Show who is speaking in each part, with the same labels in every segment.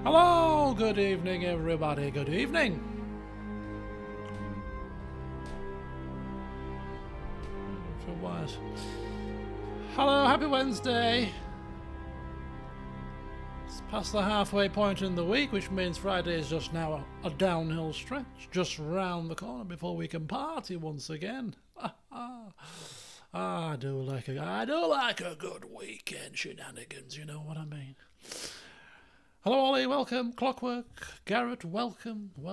Speaker 1: Hello, good evening everybody, good evening. Hello, happy Wednesday. It's past the halfway point in the week, which means Friday is just now a downhill stretch, just round the corner before we can party once again. I do like a good weekend shenanigans, you know what I mean. Hello Ollie, welcome. Clockwork, Garrett, welcome. We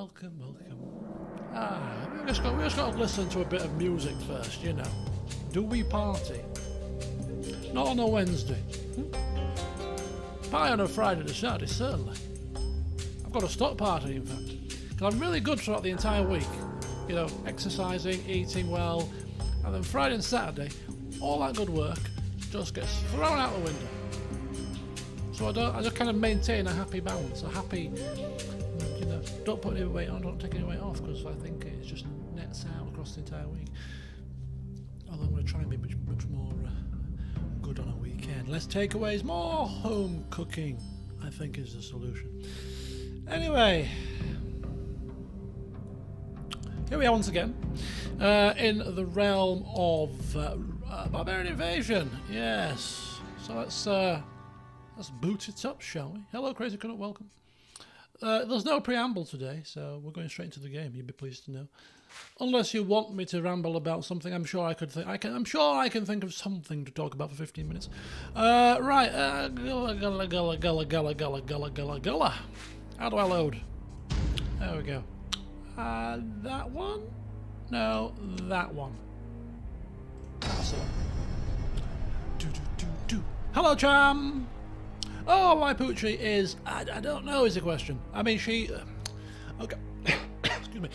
Speaker 1: just got to listen to a bit of music first, you know. Do we party? Not on a Wednesday. Party on a Friday to Saturday, certainly. I've got to stop partying, in fact. Because I'm really good throughout the entire week. You know, exercising, eating well. And then Friday and Saturday, all that good work just gets thrown out the window. So I just kind of maintain a happy balance, a happy, you know, don't put any weight on, don't take any weight off, because I think it just nets out across the entire week. Although I'm going to try and be much more good on a weekend. Less takeaways, more home cooking, I think is the solution. Anyway, here we are once again, in the realm of Barbarian invasion. Yes, so let's boot it up, shall we? Hello, Crazy Canuck, welcome. There's no preamble today, so we're going straight into the game. You'd be pleased to know. Unless you want me to ramble about something, I'm sure I can think of something to talk about for 15 minutes. Right, gullah. How do I load? There we go. That one? No, that one. That's it. Hello, Cham. Oh, why Poochie is... I don't know is the question. I mean, she... okay. Excuse me.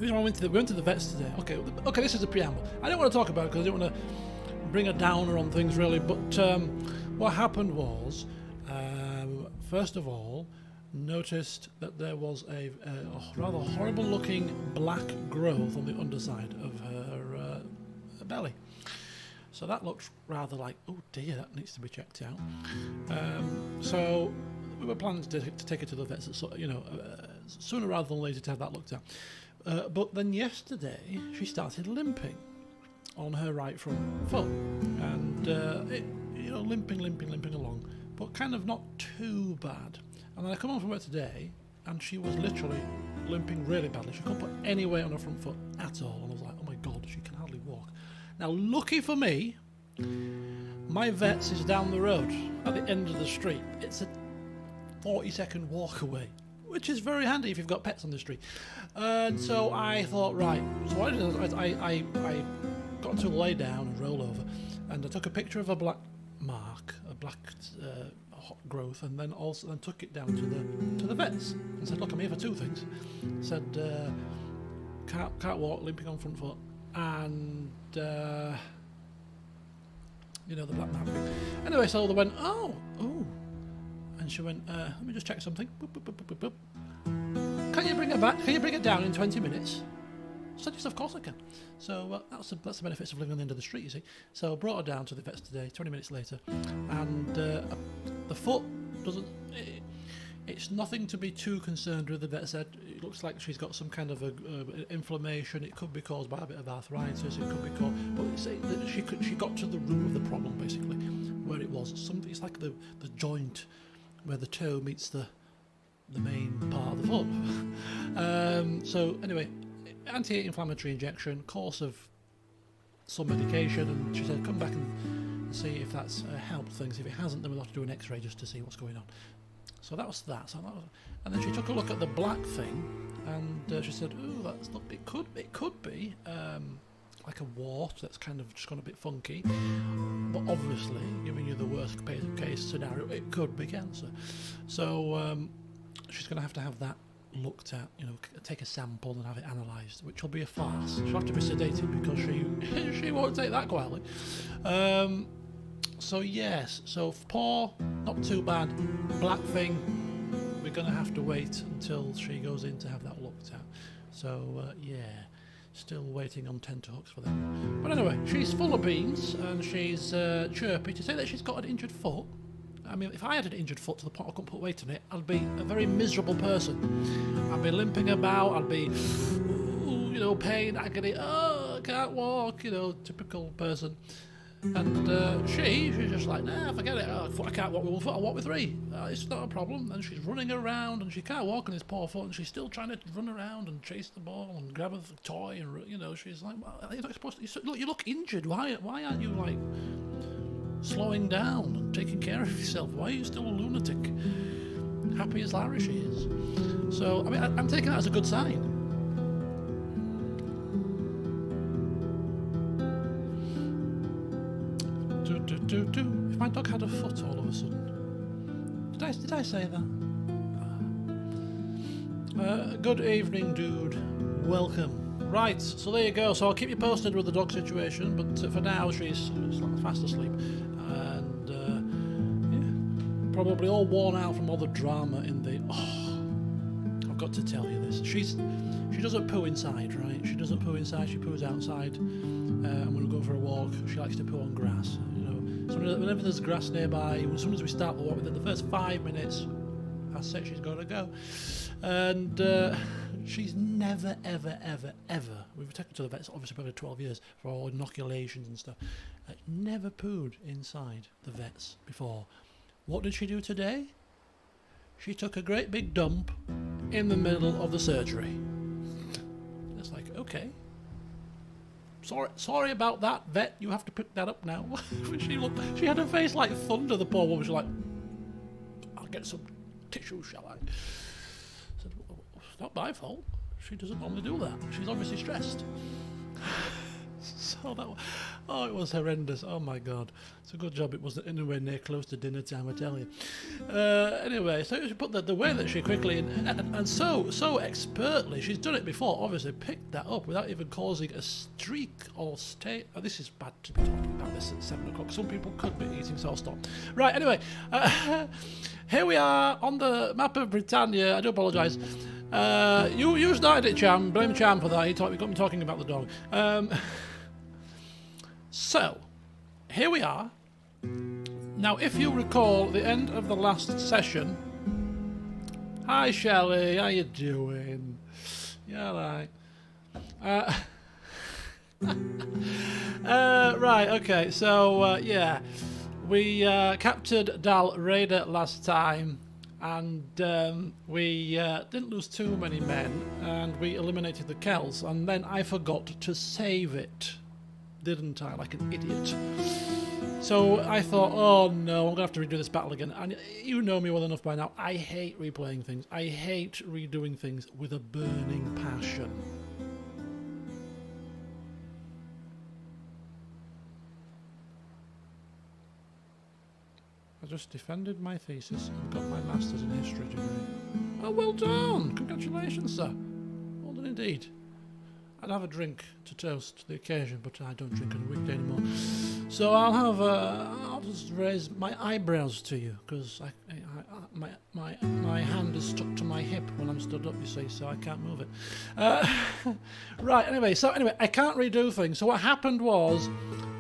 Speaker 1: We went to the vets today. Okay, this is a preamble. I don't want to talk about it because I don't want to bring a downer on things, really. But what happened was, first of all, noticed that there was a rather horrible-looking black growth on the underside of her belly. So that looks rather like, oh dear, that needs to be checked out. So we were planning to take her to the vets, sooner rather than later to have that looked at. But then yesterday she started limping on her right front foot, and limping along, but kind of not too bad. And then I come home from work today, and she was literally limping really badly. She couldn't put any weight on her front foot at all, and I was like, oh my god, she can hardly walk. Now, lucky for me, my vet's is down the road at the end of the street. It's a 40-second walk away, which is very handy if you've got pets on the street. And so I thought, right. So what I did, I got to lay down and roll over, and I took a picture of a black mark, a black growth, and then took it down to the vets and said, look, I'm here for two things. Said can't walk, limping on front foot, and the black mark. Anyway, so they went, oh, and she went, let me just check something. Boop, boop, boop, boop, boop. Can you bring it back? Can you bring it down in 20 minutes? I said, yes, of course I can. So that's the benefits of living on the end of the street, you see. So I brought her down to the vets today, 20 minutes later, and the foot doesn't... It's nothing to be too concerned with. The vet said it looks like she's got some kind of inflammation. It could be caused by a bit of arthritis. It could be caused, but she got to the root of the problem basically, where it was. It's like the joint where the toe meets the main part of the foot. So anyway, anti-inflammatory injection, course of some medication, and she said come back and see if that's helped things. If it hasn't, then we'll have to do an X-ray just to see what's going on. So that was that. And then she took a look at the black thing, and she said, "Oh, that's not. It could be like a wart that's kind of just gone a bit funky, but obviously, giving you the worst case scenario, it could be cancer. So she's going to have that looked at. Take a sample and have it analysed, which will be a farce. She'll have to be sedated because she won't take that quietly. So yes, so poor, not too bad, black thing, we're going to have to wait until she goes in to have that looked at. So yeah, still waiting on tenterhooks for that. But anyway, she's full of beans and she's chirpy. To say that she's got an injured foot, I mean, if I had an injured foot to the point I couldn't put weight on it, I'd be a very miserable person. I'd be limping about, I'd be, you know, pain, agony, oh, I can't walk, you know, typical person. And she's just like, nah, forget it, I can't walk with one foot, I'll walk with three. It's not a problem. And she's running around, and she can't walk on this poor foot, and she's still trying to run around and chase the ball and grab a toy, and, you know, she's like, well, you're not supposed to, look, you look injured, why aren't you, like, slowing down and taking care of yourself? Why are you still a lunatic? Happy as Larry she is. So, I mean, I'm taking that as a good sign. If my dog had a foot all of a sudden. Did I say that? Good evening, dude. Welcome. Right, so there you go. So I'll keep you posted with the dog situation, but for now she's fast asleep. And yeah, probably all worn out from all the drama in the... Oh, I've got to tell you this. She doesn't poo inside, right? She doesn't poo inside, she poos outside. And when we go for a walk, she likes to poo on grass. You know, so whenever there's grass nearby, as soon as we start the walk, within the first 5 minutes, I say she's got to go. And she's never, ever, ever, ever, we've taken her to the vets, obviously probably 12 years, for all inoculations and stuff, never pooed inside the vets before. What did she do today? She took a great big dump in the middle of the surgery. It's like, okay. Sorry about that, vet. You have to pick that up now. She had a face like thunder. The poor woman was like, "I'll get some tissue, shall I?" I said, well, "It's not my fault. She doesn't normally do that. She's obviously stressed." So that, it was horrendous. Oh my God, it's a good job it wasn't anywhere near close to dinner time, I tell you. Anyway, so she put the way that she quickly and so expertly, she's done it before. Obviously, picked that up without even causing a streak or state. Oh, this is bad to be talking about this at 7 o'clock. Some people could be eating, so I'll stop. Right. Anyway, here we are on the map of Britannia. I do apologise. You started it, Cham. Blame Cham for that. You got me talking about the dog. So, here we are. Now, if you recall the end of the last session... Hi, Shelley. How you doing? Yeah, right. Right, okay. So, yeah. We captured Dal Raider last time. And we didn't lose too many men. And we eliminated the Celts. And then I forgot to save it. Didn't I, like an idiot? So I thought, oh no, I'm gonna have to redo this battle again. And you know me well enough by now. I hate replaying things. I hate redoing things with a burning passion. I just defended my thesis and got my master's in history degree. Oh, well done! Congratulations, sir. Well done indeed. I'd have a drink to toast the occasion, but I don't drink on a weekday anymore. So I'll just raise my eyebrows to you, because my hand is stuck to my hip when I'm stood up, you see, so I can't move it. Right, anyway, I can't redo things. So what happened was,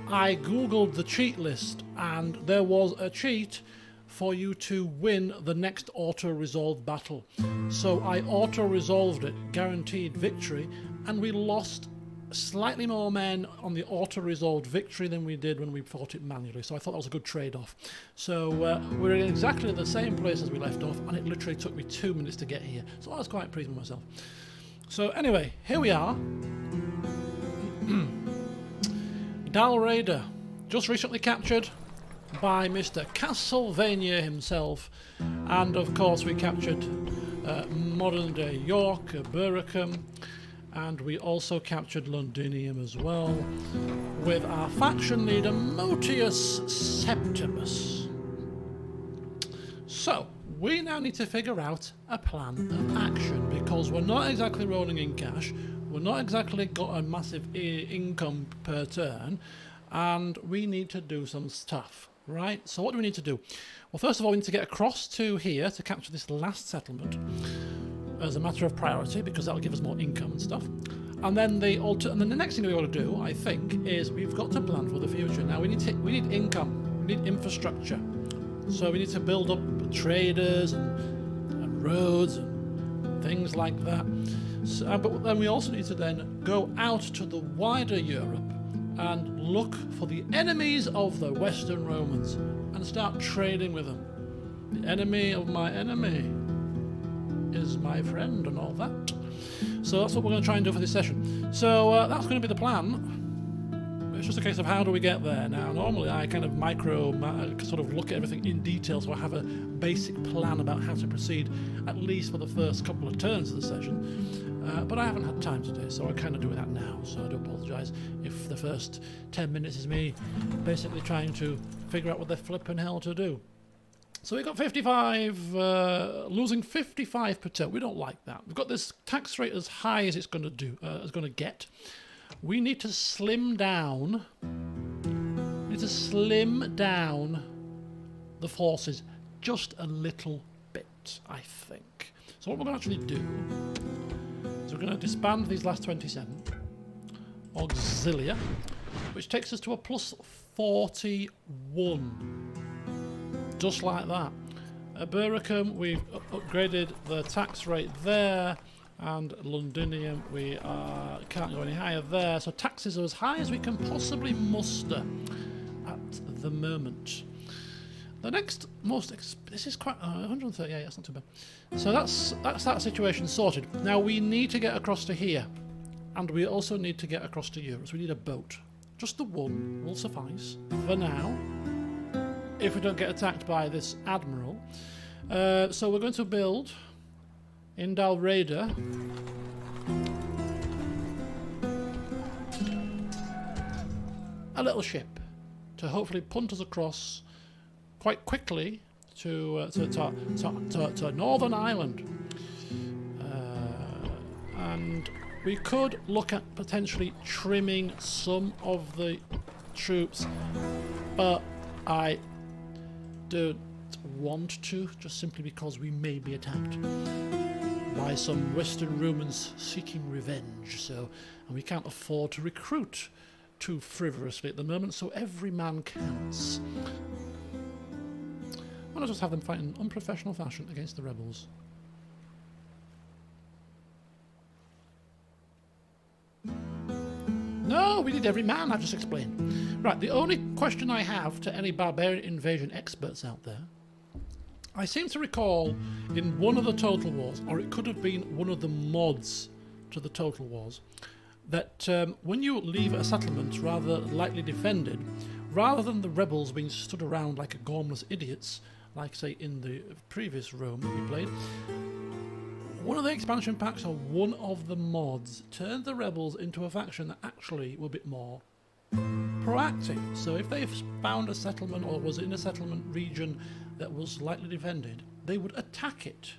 Speaker 1: I googled the cheat list, and there was a cheat for you to win the next auto-resolved battle. So I auto-resolved it, guaranteed victory, and we lost slightly more men on the auto-resolved victory than we did when we fought it manually. So I thought that was a good trade-off. So we're in exactly the same place as we left off, and it literally took me 2 minutes to get here. So I was quite pleased with myself. So anyway, here we are. Dal Raider, just recently captured by Mr. Castlevania himself, and of course we captured modern day York, Berwickam, and we also captured Londinium as well, with our faction leader Motius Septimus. So we now need to figure out a plan of action, because we're not exactly rolling in cash, we're not exactly got a massive income per turn, and we need to do some stuff. Right, so what do we need to do? Well, first of all, we need to get across to here to capture this last settlement as a matter of priority, because that'll give us more income and stuff. And then the next thing we want to do, I think, is we've got to plan for the future. Now we need income, we need infrastructure. So we need to build up traders and roads and things like that. So, but then we also need to then go out to the wider Europe and look for the enemies of the Western Romans and start trading with them. The enemy of my enemy is my friend and all that. So that's what we're going to try and do for this session. So that's going to be the plan. It's just a case of how do we get there. Now, normally I kind of sort of look at everything in detail, so I have a basic plan about how to proceed, at least for the first couple of turns of the session. But I haven't had time today, so I kind of do that now. So I do apologise if the first 10 minutes is me basically trying to figure out what the flipping hell to do. So we got 55, losing 55%. We don't like that. We've got this tax rate as high as it's going to do, get. We need to slim down. We need to slim down the forces just a little bit, I think. So what we're going to actually do is we're going to disband these last 27 auxilia, which takes us to a plus 41. Just like that. At Bericum, we've upgraded the tax rate there, and Londinium, we can't go any higher there. So taxes are as high as we can possibly muster at the moment. The next most this is quite 138. That's not too bad. So that's that situation sorted. Now we need to get across to here, and we also need to get across to Europe. So we need a boat. Just the one will suffice for now, if we don't get attacked by this admiral. So we're going to build in Dalreda a little ship to hopefully punt us across quite quickly to Northern Ireland. And we could look at potentially trimming some of the troops, but I don't want to, just simply because we may be attacked by some Western Romans seeking revenge. So, and we can't afford to recruit too frivolously at the moment, so every man counts. Why not just have them fight in unprofessional fashion against the rebels? No, we need every man, I've just explained. Right, the only question I have to any barbarian invasion experts out there, I seem to recall in one of the Total Wars, or it could have been one of the mods to the Total Wars, that when you leave a settlement rather lightly defended, rather than the rebels being stood around like gormless idiots, like say in the previous Rome that we played, one of the expansion packs or one of the mods turned the rebels into a faction that actually were a bit more proactive. So if they found a settlement or was in a settlement region that was lightly defended, they would attack it.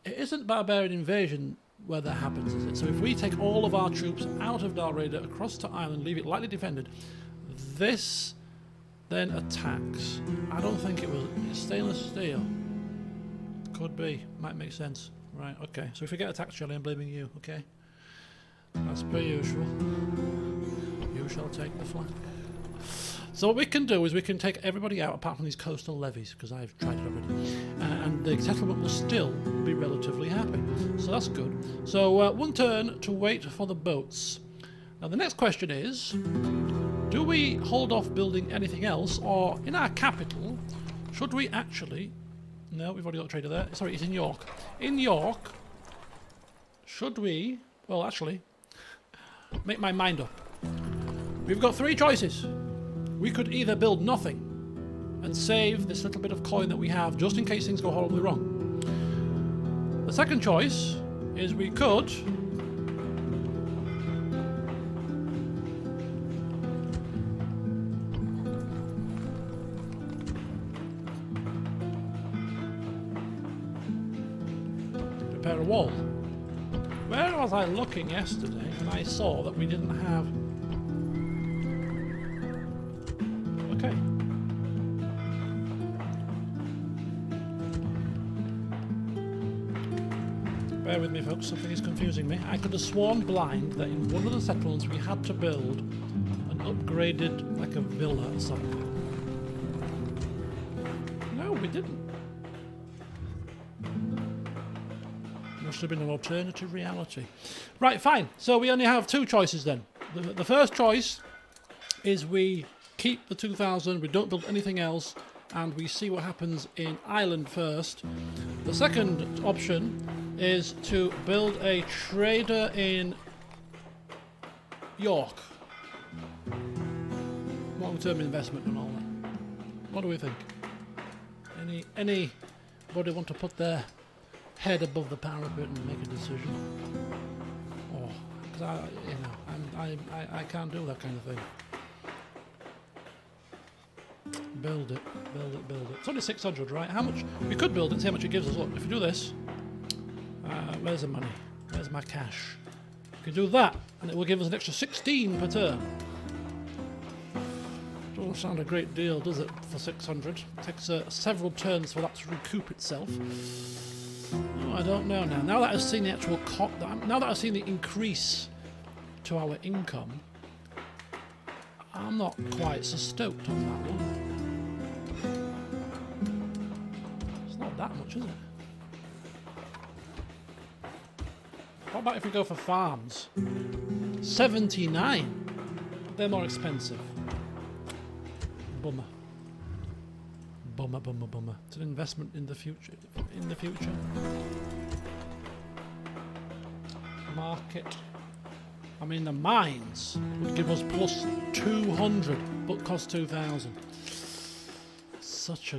Speaker 1: It isn't barbarian invasion where that happens, is it? So if we take all of our troops out of Dalreda across to Ireland, leave it lightly defended, this then attacks. I don't think it was stainless steel. Could be. Might make sense. Right, okay. So if we get attacked, Shelley, I'm blaming you, okay? As per usual. You shall take the flank. So what we can do is we can take everybody out apart from these coastal levies, because I've tried it already. And the settlement will still be relatively happy. So that's good. So one turn to wait for the boats. Now the next question is, do we hold off building anything else, or in our capital, should we actually... No, we've already got a trader there. Sorry, it's in York. In York, should we... Well, actually, make my mind up. We've got three choices. We could either build nothing and save this little bit of coin that we have just in case things go horribly wrong. The second choice is we could repair a wall. Where was I looking yesterday and I saw that we didn't have... Okay. Bear with me, folks, something is confusing me. I could have sworn blind that in one of the settlements we had to build an upgraded, like a villa or something. we didn't. Must have been an alternative reality. Right, fine. So we only have two choices then. The first choice is we keep the 2,000, we don't build anything else, and we see what happens in Ireland first. The second option is to build a trader in York. Long-term investment and all that. What do we think? Anybody want to put their head above the parapet and make a decision? Oh, because I can't do that kind of thing. Build it. It's only 600, right? How much? We could build it and see how much it gives us. Look, if we do this, where's the money? Where's my cash? We can do that, and it will give us an extra 16 per turn. Doesn't sound a great deal, does it, for 600? It takes several turns for that to recoup itself. Oh, I don't know now. Now that I've seen the actual now that I've seen the increase to our income, I'm not quite so stoked on that one. It's not that much, is it? What about if we go for farms? 79. They're more expensive. Bummer. Bummer. It's an investment in the future. Market. I mean, the mines would give us plus 200, but cost 2,000. Such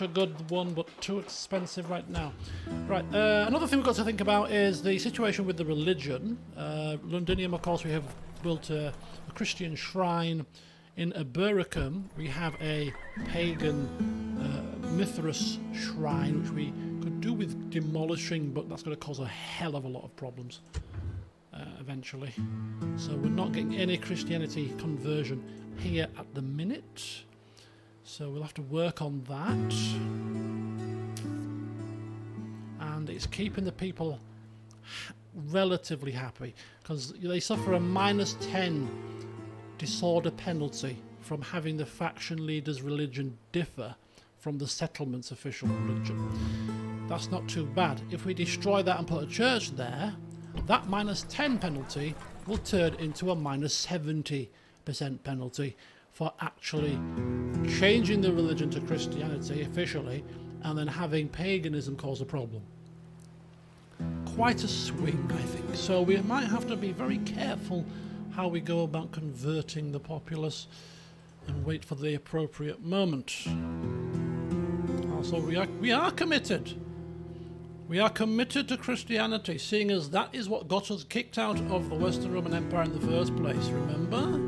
Speaker 1: a good one, but too expensive right now. Right, another thing we've got to think about is the situation with the religion. Londinium, of course, we have built a Christian shrine. In Abericum, we have a pagan Mithras shrine, which we could do with demolishing, but that's going to cause a hell of a lot of problems. Eventually. So we're not getting any Christianity conversion here at the minute. So we'll have to work on that. And it's keeping the people relatively happy, because they suffer a -10 disorder penalty from having the faction leader's religion differ from the settlement's official religion. That's not too bad. If we destroy that and put a church there, that -10 penalty will turn into a -70% penalty for actually changing the religion to Christianity officially and then having paganism cause a problem. Quite a swing, I think. So we might have to be very careful how we go about converting the populace and wait for the appropriate moment. Also, we are committed. We are committed to Christianity, seeing as that is what got us kicked out of the Western Roman Empire in the first place, remember?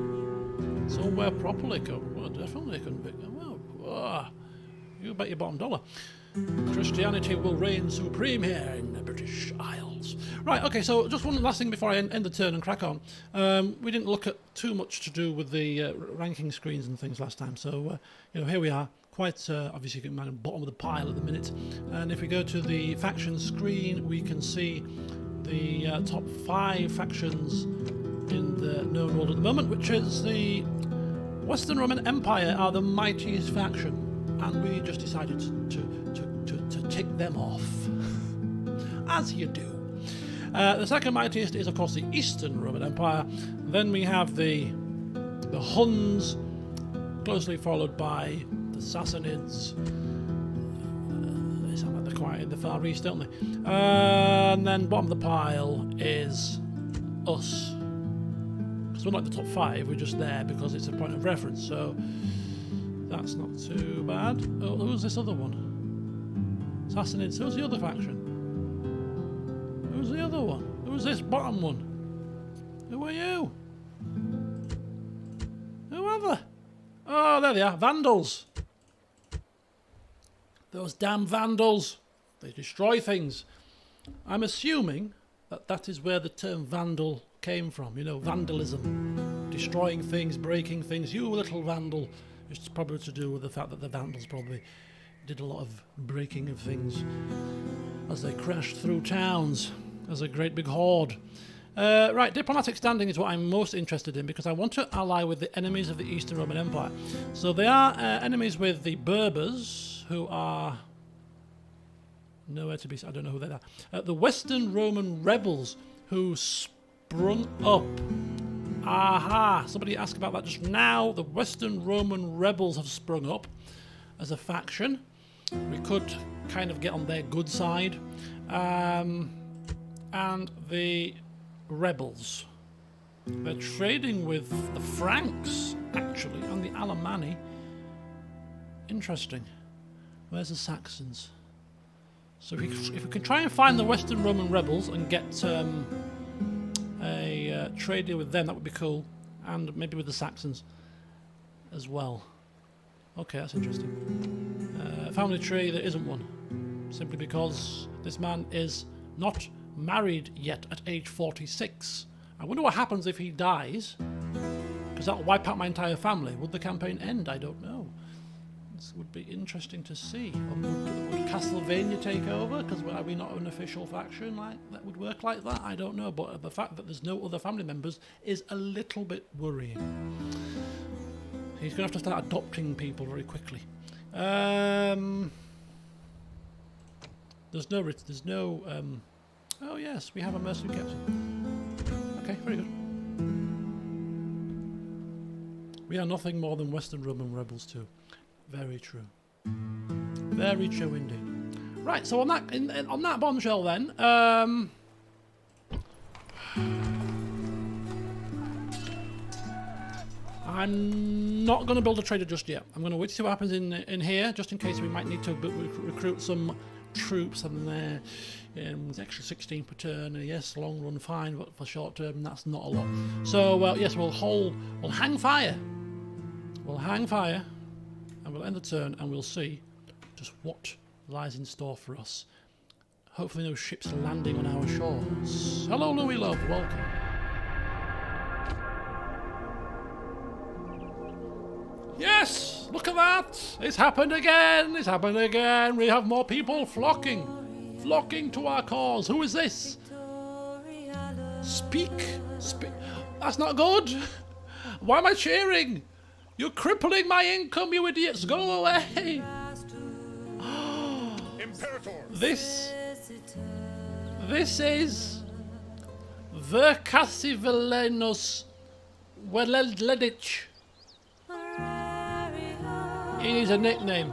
Speaker 1: So we're properly definitely convicted. Well, you bet your bottom dollar. Christianity will reign supreme here in the British Isles. Right, okay, so just one last thing before I end the turn and crack on. We didn't look at too much to do with the ranking screens and things last time, so here we are. Quite obviously, you can imagine bottom of the pile at the minute. And if we go to the faction screen, we can see the top 5 factions in the known world at the moment, which is the Western Roman Empire are the mightiest faction, and we just decided to tick them off, as you do. The second mightiest is, of course, the Eastern Roman Empire. Then we have the Huns, closely followed by the Sassanids. They sound like they're quite in the Far East, don't they? And then bottom of the pile is us. Because we're not the top 5, we're just there because it's a point of reference, so that's not too bad. Oh, who's this other one? Sassanids. Who's the other faction? Who's the other one? Who's this bottom one? Who are you? Whoever. Oh, there they are. Vandals. Those damn Vandals. They destroy things. I'm assuming that is where the term Vandal came from. You know, vandalism. Destroying things, breaking things. You little Vandal. It's probably to do with the fact that the Vandals probably did a lot of breaking of things as they crashed through towns as a great big horde. Right, diplomatic standing is what I'm most interested in, because I want to ally with the enemies of the Eastern Roman Empire. So they are enemies with the Berbers, Celts, who are nowhere to be seen. I don't know who they are. The Western Roman rebels who sprung up. Aha! Somebody asked about that just now. The Western Roman rebels have sprung up as a faction. We could kind of get on their good side. And the rebels. They're trading with the Franks, actually, and the Alemanni. Interesting. Where's the Saxons? So if we can try and find the Western Roman rebels and get a trade deal with them, that would be cool. And maybe with the Saxons as well. Okay, that's interesting. Family tree, there isn't one. Simply because this man is not married yet at age 46. I wonder what happens if he dies. Because that'll wipe out my entire family. Would the campaign end? I don't know. This would be interesting to see. Would Castlevania take over? Because are we not an official faction like that would work like that? I don't know. But the fact that there's no other family members is a little bit worrying. He's going to have to start adopting people very quickly. There's no. Oh yes, we have a mercenary captain. Okay, very good. We are nothing more than Western Roman rebels too. Very true. Very true indeed. Right, so on that bombshell then. I'm not going to build a trader just yet. I'm going to wait to see what happens in here, just in case we might need to recruit some troops, and it's extra 16 per turn. Yes, long run fine, but for short term that's not a lot. So yes, we'll hang fire. We'll hang fire, and we'll end the turn, and we'll see just what lies in store for us. Hopefully no ships landing on our shores. Hello, Louis Love, welcome. Yes! Look at that! It's happened again! It's happened again! We have more people flocking to our cause. Who is this? Speak! That's not good! Why am I cheering? You're crippling my income, you idiots! Go away! This is Verkasivelenus Weledledich. He needs a nickname.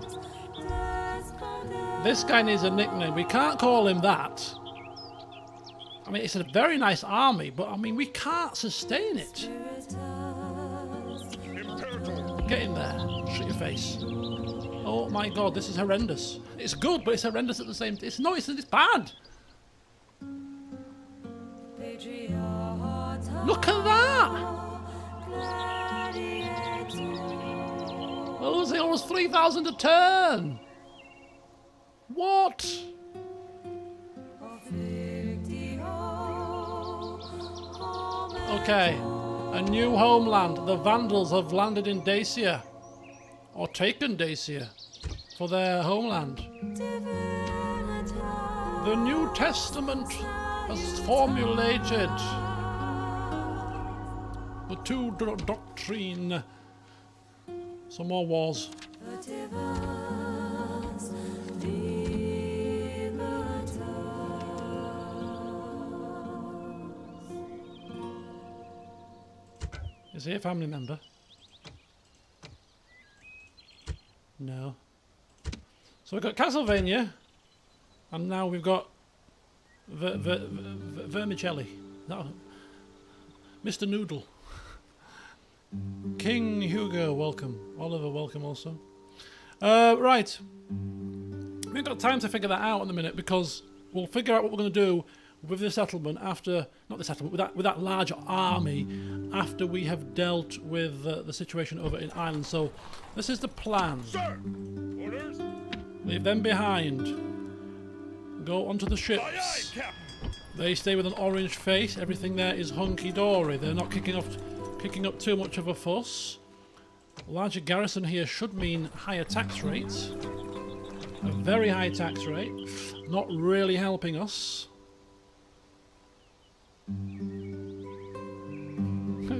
Speaker 1: This guy needs a nickname. We can't call him that. I mean, it's a very nice army, but I mean, we can't sustain it. Get in there. Shut your face. Oh my god, this is horrendous. It's good, but it's horrendous at the same time. It's bad. Look at that! We're losing almost 3,000 a turn! What? Okay, a new homeland. The Vandals have landed in Dacia. Or taken Dacia for their homeland. The New Testament has formulated the two doctrine. Some more wars. Is he a family member? No. So we've got Castlevania, and now we've got Vermicelli. No, Mr. Noodle. King Hugo, welcome. Oliver, welcome also. Right. We haven't got time to figure that out in a minute, because we'll figure out what we're going to do with the settlement after, not the settlement, with that large army after we have dealt with the situation over in Ireland. So this is the plan. Sir. Orders. Leave them behind. Go onto the ships. Aye, aye, Captain. They stay with an orange face. Everything there is hunky-dory. They're not kicking up too much of a fuss. A larger garrison here should mean higher tax rates. A very high tax rate. Not really helping us.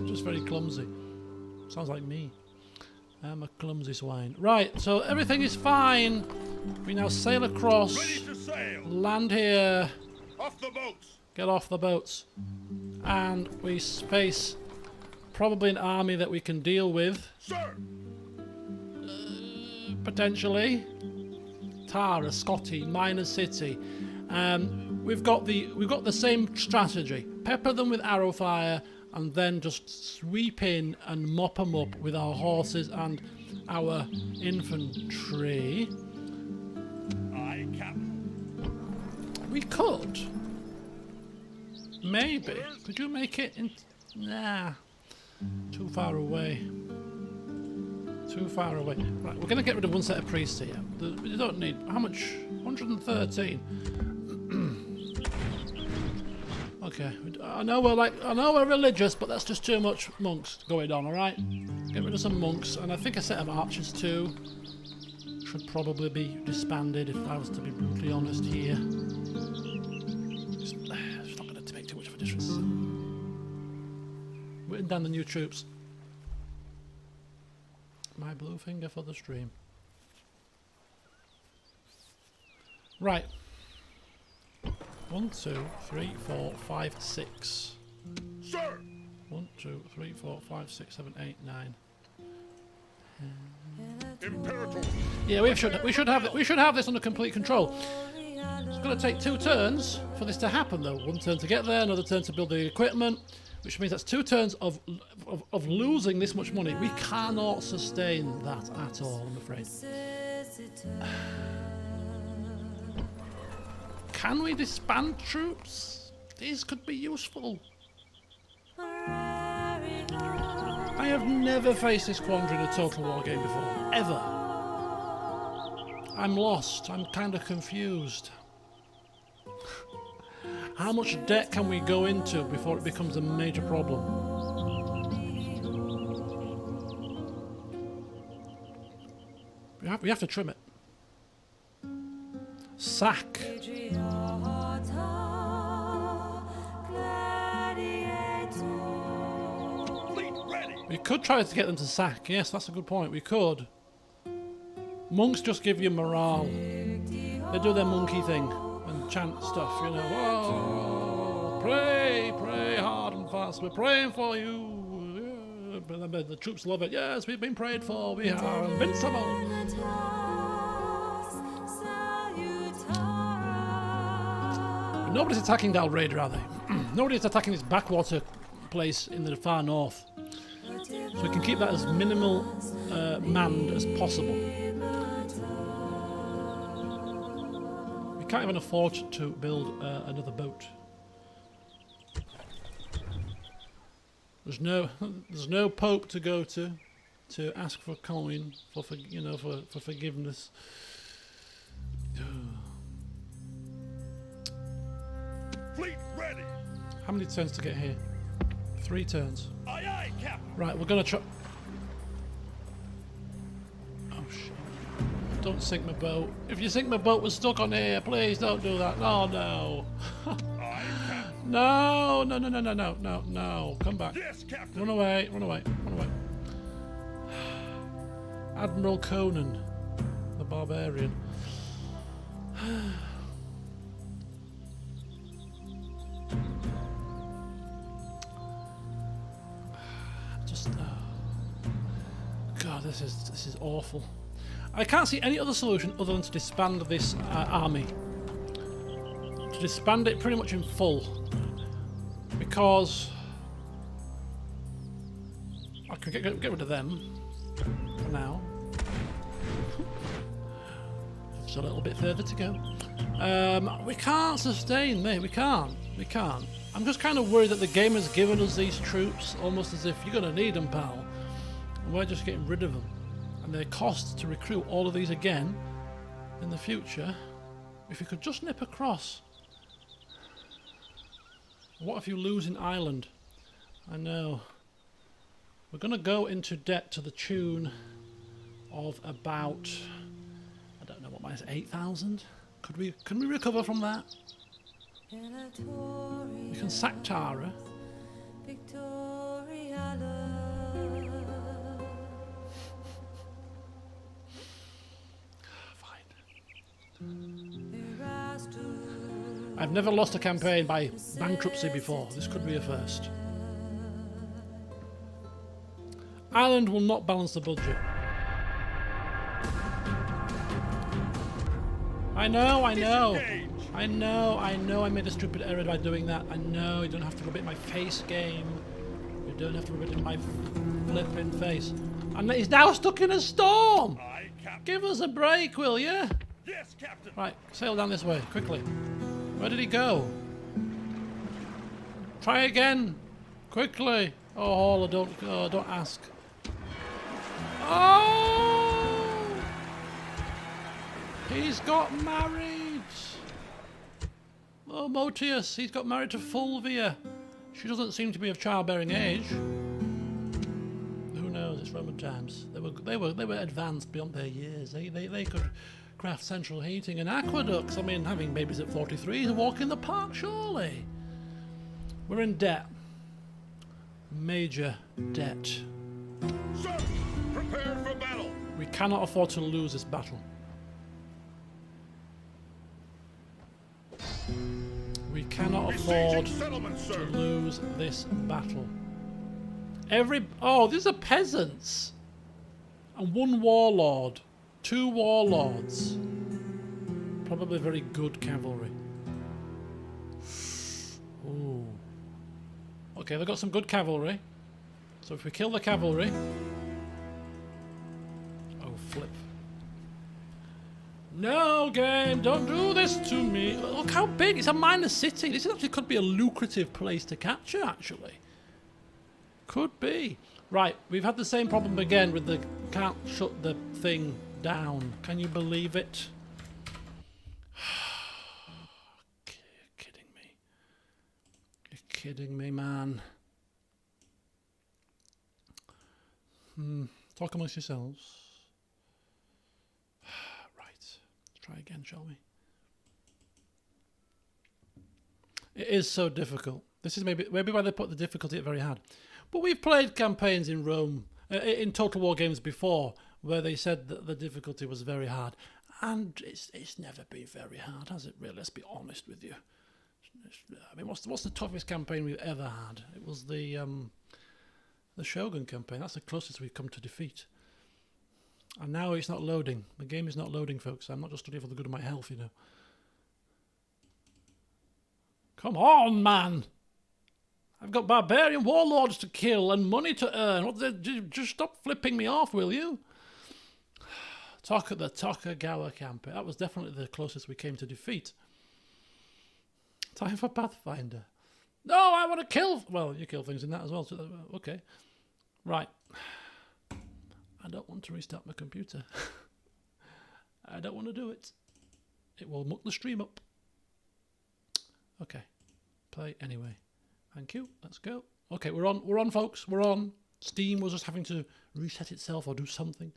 Speaker 1: Just very clumsy. Sounds like me. I'm a clumsy swine. Right, so everything is fine. We now sail across.
Speaker 2: Ready to sail.
Speaker 1: Land here.
Speaker 2: Off the boats.
Speaker 1: Get off the boats. And we face probably an army that we can deal with.
Speaker 2: Sir.
Speaker 1: Potentially. Tara, Scotty, Minor City. We've got the same strategy. Pepper them with arrow fire and then just sweep in and mop them up with our horses and our infantry.
Speaker 2: Aye, Captain.
Speaker 1: We could. Maybe. Could you make it in... Nah. Too far away. Too far away. Right, we're going to get rid of one set of priests here. We don't need... How much? 113. Okay. I know we're religious, but that's just too much monks going on, alright? Get rid of some monks, and I think a set of archers too should probably be disbanded if I was to be brutally honest here. It's not going to make too much of a difference. Written down the new troops. My blue finger for the stream. Right. 1, 2, 3, 4, 5, 6.
Speaker 2: Sir.
Speaker 1: 1, 2, 3, 4, 5, 6, 7, 8, 9.
Speaker 2: Imperator.
Speaker 1: Yeah, we should have this under complete control. It's going to take 2 turns for this to happen, though. 1 turn to get there, another turn to build the equipment, which means that's 2 turns of losing this much money. We cannot sustain that at all, I'm afraid. Can we disband troops? These could be useful. I have never faced this quandary in a Total War game before. Ever. I'm lost. I'm kind of confused. How much debt can we go into before it becomes a major problem? We have to trim it. Sack. We could try to get them to sack. Yes, that's a good point. We could. Monks just give you morale. They do their monkey thing and chant stuff, you know. Oh, pray, pray hard and fast. We're praying for you. The troops love it. Yes, we've been prayed for. We are invincible. But nobody's attacking Dal Raider, are they? Nobody's attacking this backwater place in the far north. So we can keep that as minimal manned as possible. We can't even afford to build another boat. There's no pope to go to ask for a coin for forgiveness.
Speaker 2: Fleet ready.
Speaker 1: How many turns to get here? 3 turns.
Speaker 2: Aye, aye, Captain.
Speaker 1: Right, we're gonna try. Oh shit! Don't sink my boat. If you sink my boat, we're stuck on here. Please don't do that. Oh no.
Speaker 2: Aye, Captain.
Speaker 1: No, no, no, no, no, no, no, no. Come back.
Speaker 2: Yes, Captain.
Speaker 1: Run away, run away, run away. Admiral Conan, the Barbarian. God, this is awful. I can't see any other solution other than to disband this army. To disband it pretty much in full. Because I could get rid of them for now. Just a little bit further to go. We can't sustain this. We can't. I'm just kind of worried that the game has given us these troops almost as if you're going to need them, pal. And we're just getting rid of them. And their costs to recruit all of these again in the future. If you could just nip across. What if you lose in Ireland? I know. We're going to go into debt to the tune of about, I don't know what mine is, 8,000? Can we recover from that? We can sack Tara. I've never lost a campaign by bankruptcy before. This could be a first. Ireland will not balance the budget. I know. I made a stupid error by doing that. I know, you don't have to rub it in my face, game. You don't have to rub it in my flipping face. And he's now stuck in a storm!
Speaker 2: Aye, Captain.
Speaker 1: Give us a break, will you?
Speaker 2: Yes, Captain.
Speaker 1: Right, sail down this way, quickly. Where did he go? Try again. Quickly. Oh, don't ask. Oh! He's got married. Oh, Motius, he's got married to Fulvia. She doesn't seem to be of childbearing age. Who knows? It's Roman times. They were advanced beyond their years. They could craft central heating and aqueducts. I mean, having babies at 43 is a walk in the park, surely. We're in debt. Major debt.
Speaker 2: Sir, prepare for battle.
Speaker 1: We cannot afford to lose this battle. We cannot afford to lose this battle. Oh, these are peasants. And one warlord. 2 warlords. Probably very good cavalry. Ooh. Okay, they've got some good cavalry. So if we kill the cavalry... Oh, flip. No, game, don't do this to me. Look how big. It's a minor city. This actually could be a lucrative place to capture, actually. Could be. Right, we've had the same problem again with the can't shut the thing down. Can you believe it? You're kidding me. You're kidding me, man. Talk amongst yourselves. Try again, shall we? It is so difficult. This is maybe why they put the difficulty at very hard. But we've played campaigns in Rome, in Total War games before, where they said that the difficulty was very hard, and it's never been very hard, has it? Really, let's be honest with you. I mean, what's the toughest campaign we've ever had? It was the Shogun campaign. That's the closest we've come to defeat. And now it's not loading. The game is not loading, folks. I'm not just studying for the good of my health, you know. Come on, man! I've got barbarian warlords to kill and money to earn. Just stop flipping me off, will you? The Tokugawa campaign. That was definitely the closest we came to defeat. Time for Pathfinder. No, I want to kill... Well, you kill things in that as well. So okay. Right. I don't want to restart my computer. I don't want to do it. It will muck the stream up. Okay. Play anyway. Thank you. Let's go. Okay, we're on, folks. We're on. Steam was just having to reset itself or do something.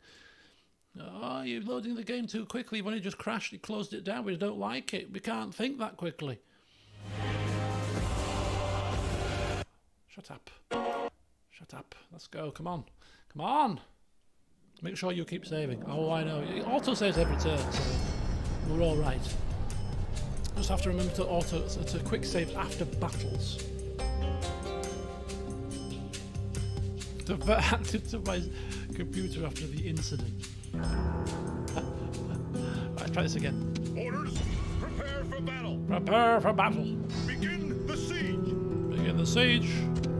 Speaker 1: Oh, you're loading the game too quickly. When it just crashed, it closed it down. We don't like it. We can't think that quickly. Shut up. Shut up. Let's go. Come on. Come on. Make sure you keep saving. Oh, I know. It auto saves every turn, so we're all right. Just have to remember to quick save after battles. Active to my computer after the incident. Right, try this again.
Speaker 2: Orders, prepare for battle.
Speaker 1: Prepare for battle.
Speaker 2: Begin the siege.
Speaker 1: Begin the siege.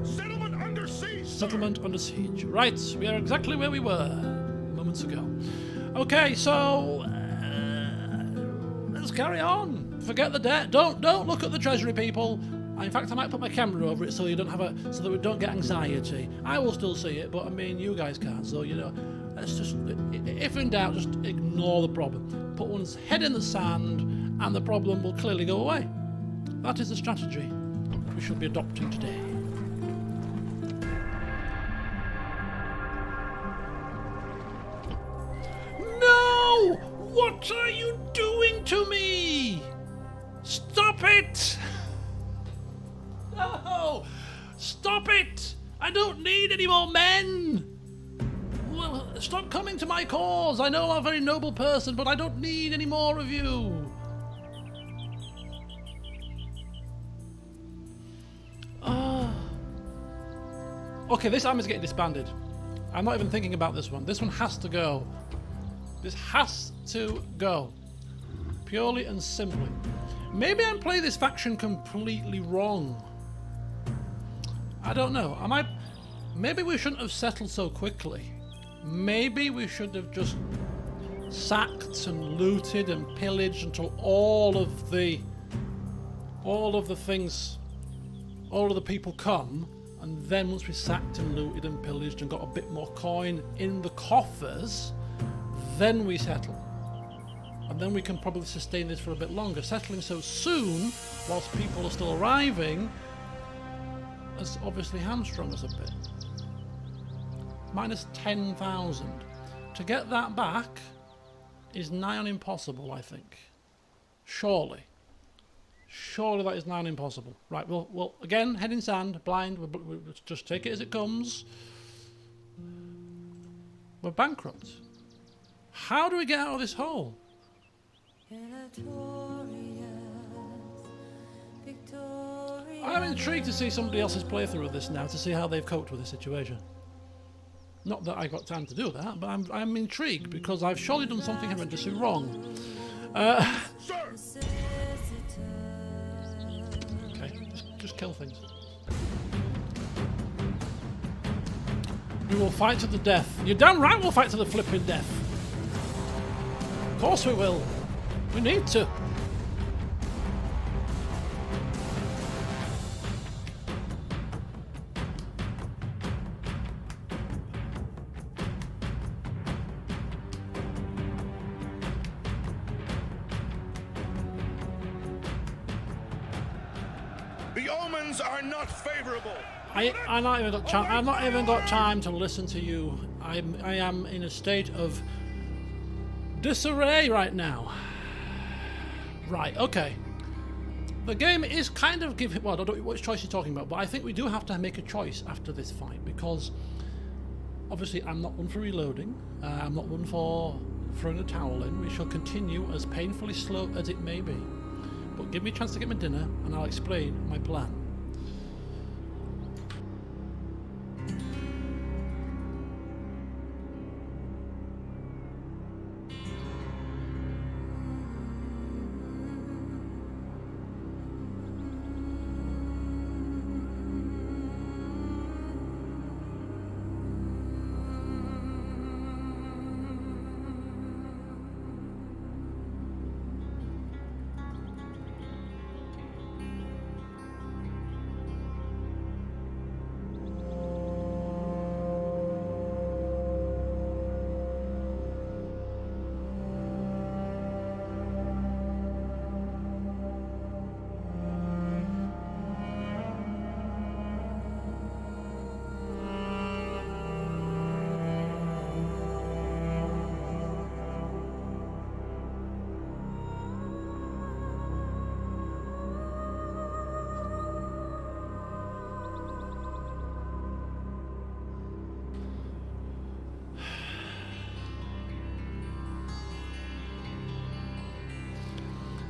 Speaker 2: Settlement under siege.
Speaker 1: Settlement under siege. Right, we are exactly where we were moments ago. Okay, so let's carry on. Forget the debt. Don't look at the treasury, people. In fact, I might put my camera over it so you don't have so that we don't get anxiety. I will still see it, but I mean, you guys can't. So you know, let's just, if in doubt, just ignore the problem. Put one's head in the sand, and the problem will clearly go away. That is the strategy we should be adopting today. No! What are you doing to me? Stop it! No! Stop it! I don't need any more men! Well, stop coming to my cause. I know I'm a very noble person, but I don't need any more of you. Okay, this army's getting disbanded. I'm not even thinking about this one. This one has to go. This has to go. Purely and simply. Maybe I'm playing this faction completely wrong. I don't know. Maybe we shouldn't have settled so quickly. Maybe we should have just sacked and looted and pillaged until all of the people come, and then once we sacked and looted and pillaged and got a bit more coin in the coffers, then we settle. And then we can probably sustain this for a bit longer. Settling so soon, whilst people are still arriving, has obviously hamstrung us a bit. Minus 10,000. To get that back is nigh on impossible, I think. Surely. Surely that is nigh on impossible. Right, well again, head in sand, blind, we'll just take it as it comes. We're bankrupt. How do we get out of this hole? I'm intrigued to see somebody else's playthrough of this now, to see how they've coped with the situation. Not that I've got time to do that, but I'm intrigued, because I've surely done something horrendously wrong. Okay, just kill things. We will fight to the death. You're damn right we'll fight to the flipping death. Of course we will. We need to.
Speaker 2: The omens are not favorable.
Speaker 1: I've not even got time to listen to you. I am in a state of disarray right now. Right, okay. The game is kind of giving... Well, I don't know which choice you're talking about, but I think we do have to make a choice after this fight, because obviously I'm not one for reloading. I'm not one for throwing a towel in. We shall continue as painfully slow as it may be. But give me a chance to get my dinner, and I'll explain my plan.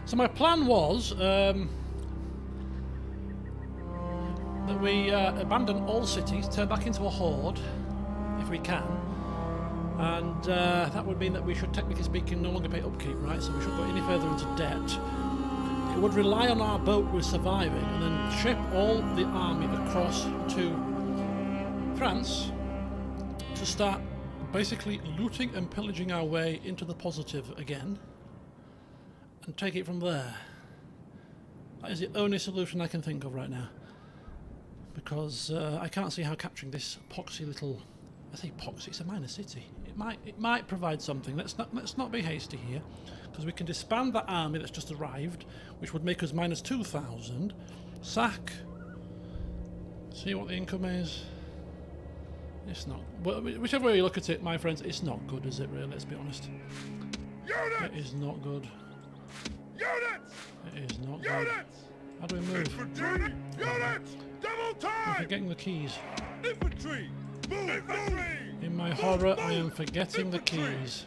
Speaker 1: So my plan was that we abandon all cities, turn back into a horde, if we can, and that would mean that we should, technically speaking, no longer pay upkeep, right? So we shouldn't go any further into debt. It would rely on our boat with surviving, and then ship all the army across to France to start basically looting and pillaging our way into the positive again, and take it from there. That is the only solution I can think of right now, because I can't see how capturing this poxy little... I say poxy, it's a minor city. It might provide something. Let's not be hasty here, because we can disband that army that's just arrived, which would make us minus 2,000. Sack. See what the income is. It's not... Well, whichever way you look at it, my friends, it's not good, is it really? Let's be honest.
Speaker 2: Units!
Speaker 1: It is not good.
Speaker 2: Units!
Speaker 1: It is not good.
Speaker 2: Units!
Speaker 1: How do we move?
Speaker 2: Infantry! Units! Double
Speaker 1: I'm
Speaker 2: time!
Speaker 1: forgetting the keys.
Speaker 2: Infantry! Move! Infantry!
Speaker 1: In my horror, I am forgetting the keys.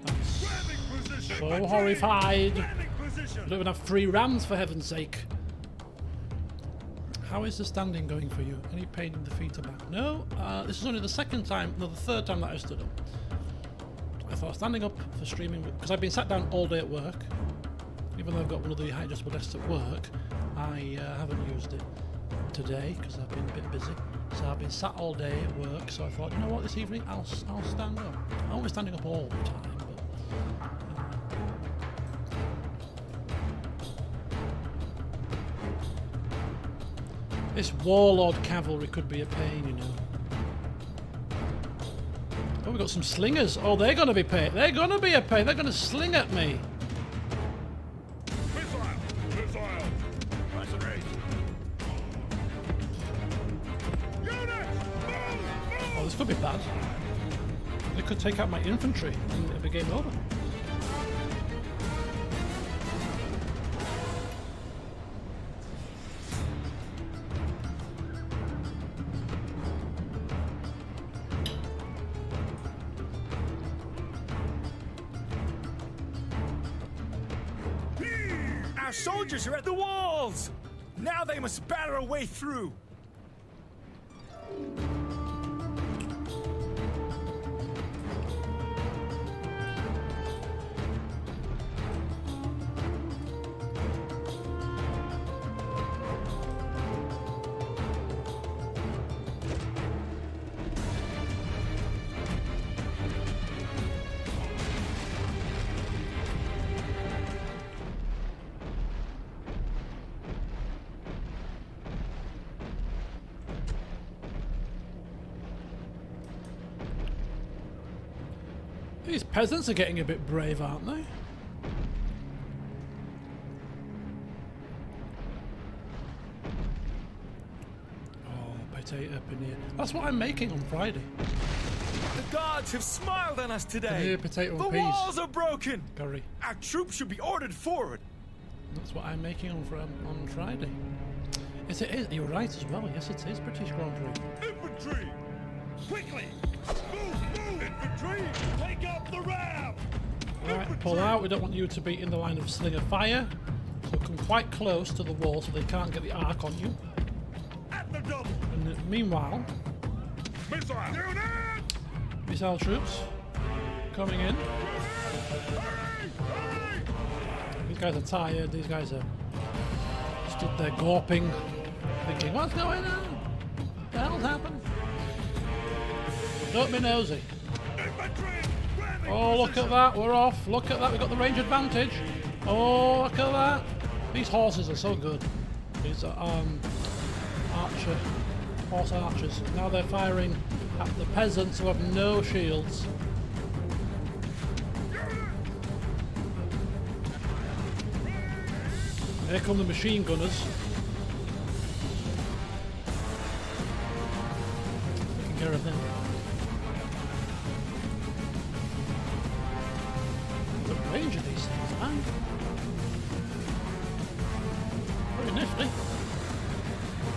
Speaker 1: I'm
Speaker 2: Standing position!
Speaker 1: so horrified.
Speaker 2: Standing position!
Speaker 1: I don't even have 3 rams, for heaven's sake. How is the standing going for you? Any pain in the feet or back? No, this is only the third time that I stood up. I thought standing up for streaming, because I've been sat down all day at work, even though I've got one of the high adjustable desks at work, I haven't used it today because I've been a bit busy. So I've been sat all day at work, so I thought, you know what, this evening I'll stand up. I won't be standing up all the time, but... This warlord cavalry could be a pain, you know. Oh, we've got some slingers. Oh, they're going to be pain. They're going to be a pain. They're going to sling at me.
Speaker 2: Missile! Missile! Mercenaries! Units! Move!
Speaker 1: Oh, this could be bad. They could take out my infantry and it'll be game over.
Speaker 3: Our soldiers are at the walls! Now they must batter a way through!
Speaker 1: These peasants are getting a bit brave, aren't they? Oh, potato paneer. That's what I'm making on Friday.
Speaker 3: The gods have smiled on us today!
Speaker 1: Paneer, potato,
Speaker 3: the
Speaker 1: and peas.
Speaker 3: walls are broken!
Speaker 1: Curry.
Speaker 3: Our troops should be ordered forward!
Speaker 1: That's what I'm making on Friday. Yes, it is. You're right as well. Yes, it is British Grand Prix.
Speaker 2: Infantry! Quickly! Move! Infantry! Take up the ram!
Speaker 1: Alright, pull out. We don't want you to be in the line of slinger fire. So come quite close to the wall so they can't get the arc on you.
Speaker 2: At the double!
Speaker 1: And meanwhile,
Speaker 2: Missile! Units!
Speaker 1: missile troops coming in.
Speaker 2: Hurry! Hurry!
Speaker 1: These guys are tired. These guys are stood there gawping, thinking, what's going on? What the hell's happened? Don't be nosy.
Speaker 2: Infantry! Ramming
Speaker 1: Oh, look at that. We're off. Look at that. We've got the range advantage. Oh, look at that. These horses are so good. These are horse archers. Now they're firing at the peasants who have no shields. Here come the machine gunners. Taking care of them. The range of these things, man. Pretty nifty.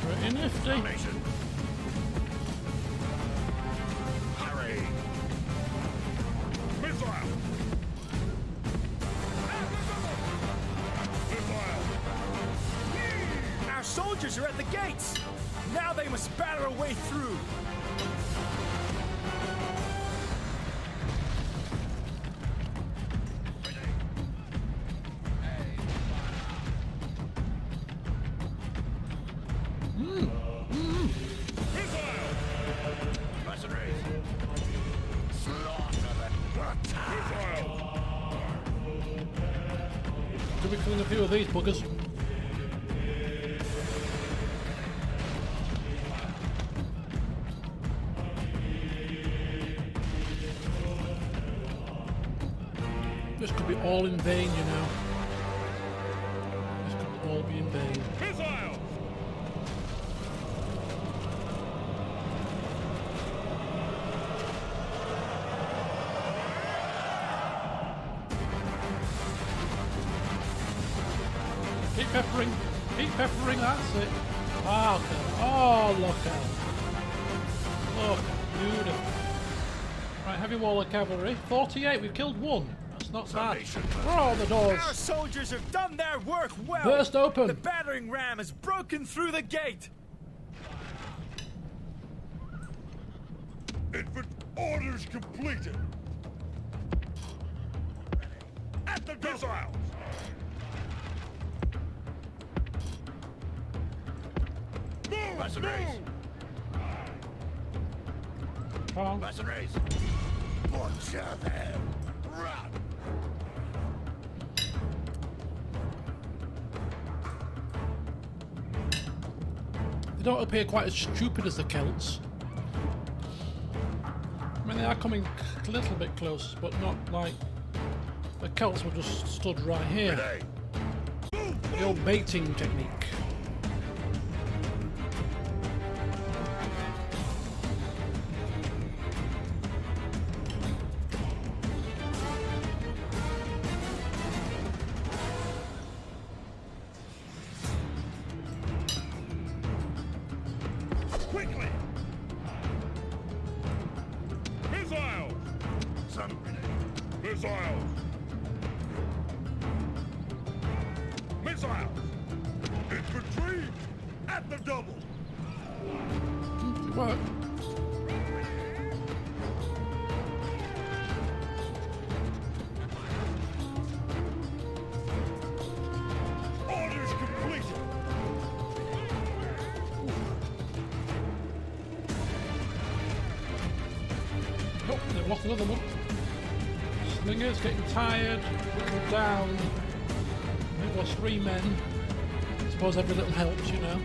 Speaker 1: Pretty nifty.
Speaker 2: Formation. Hurry! Missile!
Speaker 3: Our soldiers are at the gates! Now they must batter a way through!
Speaker 1: Could be killing a few of these buggers. This could be all in vain, you know. This could all be in vain.
Speaker 2: Missile!
Speaker 1: Keep peppering, that's it. Ah, okay. Oh, look out. Look, beautiful. Right, heavy wall of cavalry. 48, we've killed one. That's not bad. Oh, the doors.
Speaker 3: Our soldiers have done their work well!
Speaker 1: Burst open.
Speaker 3: The battering ram has broken through the gate!
Speaker 2: Orders completed. At the missiles. Move!
Speaker 3: Mercenaries.
Speaker 1: Come on.
Speaker 3: Mercenaries.
Speaker 2: Butcher them. Run!
Speaker 1: They don't appear quite as stupid as the Celts. I mean, they are coming a little bit close, but not like the Celts were just stood right here.
Speaker 2: Hey.
Speaker 1: The old baiting technique.
Speaker 2: Quickly! Missiles!
Speaker 3: Some
Speaker 2: Missiles! Missiles! Infantry! At the double!
Speaker 1: It worked.
Speaker 2: Orders completed!
Speaker 1: Oh, they've lost another one. Slinger's getting tired, whittled down. They've lost 3 men. I suppose every little helps, you know.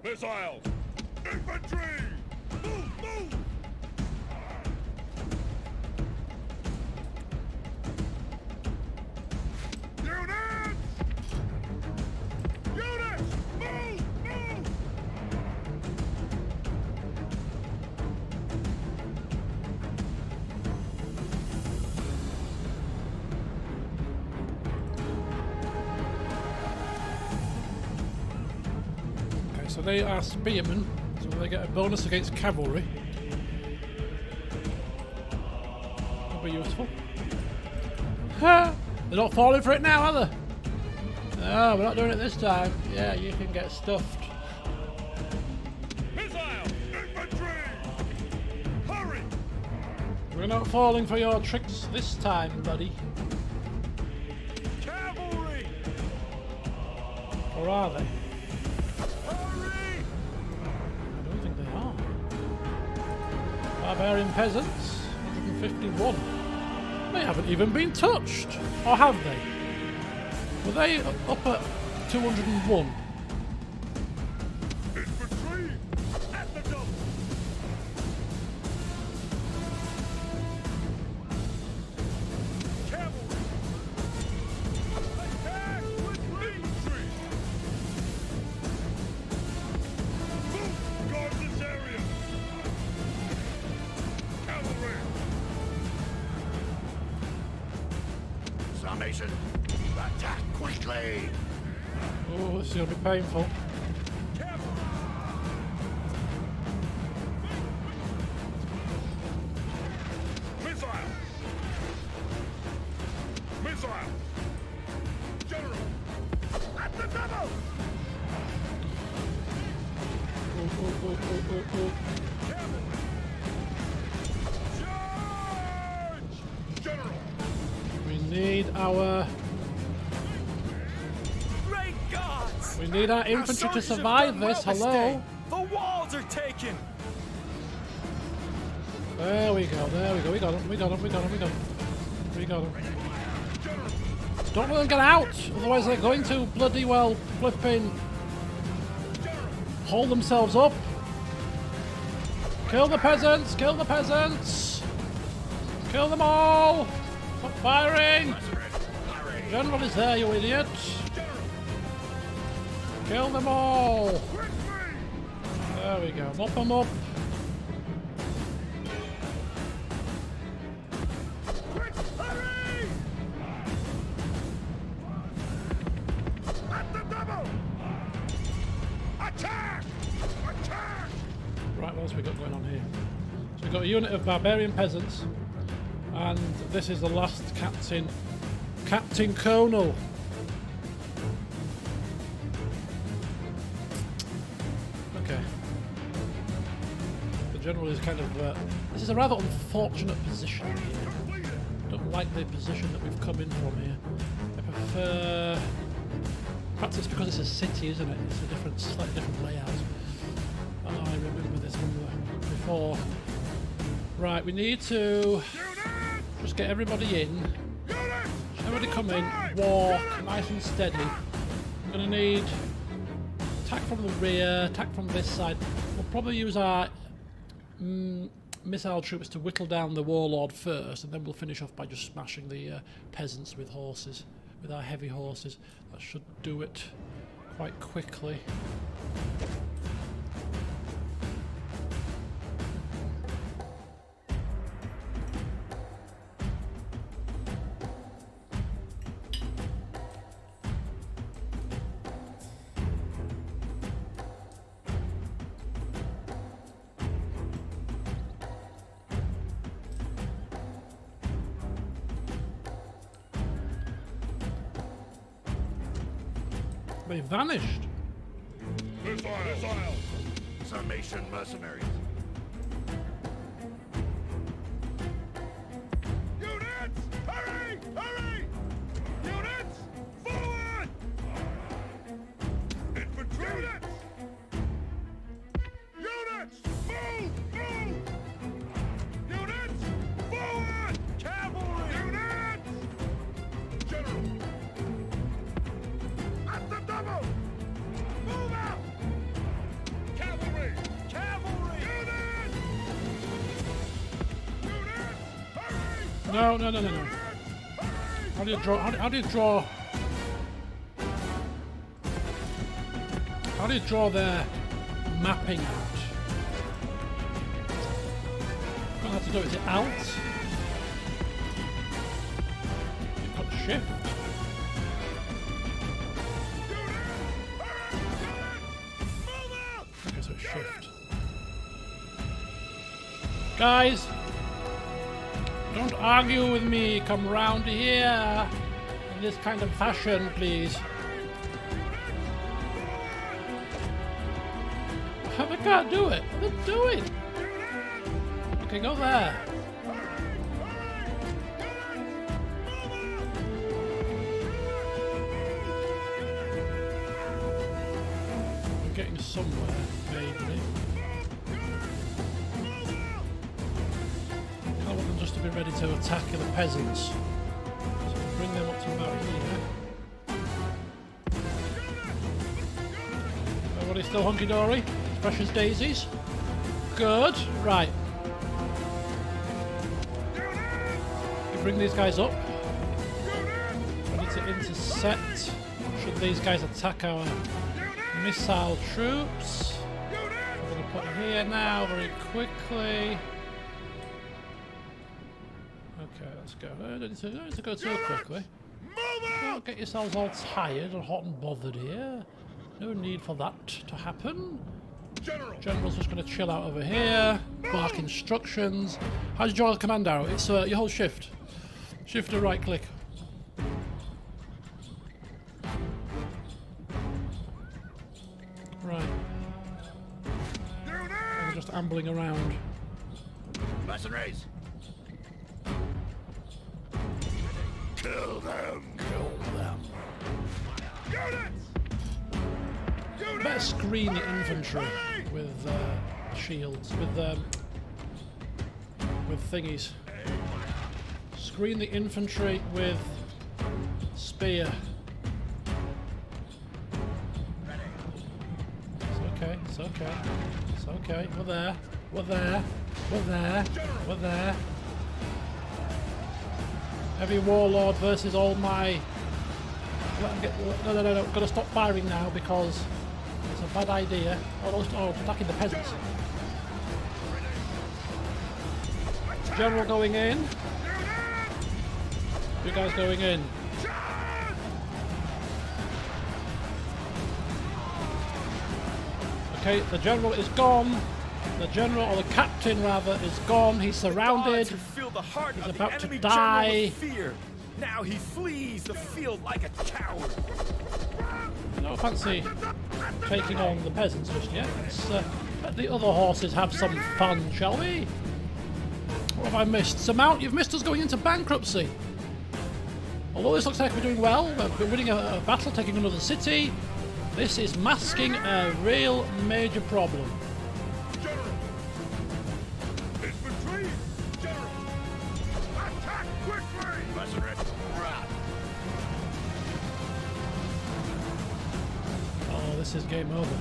Speaker 2: Missiles! Infantry! Move! Move! Units! Units! Move! Move!
Speaker 1: Okay, so they are spearmen, so they get a bonus against cavalry. That'll be useful. Ha! They're not falling for it now, are they? No, we're not doing it this time. Yeah, you can get stuffed.
Speaker 2: Missiles! Infantry! Hurry!
Speaker 1: We're not falling for your tricks this time, buddy.
Speaker 2: Cavalry!
Speaker 1: Or are they?
Speaker 2: Hurry!
Speaker 1: I don't think they are. Barbarian peasants, 151. They haven't even been touched. Or have they? Were they up at 201?
Speaker 2: Infantry! At the double! Cavalry! Attack with infantry! Move! Guard this area! Cavalry!
Speaker 3: Summation. Attack quickly.
Speaker 1: Oh, this is going to be painful.
Speaker 2: Cavalry! Missile! Missile! General! At the double!
Speaker 1: Oh.
Speaker 2: Cavalry! Charge! General!
Speaker 1: We need our...
Speaker 3: Great gods!
Speaker 1: We need our
Speaker 3: Our
Speaker 1: infantry to
Speaker 3: soldiers have
Speaker 1: survive
Speaker 3: done
Speaker 1: this.
Speaker 3: well this
Speaker 1: Hello?
Speaker 3: day. The walls are taken.
Speaker 1: There we go, there we go. We got him, we got him, we got him, we got him. We got him.
Speaker 2: General!
Speaker 1: Don't let them get out! Otherwise they're going to bloody well flipping
Speaker 2: General!
Speaker 1: hold themselves up. Kill the peasants! Kill the peasants! Kill them all! Stop firing! General is there, you idiot!
Speaker 2: General!
Speaker 1: Kill them all!
Speaker 2: Quickly!
Speaker 1: There we go. Mop them up.
Speaker 2: Attack! Attack!
Speaker 1: Right, what else have we got going on here? So we've got a unit of barbarian peasants, and this is the last captain, Captain Colonel. Okay. The general is kind of. This is a rather unfortunate position here. I don't like the position that we've come in from here. I prefer. Perhaps it's because it's a city, isn't it? It's a different, slightly different layout. Oh, I remember this one before. Right, we need to just get everybody in. Everybody come in, walk, nice and steady. We're going to need attack from the rear, attack from this side. We'll probably use our missile troops to whittle down the warlord first, and then we'll finish off by just smashing the peasants with horses, with our heavy horses. That should do it quite quickly. They vanished.
Speaker 2: Missile! Summation mercenaries. Units! Hurry! Hurry! Units! Forward! Infantry! Units! Units! Move! Move! Units! Forward! Cavalry! Units! General! At the double! Move out! Cavalry! Cavalry! Units! Units! Hurry!
Speaker 1: No, no, no, no, no. How do you draw? How do you draw? How do you draw their mapping out? I'm gonna have to do it. Is it Alt? You've got Shift. Okay, so it's Shift. Guys, don't argue with me. Come round here in this kind of fashion, please. I can't do it. What am I doing? Okay, go there. We're getting somewhere, maybe. I want them just to be ready to attack the peasants. So we'll bring them up to about here. Everybody still hunky-dory? Fresh as daisies? Good. Right. We bring these guys up. Ready to intercept. Should these guys attack our missile troops? We're going to put here now very quickly. Okay, let's go. Don't need to go too quickly. Don't get yourselves all tired and hot and bothered here. No need for that to happen. General's just going to chill out over here. Bark instructions. How do you draw the command arrow? It's you hold Shift. Shift or right click. Right. I'm just ambling around.
Speaker 2: Mercenaries! Kill them!
Speaker 1: Kill them.
Speaker 2: Units!
Speaker 1: Better screen the infantry with shields, with thingies. Screen the infantry with spear. It's okay, it's okay, it's okay. We're there, we're there, we're there, we're there. Heavy warlord versus all my... Let him get... No. Gotta stop firing now because it's a bad idea. Oh, attacking the peasants. General going in. You guys going in. Okay, the general is gone. The general, or the captain rather, is gone. He's surrounded. He's about to die.
Speaker 3: Fear. Now he flees the field like a coward.
Speaker 1: I don't fancy taking on the peasants just yet. Let's let the other horses have some fun, shall we? What have I missed? Sir Mount, you've missed us going into bankruptcy. Although this looks like we're doing well, we're winning a battle, taking another city, this is masking a real major problem.
Speaker 2: General! Infantry! General! Attack quickly!
Speaker 1: Oh, this is game over.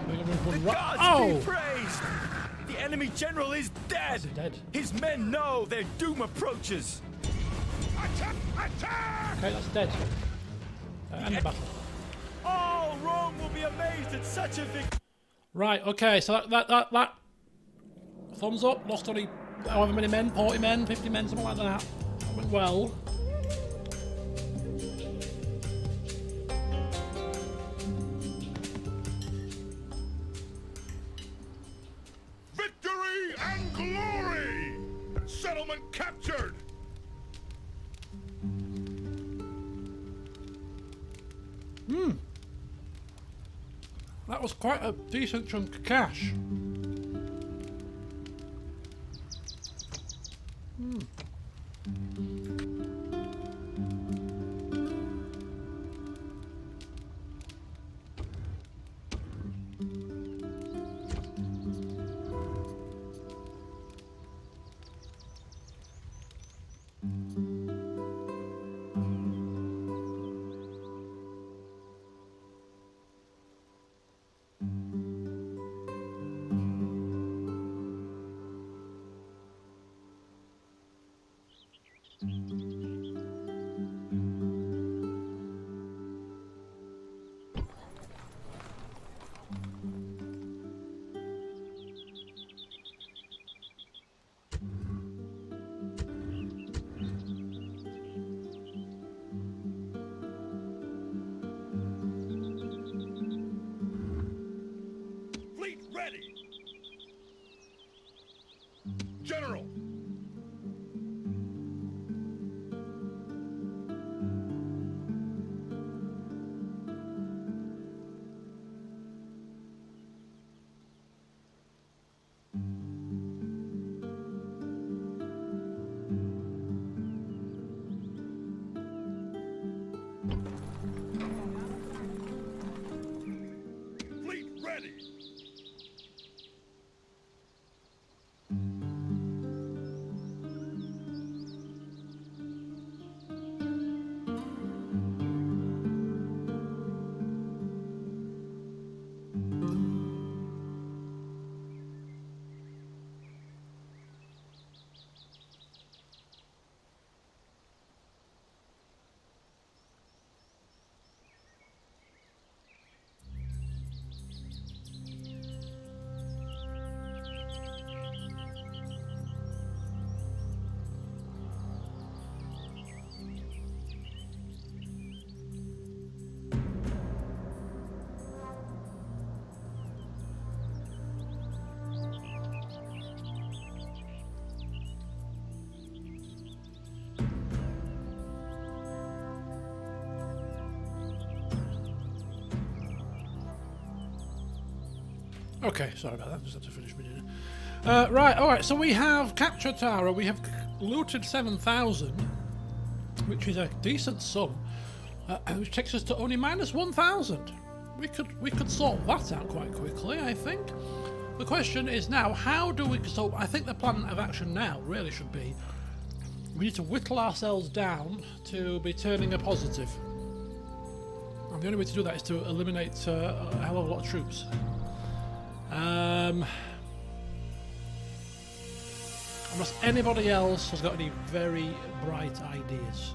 Speaker 1: We're gonna run
Speaker 3: The
Speaker 1: right.
Speaker 3: gods be praised! The enemy general is dead!
Speaker 1: Is he dead?
Speaker 3: His men know their doom approaches!
Speaker 2: Attack! Attack!
Speaker 1: Okay, that's dead. End the battle.
Speaker 3: All Rome will be amazed at such a victory!
Speaker 1: Right, okay, so that thumbs up, lost only however many men, 40 men, 50 men, something like that. That went well.
Speaker 2: Victory and glory! Settlement captured!
Speaker 1: That was quite a decent chunk of cash.
Speaker 2: Fleet ready! General! Fleet ready!
Speaker 1: Okay, sorry about that, just had to finish my dinner. Right, alright, so we have captured Tara, we have looted 7,000, which is a decent sum, which takes us to only minus 1,000. We could sort that out quite quickly, I think. The question is now, how do we... So I think the plan of action now really should be, we need to whittle ourselves down to be turning a positive. And the only way to do that is to eliminate a hell of a lot of troops. Unless anybody else has got any very bright ideas.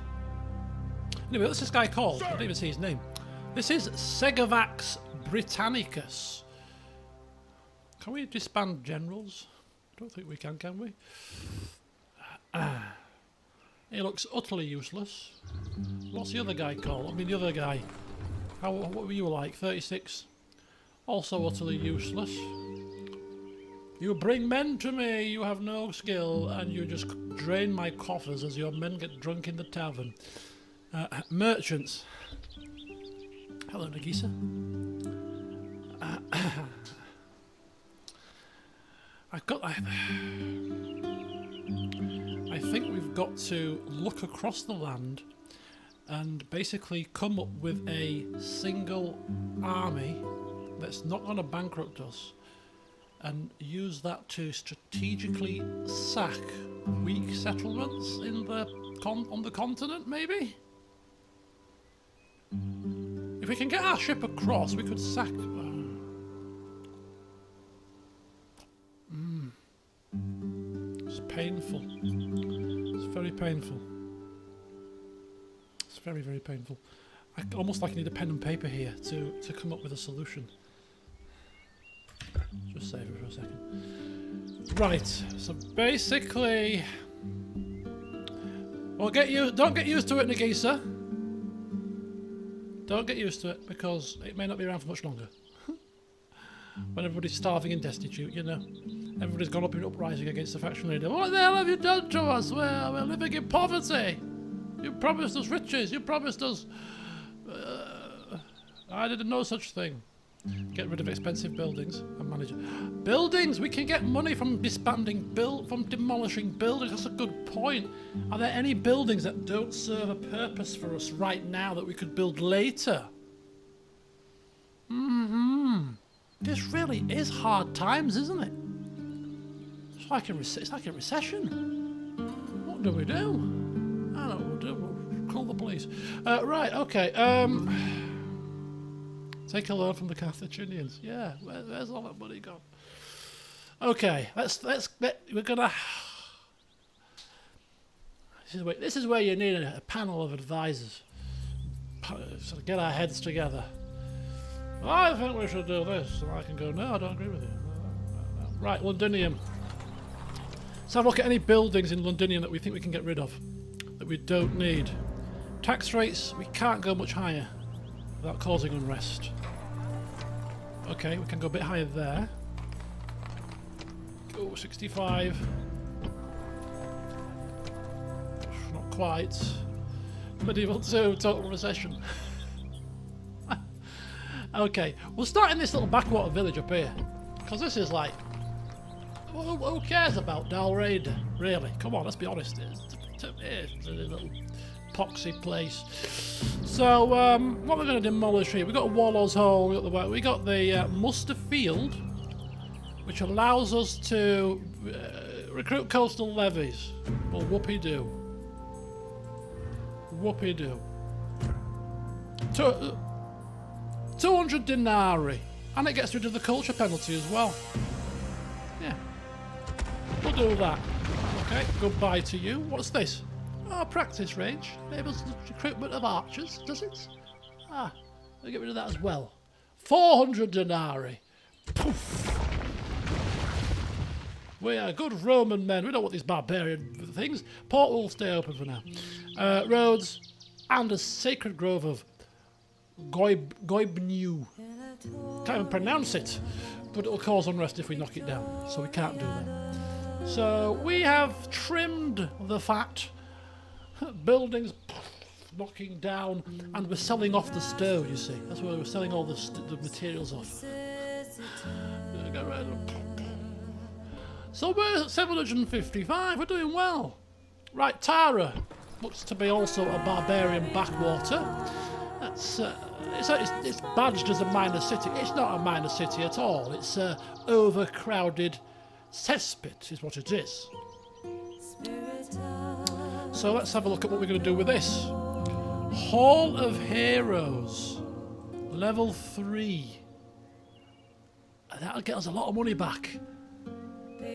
Speaker 1: Anyway, what's this guy called? I didn't even see his name. This is Segavax Britannicus. Can we disband generals? I don't think we can we? He looks utterly useless. What's the other guy called? I mean, the other guy. What were you like? 36? Also utterly useless. You bring men to me, you have no skill, and you just drain my coffers as your men get drunk in the tavern. Merchants. Hello, Nagisa. I think we've got to look across the land and basically come up with a single army that's not going to bankrupt us, and use that to strategically sack weak settlements in the on the continent, maybe? If we can get our ship across, we could sack... It's painful. It's very painful. It's very, very painful. I almost like I need a pen and paper here to come up with a solution. Just save it for a second. Right, so basically... Well, don't get used to it, Nagisa. Don't get used to it, because it may not be around for much longer. When everybody's starving and destitute, you know. Everybody's gone up in uprising against the faction leader. What the hell have you done to us? We're living in poverty. You promised us riches. You promised us... I didn't know such thing. Get rid of expensive buildings and manage it. Buildings! We can get money from disbanding from demolishing buildings. That's a good point. Are there any buildings that don't serve a purpose for us right now that we could build later? This really is hard times, isn't it? It's like a recession. What do we do? I don't know what we'll do. We'll call the police. Right, okay. Take a loan from the Carthaginians. Yeah, where's all that money gone? Okay, we're gonna... This is where you need a panel of advisors. So get our heads together. I think we should do this. And I can go, no, I don't agree with you. No. Right, Londinium. Let's have a look at any buildings in Londinium that we think we can get rid of, that we don't need. Tax rates, we can't go much higher without causing unrest. Okay, we can go a bit higher there. Oh, 65. Not quite. Medieval 2, total recession. Okay, we'll start in this little backwater village up here. Because this is like... Who cares about Dalraid, really? Come on, let's be honest. It's a little poxy place. So, what we're going to demolish here? We've got Warlord's Hall, we got the Muster Field, which allows us to recruit coastal levies. Well, whoopee-doo. Whoopee-doo. 200 denarii. And it gets rid of the culture penalty as well. Yeah. We'll do that. Okay, goodbye to you. What's this? Oh, practice range. Enables the recruitment of archers, does it? Ah, we'll get rid of that as well. 400 denarii. Poof. We are good Roman men. We don't want these barbarian things. Port will stay open for now. Roads and a sacred grove of Goibniu. Can't even pronounce it, but it'll cause unrest if we knock it down, so we can't do that. So we have trimmed the fat. Buildings knocking down, and we're selling off the stove, you see. That's where we're selling all the materials off. So we're at 755, we're doing well. Right, Tara looks to be also a barbarian backwater. That's it's badged as a minor city. It's not a minor city at all. It's a overcrowded cesspit is what it is. So let's have a look at what we're going to do with this. Hall of Heroes. Level 3. That'll get us a lot of money back.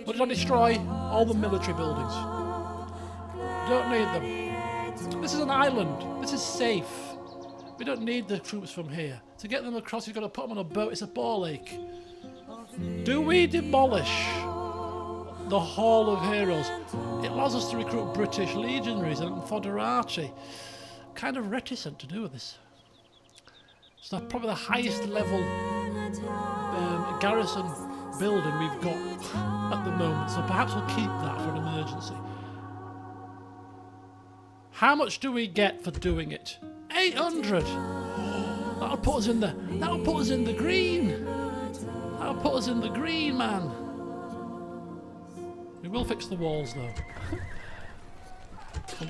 Speaker 1: But don't destroy all the military buildings. Don't need them. This is an island. This is safe. We don't need the troops from here. To get them across, you've got to put them on a boat. It's a ball lake. Do we demolish the Hall of Heroes? It allows us to recruit British legionaries and foederati. Kind of reticent to do this. It's probably the highest level garrison building we've got at the moment, so perhaps we'll keep that for an emergency. How much do we get for doing it? 800. That'll put us in the. That'll put us in the green. That'll put us in the green, man. We will fix the walls though.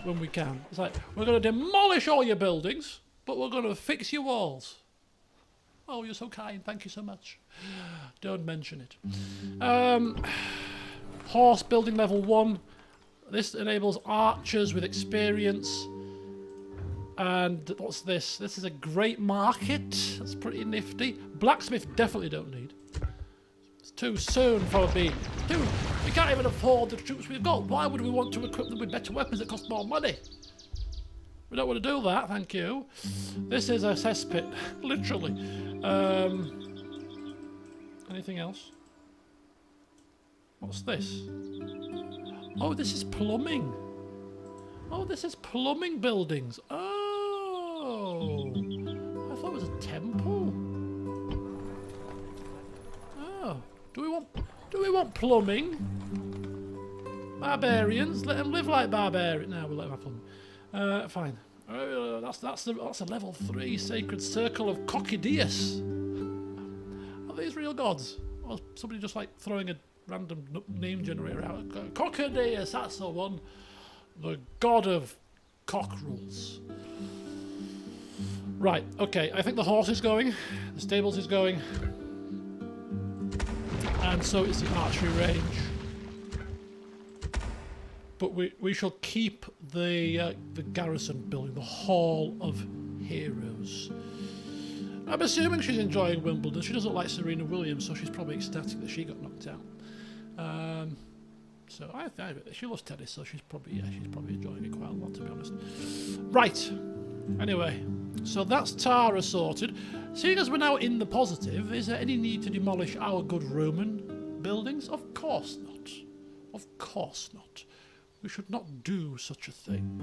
Speaker 1: When we can. It's like, we're going to demolish all your buildings, but we're going to fix your walls. Oh, you're so kind. Thank you so much. Don't mention it. Horse building level 1. This enables archers with experience. And what's this? This is a great market. That's pretty nifty. Blacksmith definitely don't need. It's too soon for me. We can't even afford the troops we've got. Why would we want to equip them with better weapons that cost more money? We don't want to do that, thank you. This is a cesspit, literally. Anything else? What's this? Oh, this is plumbing. Oh, this is plumbing buildings. Oh, I thought it was a temple. Oh, do we want plumbing? Barbarians, let them live like barbarians. No, we'll let them have plumbing. Fine. That's a level 3 sacred circle of Coccidius. Are these real gods? Or somebody just like throwing a random name generator out? Coccidius, that's the one. The god of cockerels. Right, okay, I think the horse is going, the stables is going, and so is the archery range. But we shall keep the garrison building, the Hall of Heroes. I'm assuming she's enjoying Wimbledon. She doesn't like Serena Williams, so she's probably ecstatic that she got knocked out. So she loves tennis, so she's probably enjoying it quite a lot, to be honest. Right. Anyway, so that's Tara sorted. Seeing as we're now in the positive, is there any need to demolish our good Roman buildings? Of course not. Of course not. We should not do such a thing.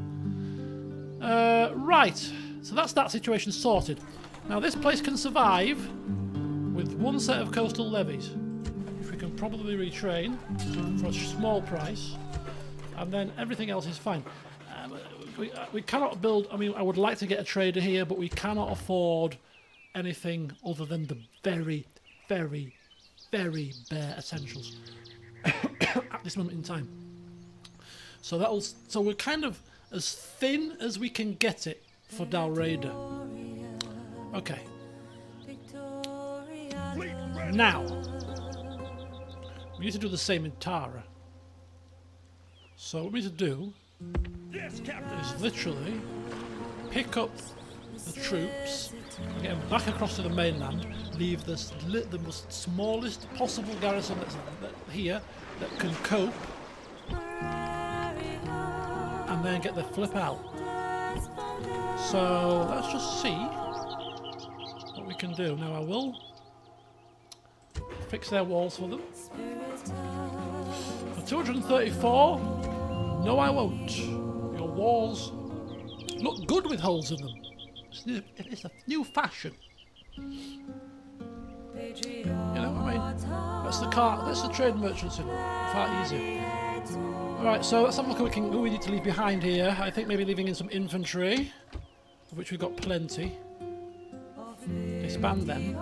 Speaker 1: Right. So that's that situation sorted. Now this place can survive with one set of coastal levies. We can probably retrain for a small price, and then everything else is fine. We cannot build. I mean, I would like to get a trader here, but we cannot afford anything other than the very, very, very bare essentials at this moment in time. So we're kind of as thin as we can get it for Dalraida. Okay. Now. We need to do the same in Tara. So what we need to do is literally pick up the troops and get them back across to the mainland, leave the most smallest possible garrison that's here that can cope, and then get the flip out. So let's just see what we can do. Now I will fix their walls for them. For 234, no I won't. Your walls look good with holes in them. It's a new fashion. You know what I mean? That's the trade merchants in. Far easier. Alright, so let's have a look at who we need to leave behind here. I think maybe leaving in some infantry, of which we've got plenty. Disband them.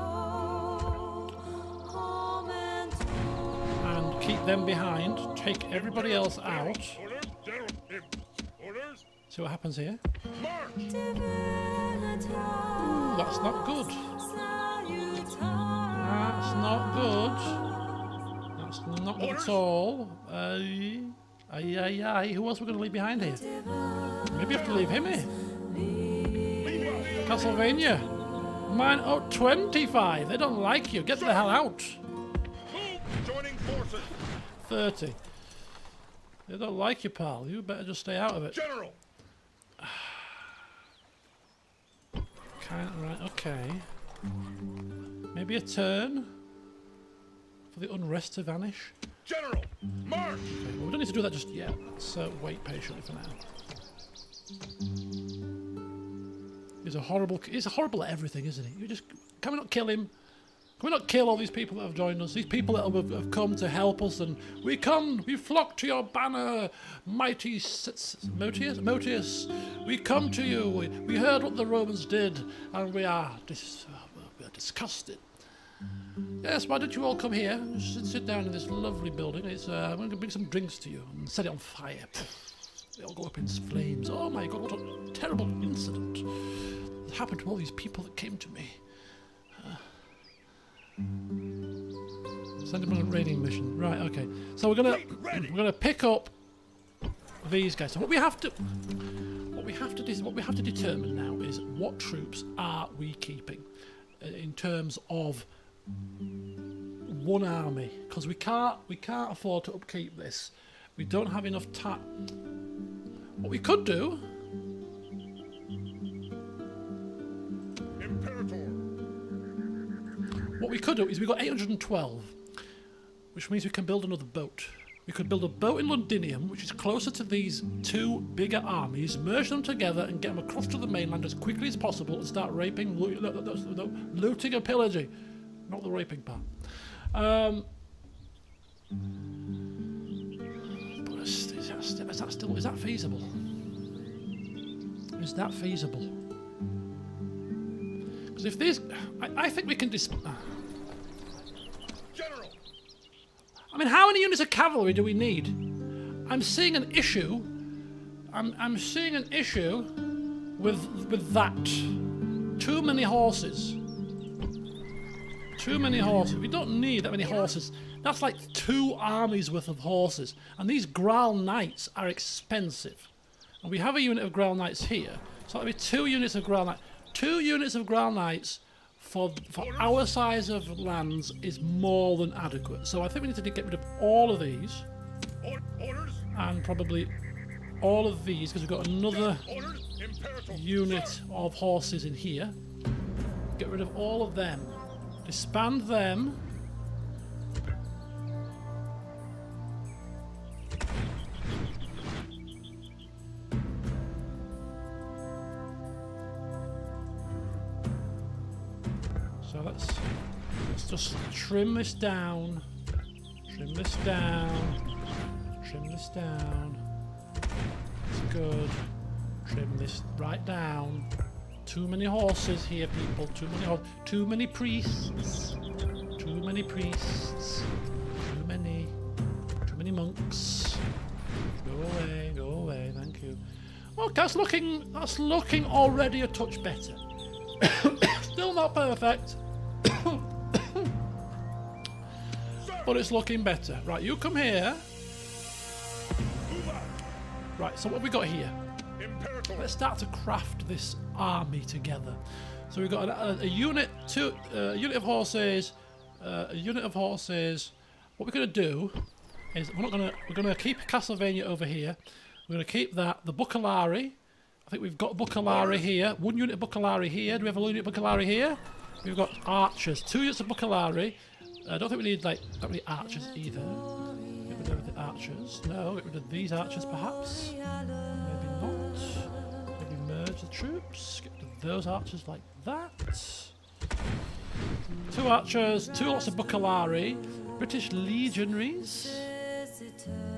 Speaker 1: And keep them behind. Take everybody else out. See what happens here. Ooh, that's not good. That's not good. That's not good at all. Who else are we going to leave behind here? Maybe you have to leave him here. Castlevania. Mine, 25. They don't like you. Get the hell out.
Speaker 2: Joining forces.
Speaker 1: 30. They don't like you, pal. You better just stay out of it.
Speaker 2: General.
Speaker 1: Right, okay. Maybe a turn for the unrest to vanish.
Speaker 2: General, march!
Speaker 1: Okay, well, we don't need to do that just yet. Let's wait patiently for now. He's horrible at everything, isn't he? Can we not kill him? Can we not kill all these people that have joined us? These people that have come to help us, and we flock to your banner, mighty Motius. We come to you. We heard what the Romans did, and we are disgusted. Yes, why don't you all come here? Sit down in this lovely building. I'm going to bring some drinks to you and set it on fire. They all go up in flames. Oh my God, what a terrible incident that happened to all these people that came to me. Send them on a raiding mission. Right, okay. So we're gonna pick up these guys. So what we have to determine now is what troops are we keeping in terms of one army, because we can't afford to upkeep this. We don't have enough time. What we could do. What we could do is we've got 812, which means we can build another boat. We could build a boat in Londinium, which is closer to these two bigger armies, merge them together and get them across to the mainland as quickly as possible and start raping, looting and pillaging. Not the raping part. But is that feasible? Is that feasible? Because if these, I think we can
Speaker 2: General.
Speaker 1: I mean, how many units of cavalry do we need? I'm seeing an issue. I'm seeing an issue with that. Too many horses. Too many horses. We don't need that many horses. That's like 2 armies worth of horses. And these Graal Knights are expensive. And we have a unit of Graal Knights here. So that'll be 2 units of Graal Knights. 2 units of Graal Knights for our size of lands is more than adequate. So I think we need to get rid of all of these.
Speaker 2: Orders.
Speaker 1: And probably all of these, because we've got another unit of horses in here. Get rid of all of them. Disband them. So let's just trim this down. Trim this down. Trim this down. That's good. Trim this right down. Too many horses here, people. Too many priests. Too many priests. Too many monks. Go away, thank you. Okay, that's looking already a touch better. Still not perfect. But it's looking better. Right, you come here. Right, so what have we got here? Let's start to craft this army together. So we've got a unit, a unit of horses, a unit of horses. What we're going to do is we're going to keep Castlevania over here. We're going to keep that. The Bucalari. I think we've got Bucalari here. 1 unit of Bucalari here. Do we have a unit of Bucalari here? We've got archers. 2 units of Bucalari. I don't think we need that many archers either. Get rid of the archers. No, get rid of these archers perhaps. Maybe not. Maybe merge the troops. Get rid of those archers like that. 2 archers. 2 lots of Bucalari. British legionaries.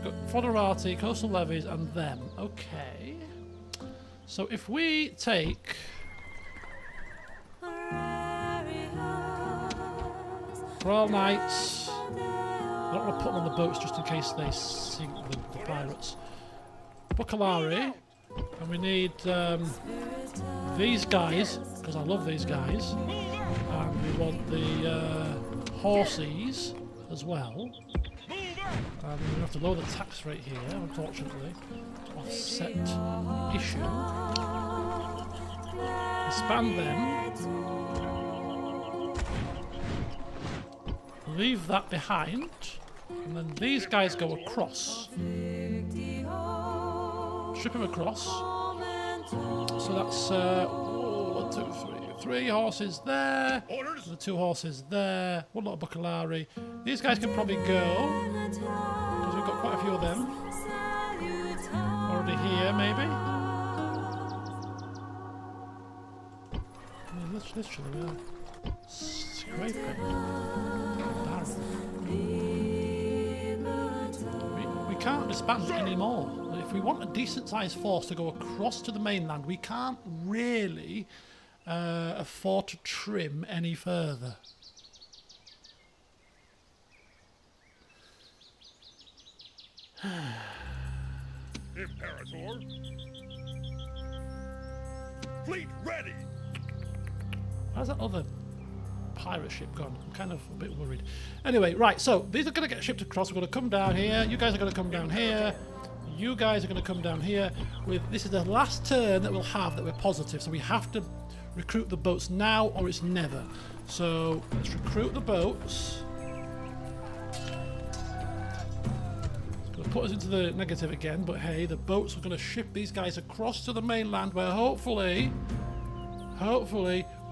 Speaker 1: Got Foderati, coastal levies, and them. Okay. So if we take Graal Knights, I don't want to put them on the boats just in case they sink the pirates. Bucalari, and we need these guys, because I love these guys, and we want the horses as well. And we have to lower the tax rate here, unfortunately, to offset issue. Expand them. Leave that behind. And then these guys go across. Strip them across. So that's 1, 2, 3 horses there. The 2 horses there. 1 lot of Bucalari. These guys can probably go. Because we've got quite a few of them. Already here, maybe. Literally, we are. Grave pit. Barrel. We can't disband it anymore. If we want a decent sized force to go across to the mainland, we can't really afford to trim any further.
Speaker 2: Imperator. Fleet ready.
Speaker 1: How's that other pirate ship gone? I'm kind of a bit worried. Anyway, right, so these are going to get shipped across. We're going to come down here. You guys are going to come down here. You guys are going to come down here. This is the last turn that we'll have that we're positive, so we have to recruit the boats now or it's never. So let's recruit the boats. It's going to put us into the negative again, but hey, the boats are going to ship these guys across to the mainland where hopefully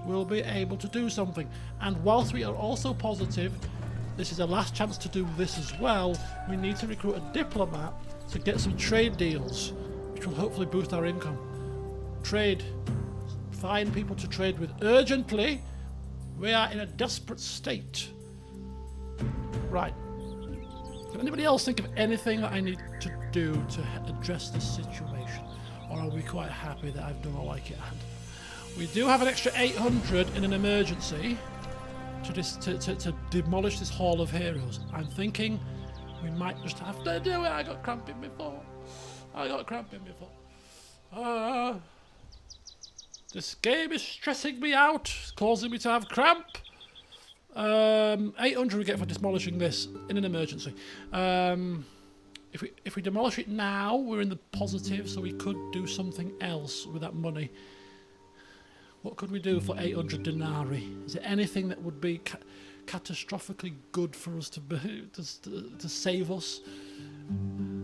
Speaker 1: we'll be able to do something. And whilst we are also positive, this is the last chance to do this as well, we need to recruit a diplomat to get some trade deals, which will hopefully boost our income. Trade. Find people to trade with urgently. We are in a desperate state. Right. Can anybody else think of anything that I need to do to address this situation? Or are we quite happy that I've done all I can? We do have an extra 800 in an emergency to demolish this Hall of Heroes. I'm thinking we might just have to do it. I got cramping before. This game is stressing me out. It's causing me to have cramp. 800 we get for demolishing this in an emergency. If we demolish it now, we're in the positive, so we could do something else with that money. What could we do for 800 denarii? Is there anything that would be catastrophically good for us to save us?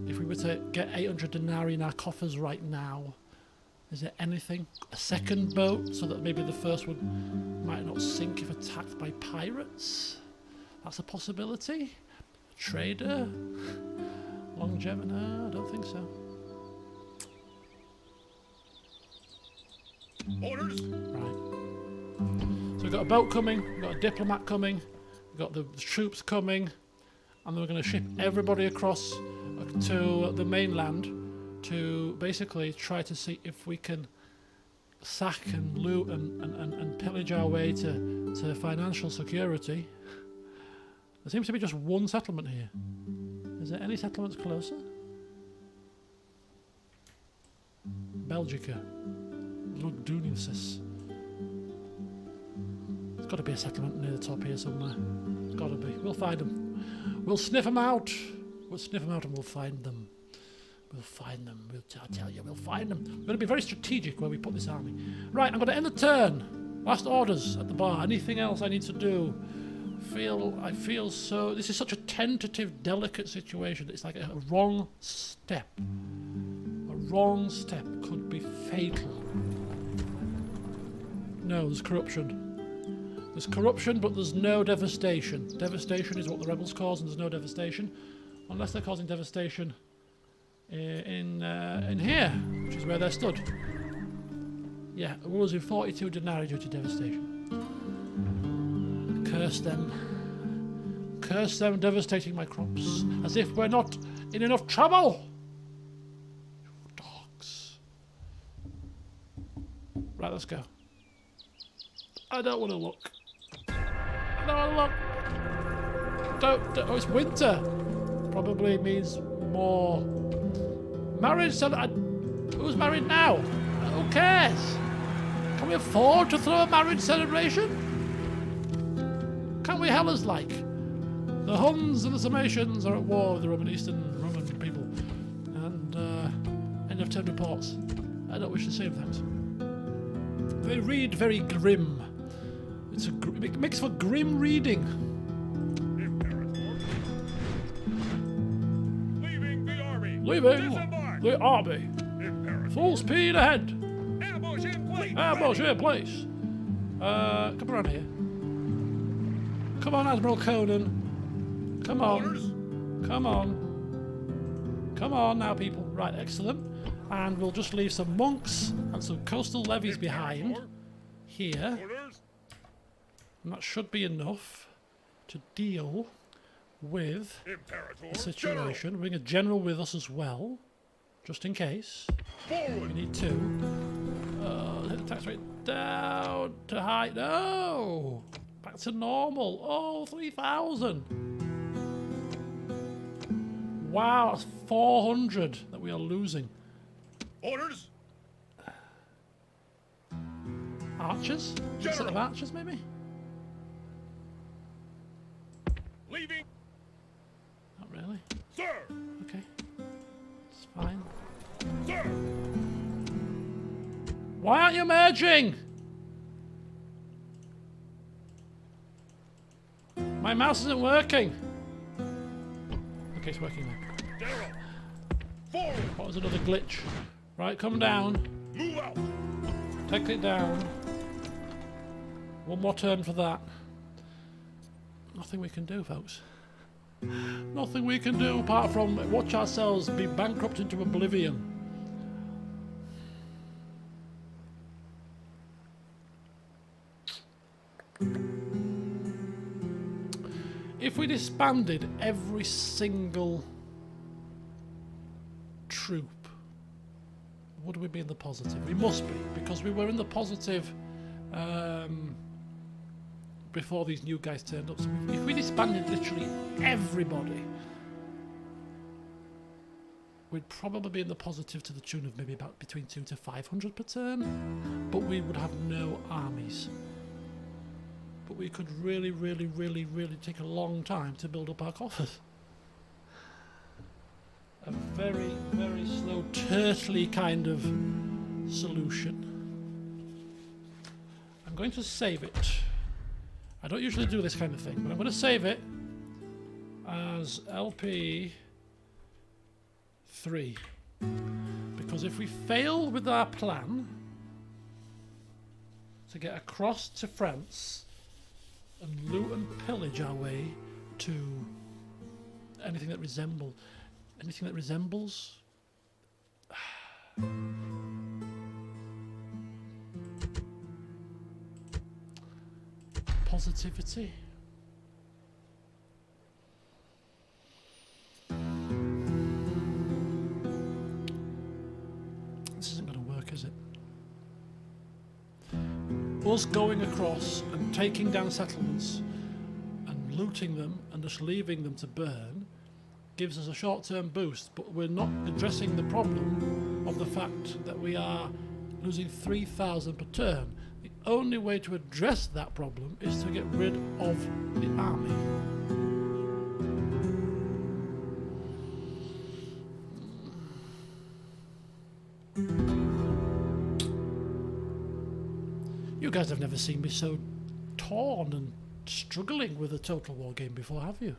Speaker 1: If we were to get 800 denarii in our coffers right now, is there anything? A second boat, so that maybe the first one might not sink if attacked by pirates? That's a possibility. A trader? Longevity? No, I don't think so.
Speaker 2: Orders.
Speaker 1: Right. So we've got a boat coming, we've got a diplomat coming, we've got the troops coming, and then we're going to ship everybody across to the mainland to basically try to see if we can sack and loot and pillage our way to financial security. There seems to be just one settlement here. Is there any settlements closer? Belgica. Luduniensis. There's got to be a settlement near the top here somewhere. There's got to be. We'll find them. We'll sniff them out. We'll sniff them out and we'll find them. We'll find them. I tell you, we'll find them. We're going to be very strategic where we put this army. Right, I'm going to end the turn. Last orders at the bar. Anything else I need to do? I feel so... This is such a tentative, delicate situation. It's like a wrong step. A wrong step could be fatal. No, there's corruption. There's corruption, but there's no devastation. Devastation is what the rebels cause, and there's no devastation. Unless they're causing devastation in here, which is where they're stood. Yeah, we're losing 42 denarii due to devastation. Curse them. Curse them, devastating my crops. As if we're not in enough trouble! Dogs. Right, let's go. I don't want to look. I don't want to look. Don't. Oh, it's winter. Probably means more. Marriage. Who's married now? Who cares? Can we afford to throw a marriage celebration? Can we hell as like? The Huns and the Sarmatians are at war with the Roman people. And end of turn reports. I don't wish to say thanks. They read very grim. It makes for grim reading.
Speaker 2: Leaving the army.
Speaker 1: Leaving
Speaker 2: Disembark.
Speaker 1: the army.
Speaker 2: Imperator.
Speaker 1: Full speed ahead.
Speaker 2: Ambush in place.
Speaker 1: Ambush in place. Come around here. Come on, Admiral Conan. Come on.
Speaker 2: Orders.
Speaker 1: Come on. Come on now, people. Right, excellent. And we'll just leave some monks and some coastal levies behind. Here.
Speaker 2: Orders.
Speaker 1: And that should be enough to deal with
Speaker 2: Imperator,
Speaker 1: the situation. Bring a general with us as well, just in case.
Speaker 2: Forward.
Speaker 1: We need two. Hit the tax rate down to high. No! Back to normal. Oh, 3,000. Wow, that's 400 that we are losing.
Speaker 2: Orders.
Speaker 1: Archers? Instead of archers, maybe?
Speaker 2: Leaving.
Speaker 1: Not really.
Speaker 2: Sir.
Speaker 1: Okay. It's fine.
Speaker 2: Sir.
Speaker 1: Why aren't you merging? My mouse isn't working. Okay, it's working now.
Speaker 2: General. Forward.
Speaker 1: What was another glitch? Right, come down.
Speaker 2: Move out.
Speaker 1: Take it down. One more turn for that. Nothing we can do, folks. Nothing we can do apart from watch ourselves be bankrupt into oblivion. If we disbanded every single troop, would we be in the positive? We must be, because we were in the positive before these new guys turned up. So if we disbanded literally everybody, we'd probably be in the positive to the tune of maybe about between 200 to 500 per turn, but we would have no armies. But we could really, really, really, really take a long time to build up our coffers. A very, very slow, turtly kind of solution. I'm going to save it. I don't usually do this kind of thing, but I'm going to save it as LP 3. Because if we fail with our plan to get across to France and loot and pillage our way to anything that resembles positivity. This isn't going to work, is it? Us going across and taking down settlements and looting them and just leaving them to burn gives us a short-term boost, but we're not addressing the problem of the fact that we are losing 3,000 per turn. The only way to address that problem is to get rid of the army. You guys have never seen me so torn and struggling with a Total War game before, have you?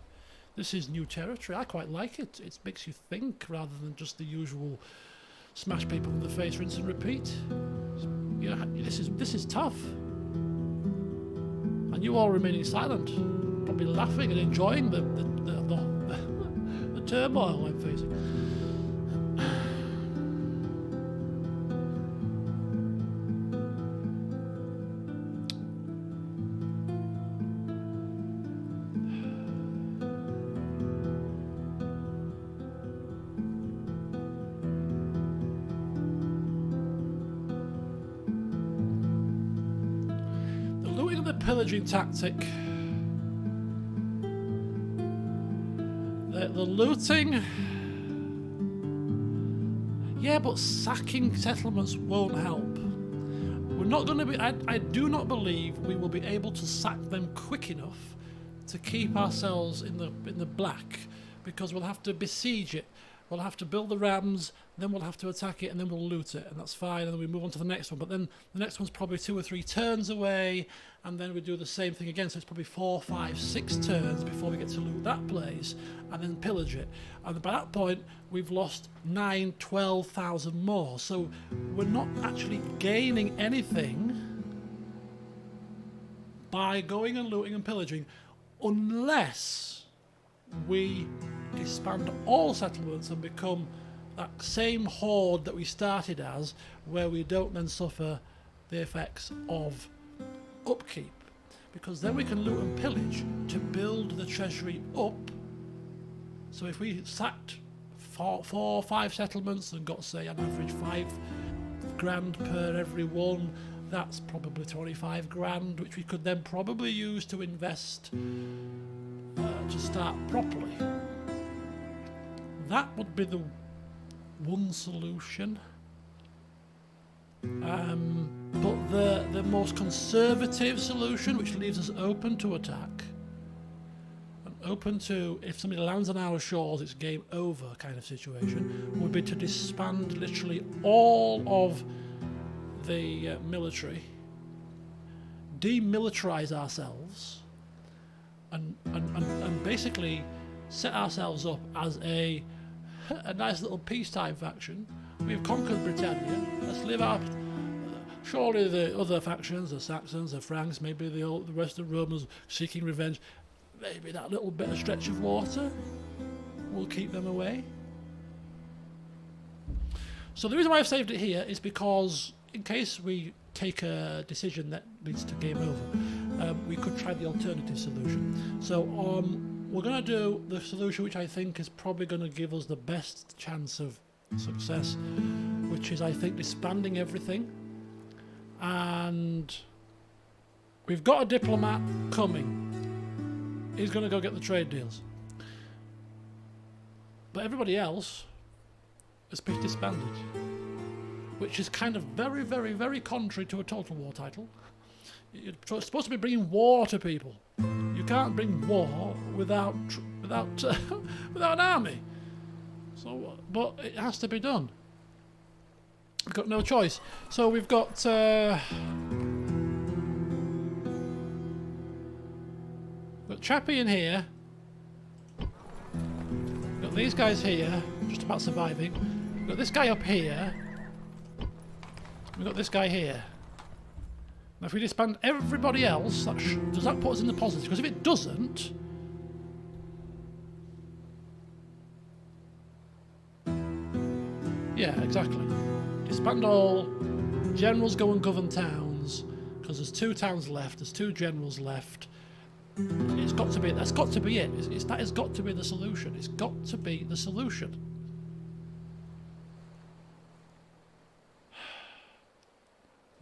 Speaker 1: This is new territory. I quite like it. It makes you think rather than just the usual smash people in the face, rinse and repeat. Yeah, this is tough. And you all remaining silent, probably laughing and enjoying the turmoil I'm facing. Pillaging tactic. The looting. Yeah, but sacking settlements won't help. We're not going to be. I do not believe we will be able to sack them quick enough to keep ourselves in the black, because we'll have to besiege it. We'll have to build the rams, then we'll have to attack it, and then we'll loot it, and that's fine, and then we move on to the next one. But then the next one's probably 2 or 3 turns away, and then we do the same thing again, so it's probably 4, 5, 6 turns before we get to loot that place, and then pillage it. And by that point, we've lost 9,000, 12,000 more, so we're not actually gaining anything by going and looting and pillaging, unless we disband all settlements and become that same horde that we started as, where we don't then suffer the effects of upkeep. because then we can loot and pillage to build the treasury up. So if we sacked 4 or 5 settlements and got, say, an average 5 grand per every one, that's probably 25 grand, which we could then probably use to invest to start properly. That would be the one solution. But the most conservative solution, which leaves us open to attack, and open to, if somebody lands on our shores, it's game over kind of situation, would be to disband literally all of the military, demilitarize ourselves, and basically set ourselves up as a nice little peacetime faction. We've conquered Britannia. Let's live out. Surely the other factions, the Saxons, the Franks, maybe the rest of the Romans seeking revenge, maybe that little bit of stretch of water will keep them away. So the reason why I've saved it here is because in case we take a decision that leads to game over, we could try the alternative solution. So we're going to do the solution which I think is probably going to give us the best chance of success, which is, I think, disbanding everything. And we've got a diplomat coming. He's going to go get the trade deals. But everybody else has been disbanded, which is kind of very, very, very contrary to a Total War title. You're supposed to be bringing war to people. You can't bring war without an army. So, but it has to be done. We've got no choice. So we've got Chappie in here. We've got these guys here, just about surviving. We've got this guy up here. We've got this guy here. Now if we disband everybody else, does that put us in the positive? Because if it doesn't, yeah, exactly. Disband all. Generals go and govern towns, because there's 2 towns left. There's 2 generals left. It's got to be. That's got to be it. That has got to be the solution. It's got to be the solution.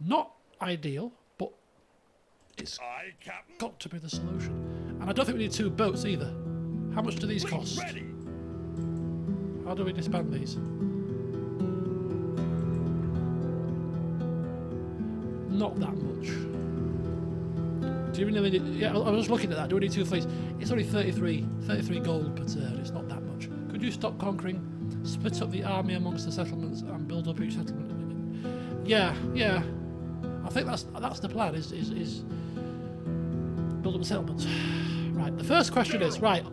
Speaker 1: Not ideal, but it's got to be the solution. And I don't think we need 2 boats either. How much do these cost? How do we disband these? Not that much. Do you really need, yeah, I was looking at that. Do we need 2 fleets? It's only 33 gold per turn. It's not that much. Could you stop conquering, split up the army amongst the settlements, and build up each settlement? Yeah. I think that's the plan. Is build up the settlements. Right. The first question is right.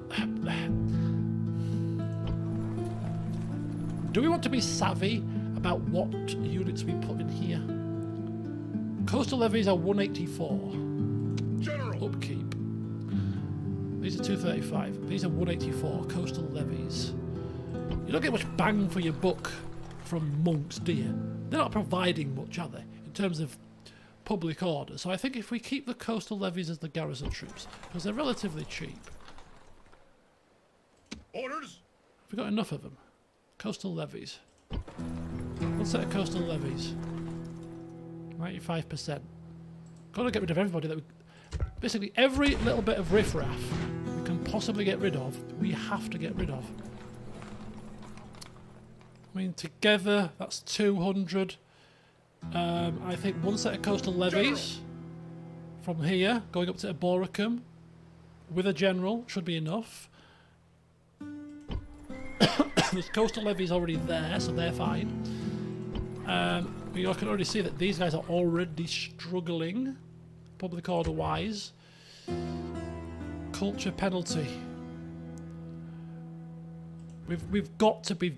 Speaker 1: Do we want to be savvy about what units we put in here? Coastal levies are 184.
Speaker 2: General.
Speaker 1: Upkeep. These are 235. These are 184. Coastal levies. You don't get much bang for your buck from monks, do you? They're not providing much, are they, in terms of public order? So I think if we keep the coastal levies as the garrison troops, because they're relatively cheap.
Speaker 2: Orders.
Speaker 1: Have we got enough of them? Coastal levies. One set of coastal levies. 95%. Got to get rid of everybody that we... Basically, every little bit of riffraff we can possibly get rid of, we have to get rid of. I mean, together, that's 200. I think one set of coastal levies from here, going up to Eboracum, with a general, should be enough. There's coastal levies already there, so they're fine. You can already see that these guys are already struggling, public order wise. Culture penalty. We've got to be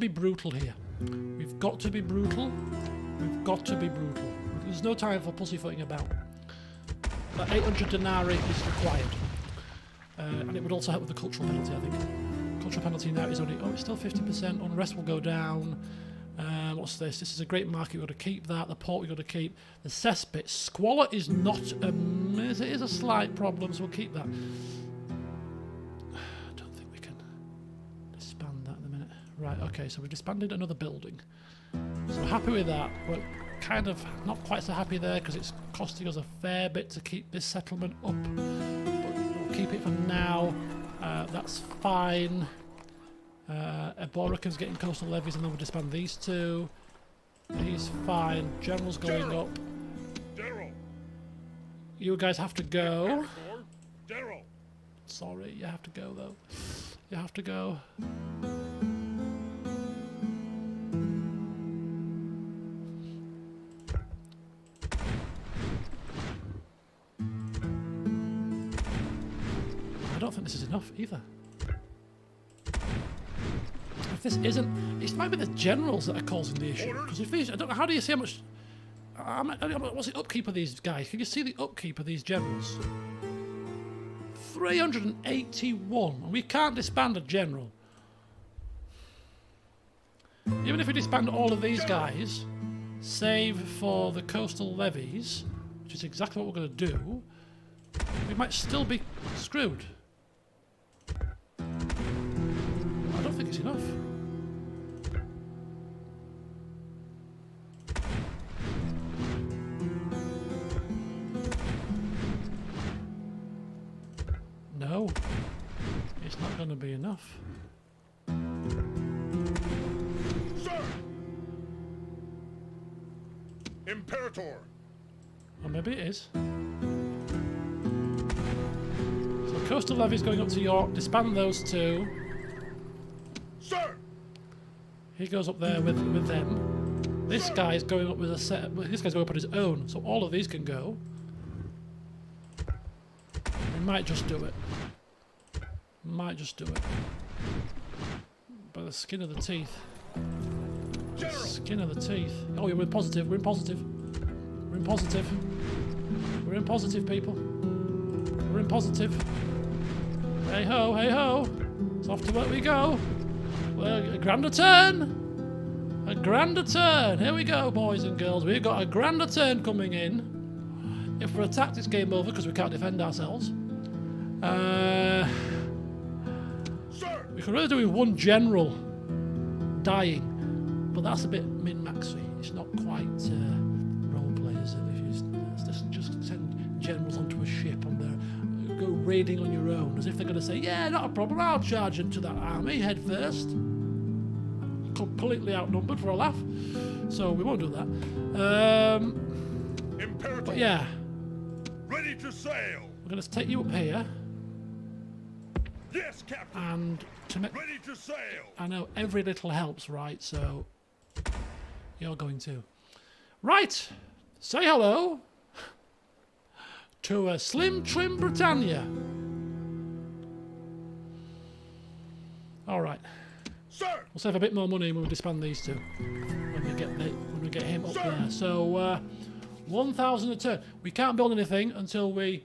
Speaker 1: brutal here. We've got to be brutal. We've got to be brutal. There's no time for pussyfooting about. That 800 denarii is required, and it would also help with the cultural penalty. I think cultural penalty now is only it's still 50%. Unrest will go down. What's this? This is a great market. We've got to keep that. The port we've got to keep. The cesspit. Squalor is not it is a slight problem, so we'll keep that. I don't think we can disband that in a minute. Right, okay, so we've disbanded another building. So we're happy with that. We're kind of not quite so happy there because it's costing us a fair bit to keep this settlement up. But we'll keep it for now. That's fine. Eborican's getting coastal levies and then we'll disband these two. He's fine. General's going up.
Speaker 2: General.
Speaker 1: You guys have to go.
Speaker 2: General.
Speaker 1: Sorry, you have to go though. You have to go. I don't think this is enough either. If this isn't, it might be the generals that are causing the issue. Because if these, I don't know, how do you see how much? What's the upkeep of these guys? Can you see the upkeep of these generals? 381, and we can't disband a general. Even if we disband all of these guys, save for the coastal levies, which is exactly what we're going to do, we might still be screwed. I don't think it's enough. No, it's not going to be enough.
Speaker 2: Sir! Imperator!
Speaker 1: Or maybe it is. So coastal levies going up to York, disband those two.
Speaker 2: Sir!
Speaker 1: He goes up there with them. This guy is going up with a set. This guy's going up on his own, so all of these can go. We might just do it. Might just do it. By the skin of the teeth.
Speaker 2: General!
Speaker 1: Skin of the teeth. Oh, yeah, we're in positive. We're in positive. We're in positive. We're in positive, people. We're in positive. Hey ho, hey ho. It's off to work we go. Well, a grander turn. A grander turn. Here we go, boys and girls. We've got a grander turn coming in. If we're attacked, it's game over because we can't defend ourselves.
Speaker 2: Sir!
Speaker 1: We could really do with one general dying, but that's a bit min-maxy. It's not quite role players. If you just send generals onto a ship and go raiding on your own, as if they're going to say, "Yeah, not a problem. I'll charge into that army head first." Completely outnumbered for a laugh, so we won't do that.
Speaker 2: Imperator!
Speaker 1: But yeah,
Speaker 2: Ready to sail!
Speaker 1: we're going to take you up here,
Speaker 2: Yes, Captain!
Speaker 1: and to make.
Speaker 2: Ready to sail!
Speaker 1: I know every little helps, right? So you're going to. Right, say hello to a slim trim Britannia. All right,
Speaker 2: Sir!
Speaker 1: we'll save a bit more money when we disband these two. When we get him up there. So 1,000 a turn. We can't build anything until we.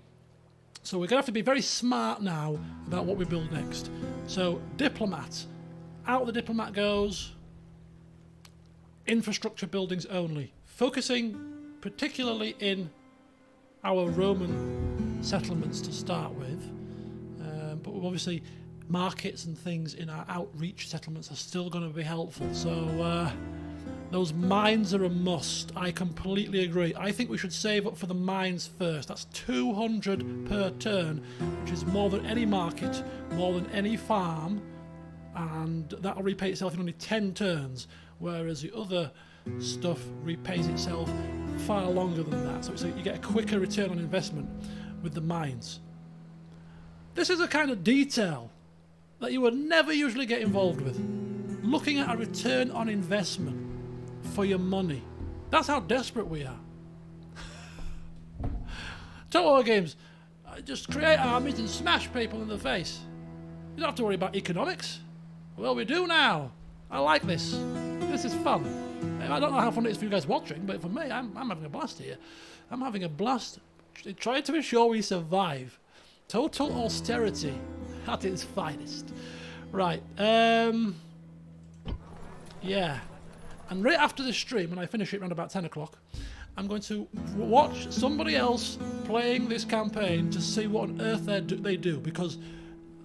Speaker 1: So we're gonna have to be very smart now about what we build next. So diplomat, out the diplomat goes. Infrastructure buildings only, focusing particularly in our Roman settlements to start with, but obviously markets and things in our outreach settlements are still going to be helpful. So those mines are a must. I completely agree. I think we should save up for the mines first. That's 200 per turn, which is more than any market, more than any farm, and that'll repay itself in only 10 turns, whereas the other stuff repays itself far longer than that. So you get a quicker return on investment with the mines. This is a kind of detail that you would never usually get involved with. Looking at a return on investment for your money. That's how desperate we are. Total War games, just create armies and smash people in the face. You don't have to worry about economics. Well, we do now. I like this. This is fun. I don't know how fun it is for you guys watching, but for me, I'm having a blast here. I'm having a blast trying to ensure we survive. Total austerity at its finest. Right. Yeah. And right after this stream, when I finish it around about 10 o'clock, I'm going to watch somebody else playing this campaign to see what on earth they do, because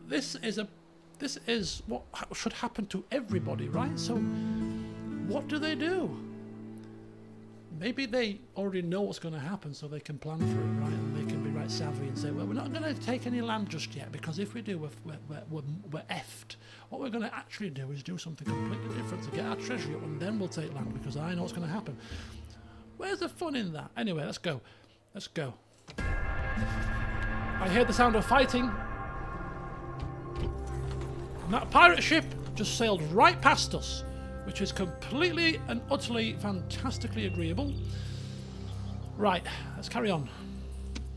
Speaker 1: this is what should happen to everybody, right? So what do they do? Maybe they already know what's going to happen, so they can plan for it, right? And they can be right savvy and say, well, we're not going to take any land just yet, because if we do, we're effed. What we're going to actually do is do something completely different to get our treasury up, and then we'll take land, because I know what's going to happen. Where's the fun in that? Anyway, let's go. Let's go. I hear the sound of fighting. And that pirate ship just sailed right past us, which is completely and utterly fantastically agreeable. Right, let's carry on.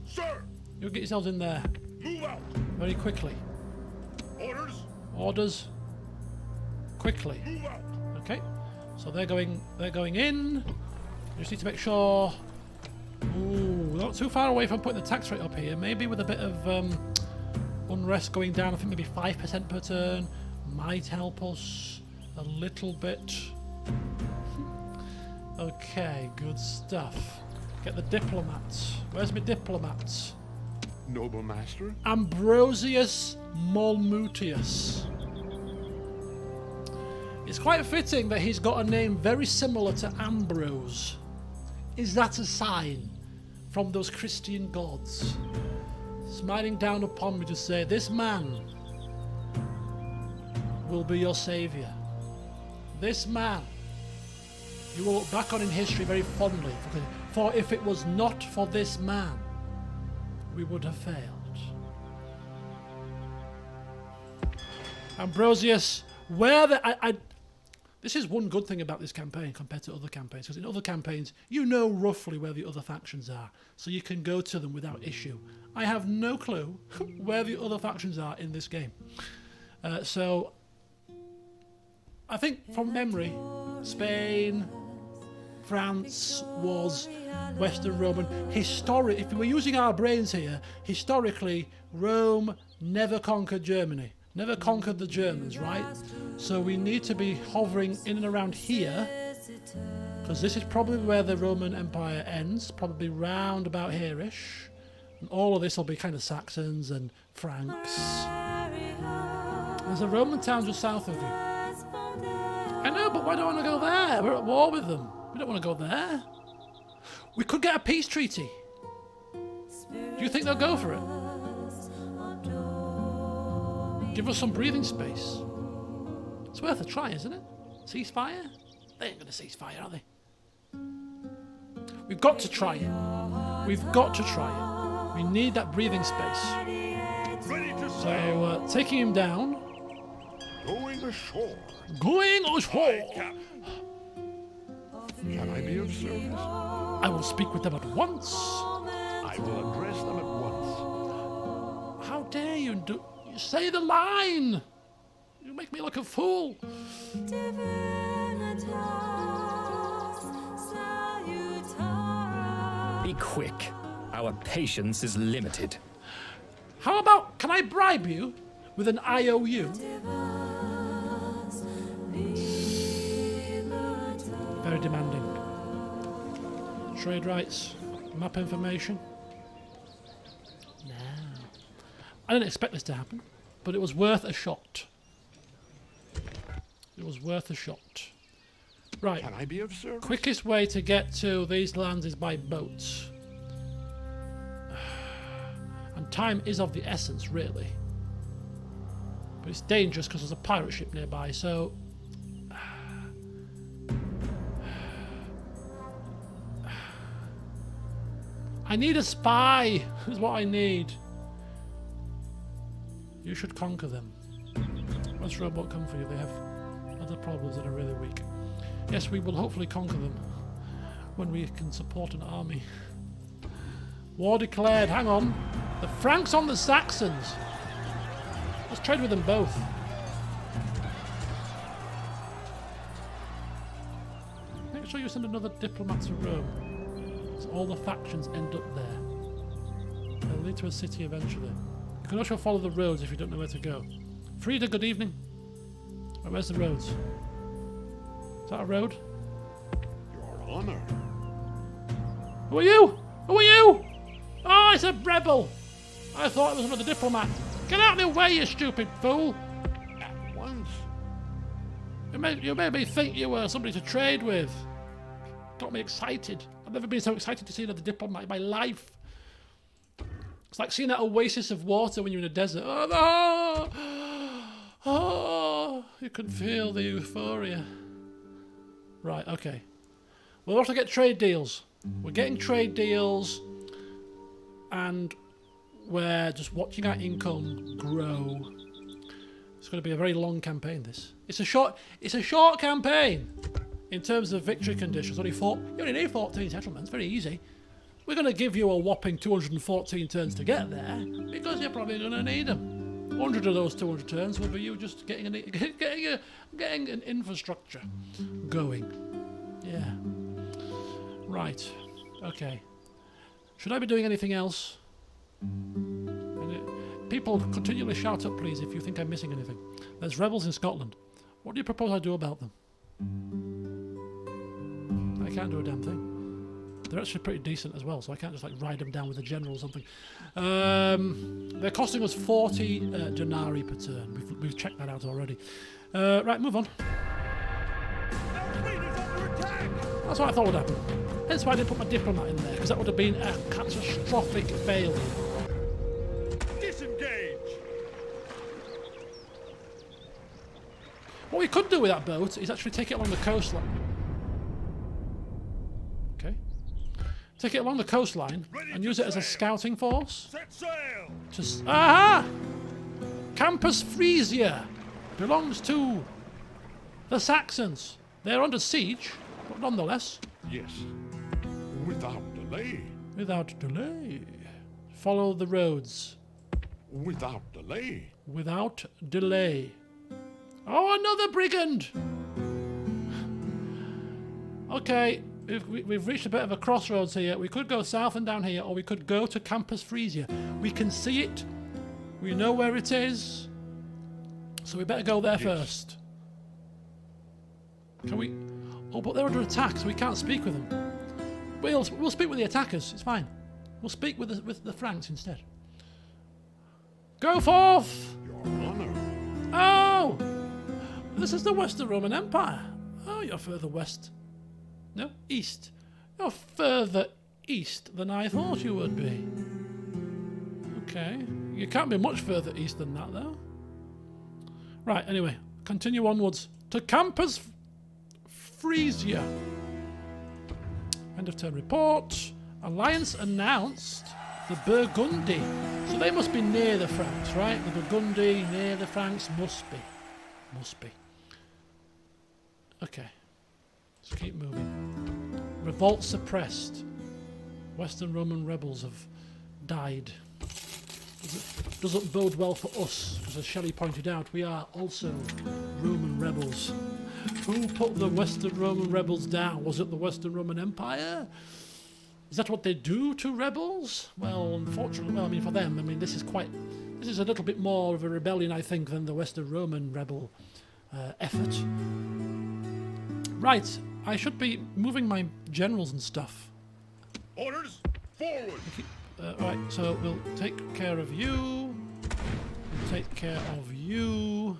Speaker 2: Sir!
Speaker 1: You'll get yourselves in there
Speaker 2: Move out!
Speaker 1: very quickly.
Speaker 2: Orders!
Speaker 1: Orders. Quickly.
Speaker 2: Move out!
Speaker 1: Okay. So they're going in. You just need to make sure. Ooh, not too far away from putting the tax rate up here. Maybe with a bit of unrest going down. I think maybe 5% per turn might help us a little bit. Okay, good stuff. Get the diplomats. Where's my diplomats?
Speaker 2: Noble master?
Speaker 1: Ambrosius Molmutius. It's quite fitting that he's got a name very similar to Ambrose. Is that a sign from those Christian gods smiling down upon me to say, this man will be your saviour? This man you will look back on in history very fondly, for if it was not for this man, we would have failed. Ambrosius, this is one good thing about this campaign compared to other campaigns, because in other campaigns you know roughly where the other factions are, so you can go to them without issue. I have no clue where the other factions are in this game. So I think from memory, Spain, France was Western Roman. If we were using our brains here, historically, Rome never conquered Germany, never conquered the Germans, right? So we need to be hovering in and around here, because this is probably where the Roman Empire ends, probably round about here-ish. And all of this will be kind of Saxons and Franks. There's a Roman town just south of you. I know, but why do I want to go there? We're at war with them. We don't want to go there. We could get a peace treaty. Do you think they'll go for it? Give us some breathing space. It's worth a try, isn't it? Ceasefire? They ain't going to ceasefire, are they? We've got to try it. We've got to try it. We need that breathing space.
Speaker 2: Ready to
Speaker 1: So,
Speaker 2: sail!
Speaker 1: taking him down.
Speaker 2: Going ashore!
Speaker 1: Going ashore!
Speaker 2: Captain! Can I be of service?
Speaker 1: I will speak with them at once.
Speaker 2: I will address them at once.
Speaker 1: How dare you you say the line? You make me look a fool.
Speaker 3: Be quick. Our patience is limited.
Speaker 1: How about, can I bribe you with an IOU? Very demanding. Trade rights, map information. No. I didn't expect this to happen, but it was worth a shot. It was worth a shot. Right.
Speaker 2: Can I be of service?
Speaker 1: Quickest way to get to these lands is by boat. And time is of the essence, really. But it's dangerous because there's a pirate ship nearby, so... I need a spy, is what I need. You should conquer them. What's Robot come for you? They have other problems that are really weak. Yes, we will hopefully conquer them when we can support an army. War declared, hang on. The Franks on the Saxons. Let's trade with them both. Make sure you send another diplomat to Rome. So all the factions end up there. They'll lead to a city eventually. You can also follow the roads if you don't know where to go. Frida, good evening. Right, where's the roads? Is that a road?
Speaker 2: honor.
Speaker 1: Who are you? Who are you? Oh, it's a rebel. I thought it was another diplomat. Get out of the way, you stupid fool.
Speaker 2: At once.
Speaker 1: You made me think you were somebody to trade with. Got me excited. I've never been so excited to see another diplomat in my life. It's like seeing that oasis of water when you're in a desert. Oh, no! Oh, you can feel the euphoria. Right, okay. We'll have to get trade deals. We're getting trade deals, and we're just watching our income grow. It's going to be a very long campaign. This. It's a short campaign in terms of victory conditions. You only need 14 settlements. Very easy. We're going to give you a whopping 214 turns to get there because you're probably going to need them. 100 of those 200 turns will be you just getting an infrastructure going. Yeah. Right. Okay. Should I be doing anything else? People continually shout up, please, if you think I'm missing anything. There's rebels in Scotland. What do you propose I do about them? I can't do a damn thing. They're actually pretty decent as well, so I can't just like ride them down with a general or something. They're costing us 40 denarii per turn. We've checked that out already. Right, move on. That's what I thought would happen. Hence why I didn't put my diplomat in there, because that would have been a catastrophic failure.
Speaker 2: Disengage.
Speaker 1: What we could do with that boat is actually take it along the coastline. Okay. Take it along the coastline and use it as a scouting force.
Speaker 2: Set sail.
Speaker 1: Just aha! Campus Frisia belongs to the Saxons. They're under siege, but nonetheless.
Speaker 2: Yes. Without delay.
Speaker 1: Without delay. Follow the roads.
Speaker 2: Without delay.
Speaker 1: Without delay. Oh, another brigand! Okay, we've reached a bit of a crossroads here. We could go south and down here, or we could go to Campus Frisia. We can see it. We know where it is. So we better go there first. Can we... Oh, but they're under attack, so we can't speak with them. We'll speak with the attackers. It's fine. We'll speak with the Franks instead. Go forth!
Speaker 2: Your honor.
Speaker 1: Oh! This is the Western Roman Empire. Oh, you're further west. No, east. You're further east than I thought you would be. Okay. You can't be much further east than that, though. Right, anyway. Continue onwards to Campus Frisia. End of turn report. Alliance announced. The Burgundy. So they must be near the Franks, right? The Burgundy near the Franks must be. Must be. Okay. Let's keep moving. Revolt suppressed. Western Roman rebels have died. Doesn't bode well for us, because as Shelley pointed out, we are also Roman rebels. Who put the Western Roman rebels down? Was it the Western Roman Empire? Is that what they do to rebels? Well, unfortunately, well, I mean, for them, I mean, this is a little bit more of a rebellion, I think, than the Western Roman rebel effort. Right, I should be moving my generals and stuff.
Speaker 2: Orders, forward.
Speaker 1: Right, so we'll take care of you. We'll take care of you.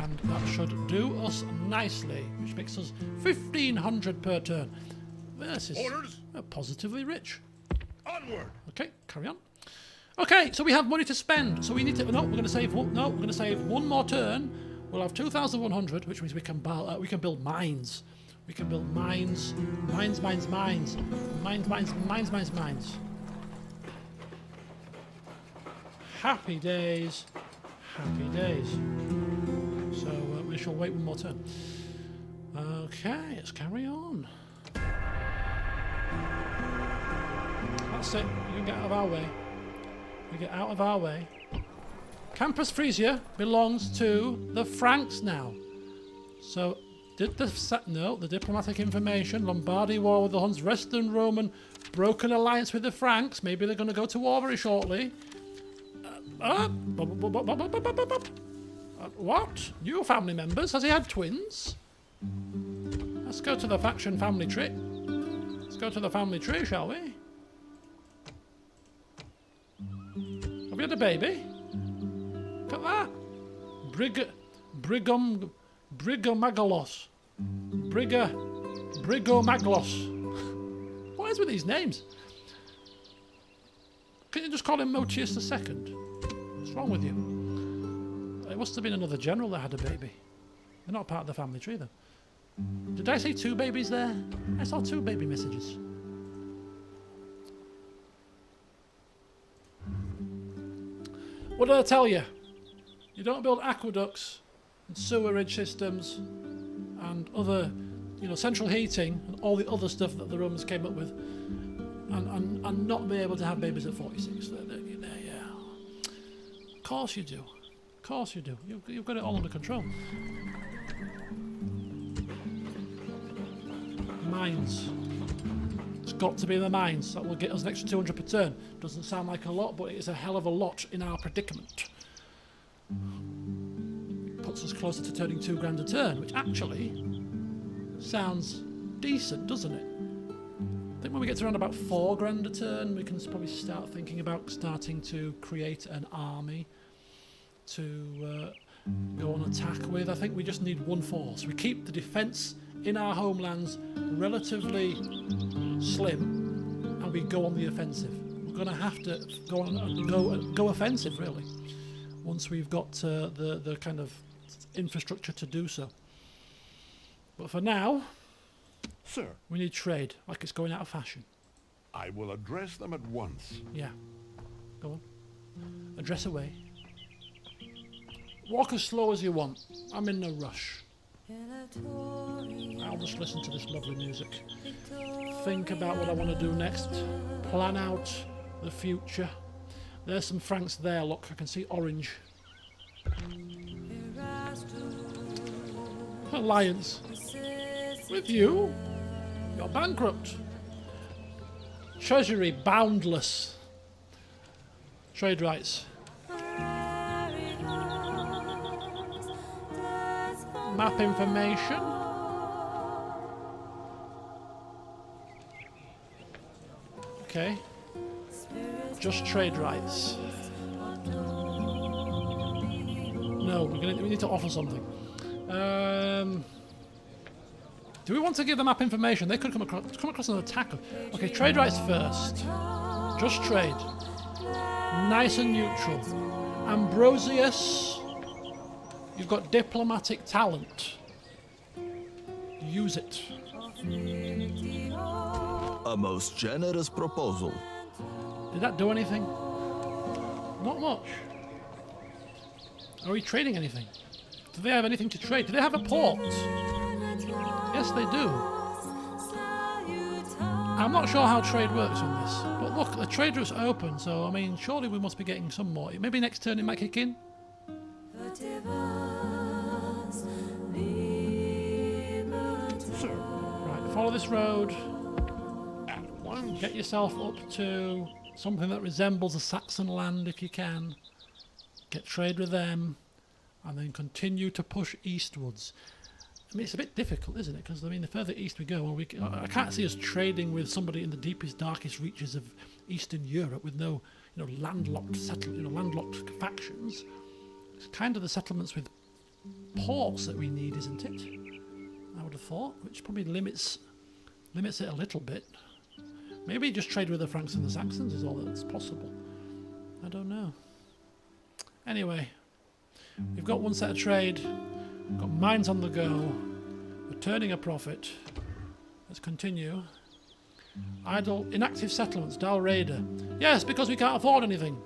Speaker 1: And that should do us nicely, which makes us 1,500 per turn. This is positively rich.
Speaker 2: Onward.
Speaker 1: Okay, carry on. Okay, so we have money to spend. So we need to. No, we're going to save. No, we're going to save one more turn. We'll have 2,100, which means we can build mines. We can build mines. Mines. Happy days. Happy days. So we shall wait one more turn. Okay, let's carry on. That's it. You can get out of our way. We get out of our way. Campus Frisia belongs to the Franks now. So, the diplomatic information. Lombardy war with the Huns. Western Roman broken alliance with the Franks. Maybe they're going to go to war very shortly. What? New family members? Has he had twins? Let's go to the faction family tree. Let's go to the family tree, shall we? Have we had a baby? Look at that. Brigomagalos. Brigomaglos. What is with these names? Can you just call him Motius II? What's wrong with you? It must have been another general that had a baby. They're not part of the family tree, though. Did I see 2 babies there? I saw 2 baby messages. What did I tell you? You don't build aqueducts and sewerage systems and other, central heating and all the other stuff that the Romans came up with and not be able to have babies at 46. There, yeah. Of course you do. Of course you do. You've got it all under control. Mines. It's got to be the mines. That will get us an extra 200 per turn. Doesn't sound like a lot, but it's a hell of a lot in our predicament. Puts us closer to turning 2 grand a turn, which actually sounds decent, doesn't it? I think when we get to around about 4 grand a turn, we can probably start thinking about starting to create an army to go on attack with. I think we just need 1 force. We keep the defence in our homelands relatively slim, and we go on the offensive. We're going to have to go on and go offensive, really, once we've got the kind of infrastructure to do so. But for now,
Speaker 2: Sir,
Speaker 1: we need trade, like it's going out of fashion.
Speaker 2: I will address them at once.
Speaker 1: Yeah, go on. Address away. Walk as slow as you want. I'm in no rush. I'll just listen to this lovely music. Think about what I want to do next. Plan out the future. There's some Franks there, look. I can see orange. Alliance. With you? You're bankrupt. Treasury boundless. Trade rights. Map information. Okay. Just trade rights. No, we need to offer something. Do we want to give them map information? They could come across an attack. Okay, trade rights first. Just trade. Nice and neutral. Ambrosius, you've got diplomatic talent. Use it.
Speaker 4: A most generous proposal.
Speaker 1: Did that do anything? Not much. Are we trading anything? Do they have anything to trade? Do they have a port? Yes, they do. I'm not sure how trade works on this, but look, the trade route's open, so I mean, surely we must be getting some more. Maybe next turn it might kick in.
Speaker 2: Sir,
Speaker 1: Right, follow this road.
Speaker 2: at once.
Speaker 1: Get yourself up to something that resembles a Saxon land if you can. Get trade with them, and then continue to push eastwards. I mean, it's a bit difficult, isn't it? Because I mean, the further east we go, I can't see us trading with somebody in the deepest, darkest reaches of Eastern Europe with no, landlocked landlocked factions. It's kind of the settlements with ports that we need, isn't it? I would have thought, which probably limits it a little bit. Maybe just trade with the Franks and the Saxons is all that's possible. I don't know. Anyway, we've got one set of trade. We've got mines on the go. We're turning a profit. Let's continue. Idle, inactive settlements, Dal Raider. Yes, because we can't afford anything.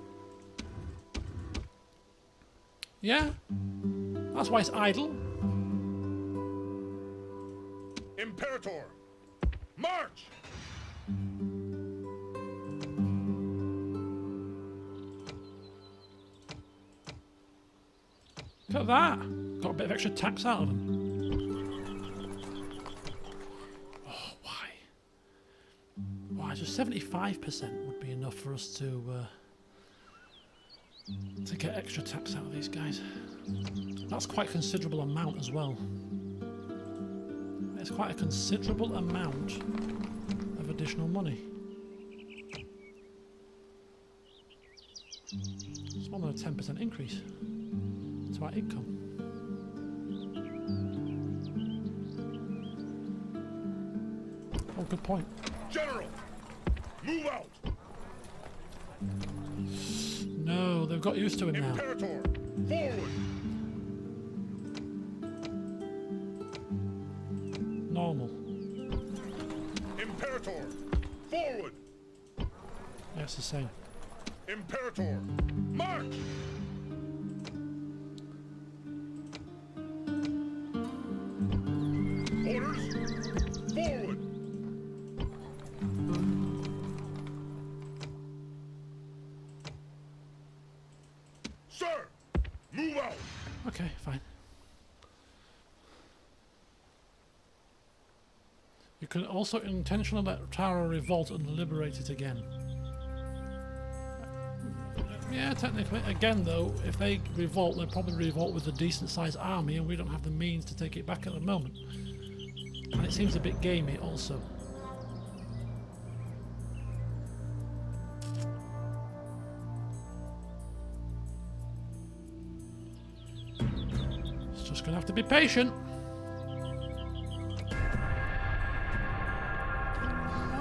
Speaker 1: Yeah? That's why it's idle.
Speaker 2: Imperator, march!
Speaker 1: Look at that. Got a bit of extra tax out of them. Oh, why? Why? Just 75% would be enough for us to get extra tax out of these guys. That's quite a considerable amount as well. It's quite a considerable amount of additional money. It's more than a 10% increase to our income. Oh, good point.
Speaker 2: General, move out.
Speaker 1: No, they've got used to it now.
Speaker 2: Imperator, forward.
Speaker 1: Normal.
Speaker 2: Imperator, forward.
Speaker 1: Yeah, it's the same.
Speaker 2: Imperator, march. Orders, forward. Sir, move out.
Speaker 1: Okay, fine. You can also intentionally let Tara revolt and liberate it again. Yeah, technically. Again, though, if they revolt, they'll probably revolt with a decent-sized army, and we don't have the means to take it back at the moment. And it seems a bit gamey, also. It's just going to have to be patient.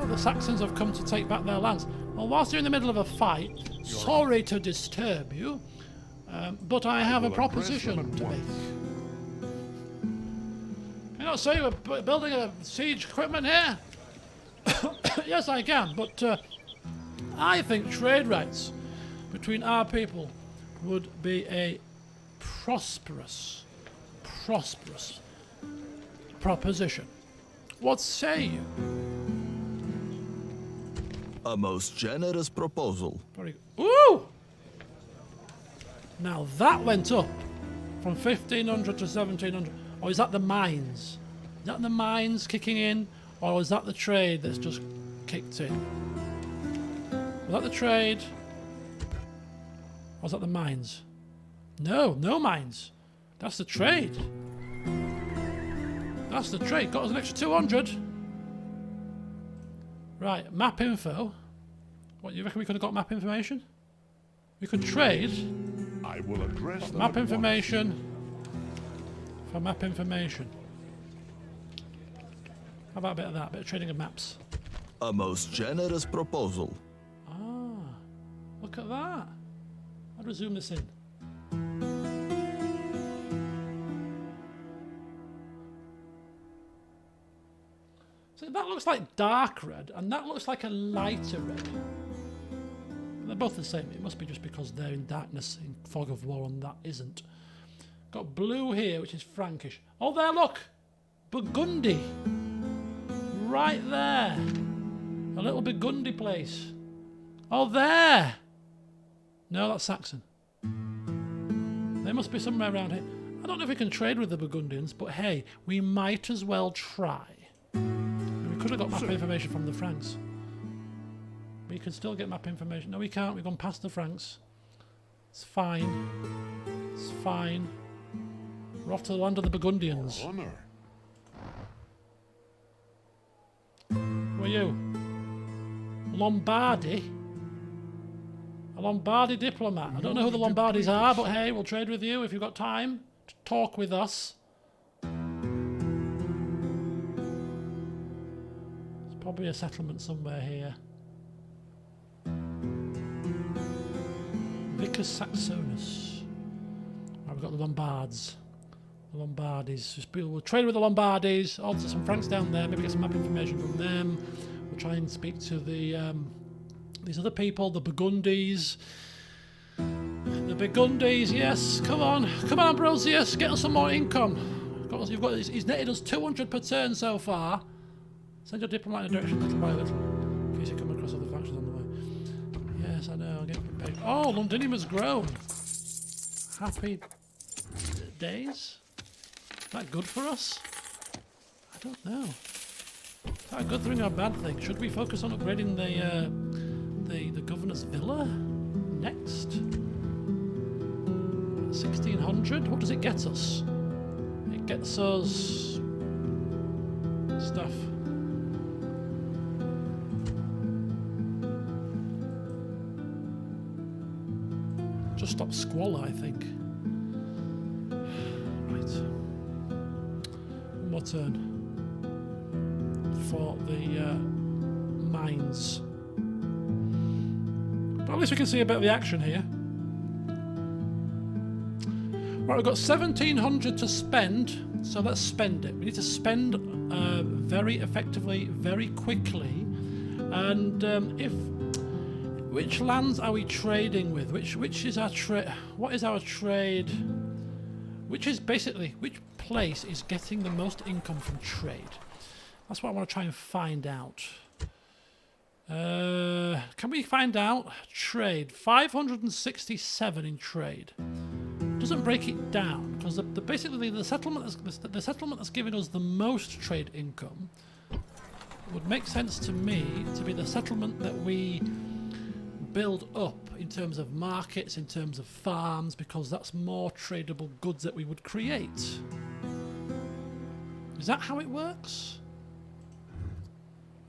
Speaker 1: Oh, the Saxons have come to take back their lands. Well, whilst you're in the middle of a fight, sorry to disturb you, but I have a proposition to make. You know, so you were building a siege equipment here? Yes, I can, but I think trade rights between our people would be a prosperous proposition. What say you?
Speaker 4: A most generous proposal.
Speaker 1: Very good. Ooh! Now that went up from 1500 to 1700. Or is that the mines? Is that the mines kicking in? Or is that the trade that's just kicked in? Was that the trade? Or was that the mines? No, no mines. That's the trade. That's the trade. Got us an extra 200. Right, map info. What, you reckon we could have got map information? We could trade.
Speaker 2: I will address them
Speaker 1: Map
Speaker 2: at once.
Speaker 1: information. For map information. How about a bit of that? A bit of trading of maps.
Speaker 4: A most generous proposal.
Speaker 1: Ah, look at that. How do we zoom this in? So that looks like dark red, and that looks like a lighter red. They're both the same. It must be just because they're in darkness, in fog of war, and that isn't. Got blue here, which is Frankish. Oh, there, look! Burgundy. Right there. A little Burgundy place. Oh, there! No, that's Saxon. They must be somewhere around here. I don't know if we can trade with the Burgundians, but hey, we might as well try. We could have got map information from the Franks. We can still get map information. No, we can't. We've gone past the Franks. It's fine. It's fine. We're off to the land of the Burgundians.
Speaker 2: Honor.
Speaker 1: Who are you? Lombardy? A Lombardy diplomat. I don't know who the Lombardis are, but hey, we'll trade with you if you've got time to talk with us. There's probably a settlement somewhere here. Vicus Saxonus. Right, we've got the Lombards. The Lombardis. We'll trade with the Lombardis. Oh, there's some Franks down there. Maybe get some map information from them. We'll try and speak to the these other people, the Burgundies. The Burgundies, yes. Come on, Ambrosius, get us some more income. He's netted us 200 per turn so far. Send your diplomat in a direction little by little, in case you come across other factions on the way. Yes, I know. I'll get prepared. Oh, Londinium has grown. Happy days. Is that good for us? I don't know. Is that a good thing or a bad thing? Should we focus on upgrading the governor's villa next? 1600. What does it get us? It gets us stuff. Just stop squalor, I think. Right. One more turn for the mines. But at least we can see a bit of the action here. Right, we've got 1,700 to spend, so let's spend it. We need to spend very effectively, very quickly. And which lands are we trading with? Which is our trade? What is our trade? Which is basically which place is getting the most income from trade? That's what I want to try and find out. Can we find out? Trade 567 in trade. Doesn't break it down because basically the settlement that's giving us the most trade income would make sense to me to be the settlement that we build up in terms of markets, in terms of farms, because that's more tradable goods that we would create. Is that how it works?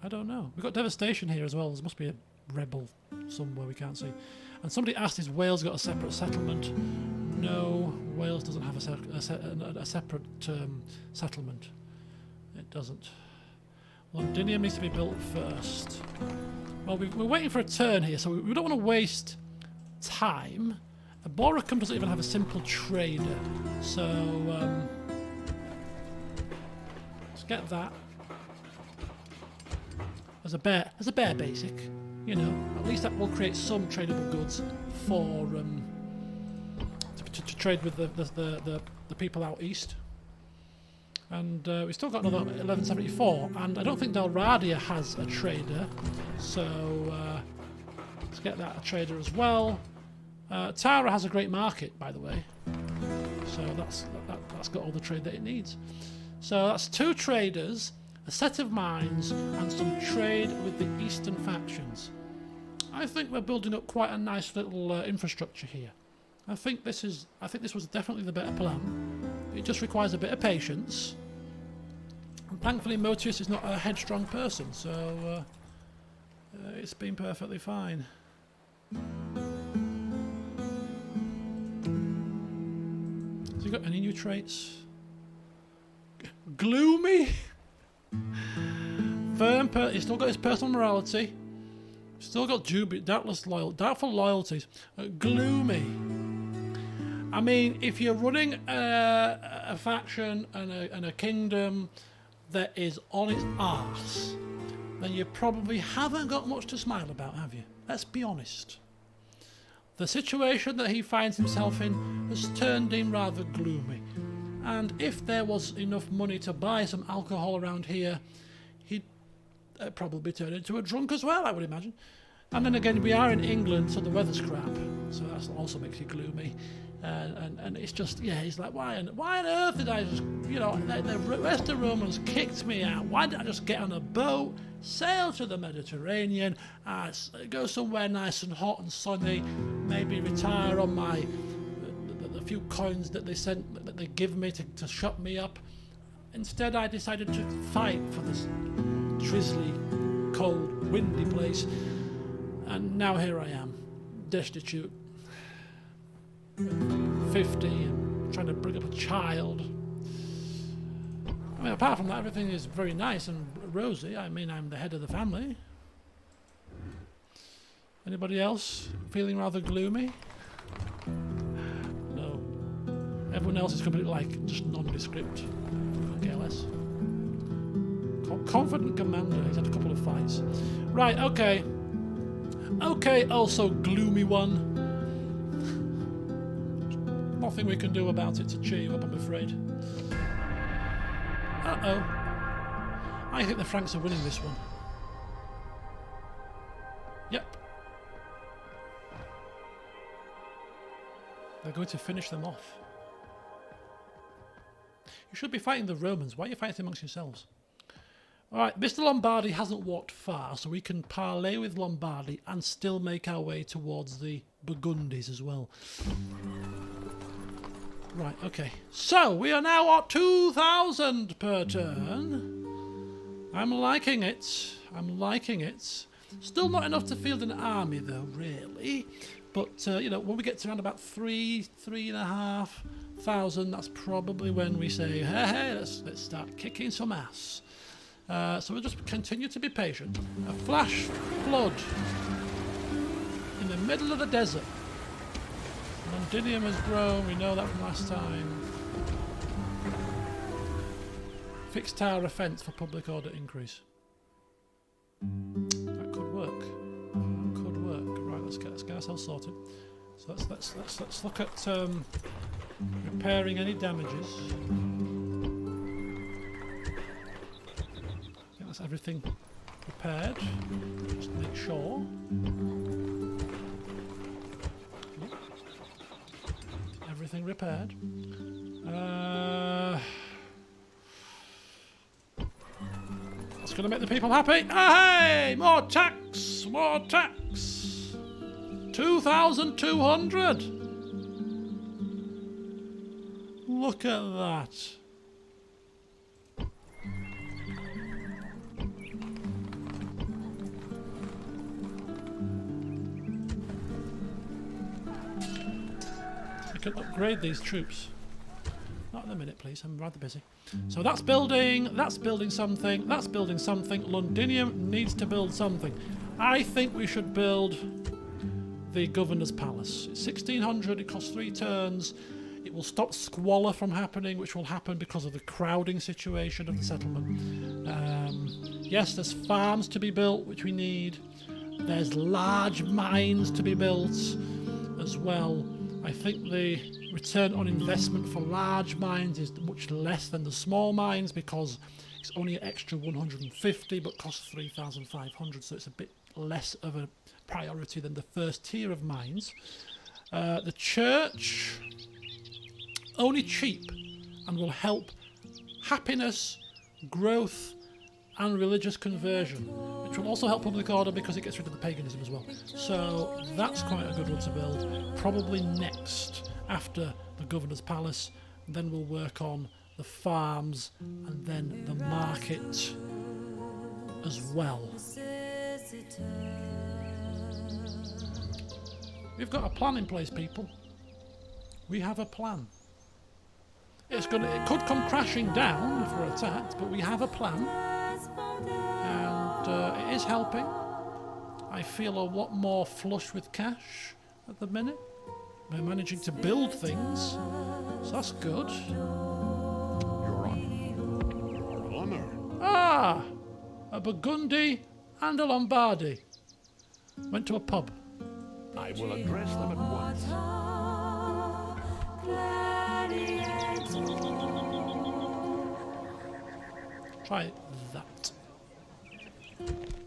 Speaker 1: I don't know. We've got devastation here as well. There must be a rebel somewhere we can't see. And somebody asked, is Wales got a separate settlement? No, Wales doesn't have a separate settlement. It doesn't. Londinium needs to be built first. Well, we're waiting for a turn here, so we don't want to waste time. Boracum doesn't even have a simple trader, so let's get that as a bare basic. You know, at least that will create some tradable goods for to trade with the people out east. And we still got another 1174, and I don't think Dalradia has a trader, so let's get that a trader as well. Tara has a great market, by the way, so that's got all the trade that it needs. So that's 2 traders, a set of mines, and some trade with the eastern factions. I think we're building up quite a nice little infrastructure here. I think this was definitely the better plan. It just requires a bit of patience. And thankfully, Motius is not a headstrong person, so it's been perfectly fine. Has he got any new traits? Gloomy? Firm, he's still got his personal morality. Still got doubtful loyalties. Gloomy. I mean, if you're running a faction and a kingdom that is on its arse, then you probably haven't got much to smile about, have you? Let's be honest. The situation that he finds himself in has turned him rather gloomy. And if there was enough money to buy some alcohol around here, he'd probably turn into a drunk as well, I would imagine. And then again, we are in England, so the weather's crap, so that also makes you gloomy. And it's just, yeah, he's like, why on earth did I just, you know, the rest of the Romans kicked me out. Why didn't I just get on a boat, sail to the Mediterranean, go somewhere nice and hot and sunny, maybe retire on my the few coins that they give me to shut me up. Instead, I decided to fight for this drizzly, cold, windy place, and now here I am, destitute. 50 and trying to bring up a child. I mean, apart from that, everything is very nice and rosy. I mean, I'm the head of the family. Anybody else feeling rather gloomy? No. Everyone else is completely like just nondescript. Okay, less. Confident commander. He's had a couple of fights. Right. Okay. Okay. Also gloomy one. Nothing we can do about it to cheer you up, I'm afraid. Uh-oh. I think the Franks are winning this one. Yep. They're going to finish them off. You should be fighting the Romans. Why are you fighting amongst yourselves? Alright, Mr. Lombardy hasn't walked far, so we can parley with Lombardy and still make our way towards the Burgundies as well. Right, okay. So, we are now at 2,000 per turn. I'm liking it. I'm liking it. Still not enough to field an army, though, really. But, you know, when we get to around about 3,500, that's probably when we say, hey, let's start kicking some ass. So we'll just continue to be patient. A flash flood in the middle of the desert. Londinium has grown, we know that from last time. Fixed tower offence for public order increase. That could work. That could work. Right, let's get ourselves sorted. So let's look at repairing any damages. I think that's everything repaired. Just to make sure. Everything repaired. That's going to make the people happy. Ah, hey! More tax! More tax! 2,200! Look at that. We can upgrade these troops. Not in a minute, please. I'm rather busy. So that's building something, that's building something. Londinium needs to build something. I think we should build the Governor's Palace. It's 1,600, it costs 3 turns. It will stop squalor from happening, which will happen because of the crowding situation of the settlement. Yes, there's farms to be built, which we need. There's large mines to be built as well. I think the return on investment for large mines is much less than the small mines because it's only an extra 150 but costs 3,500, so it's a bit less of a priority than the first tier of mines. The church, only cheap and will help happiness, growth and religious conversion, which will also help public order because it gets rid of the paganism as well. So that's quite a good one to build. Probably next, after the Governor's Palace, then we'll work on the farms and then the market as well. We've got a plan in place, people. We have a plan. It could come crashing down if we're attacked, but we have a plan. And it is helping. I feel a lot more flush with cash at the minute. We're managing to build things, so that's good.
Speaker 2: Your honor.
Speaker 1: Ah! A Burgundy and a Lombardy. Went to a pub.
Speaker 2: I will address them at once.
Speaker 1: Try that.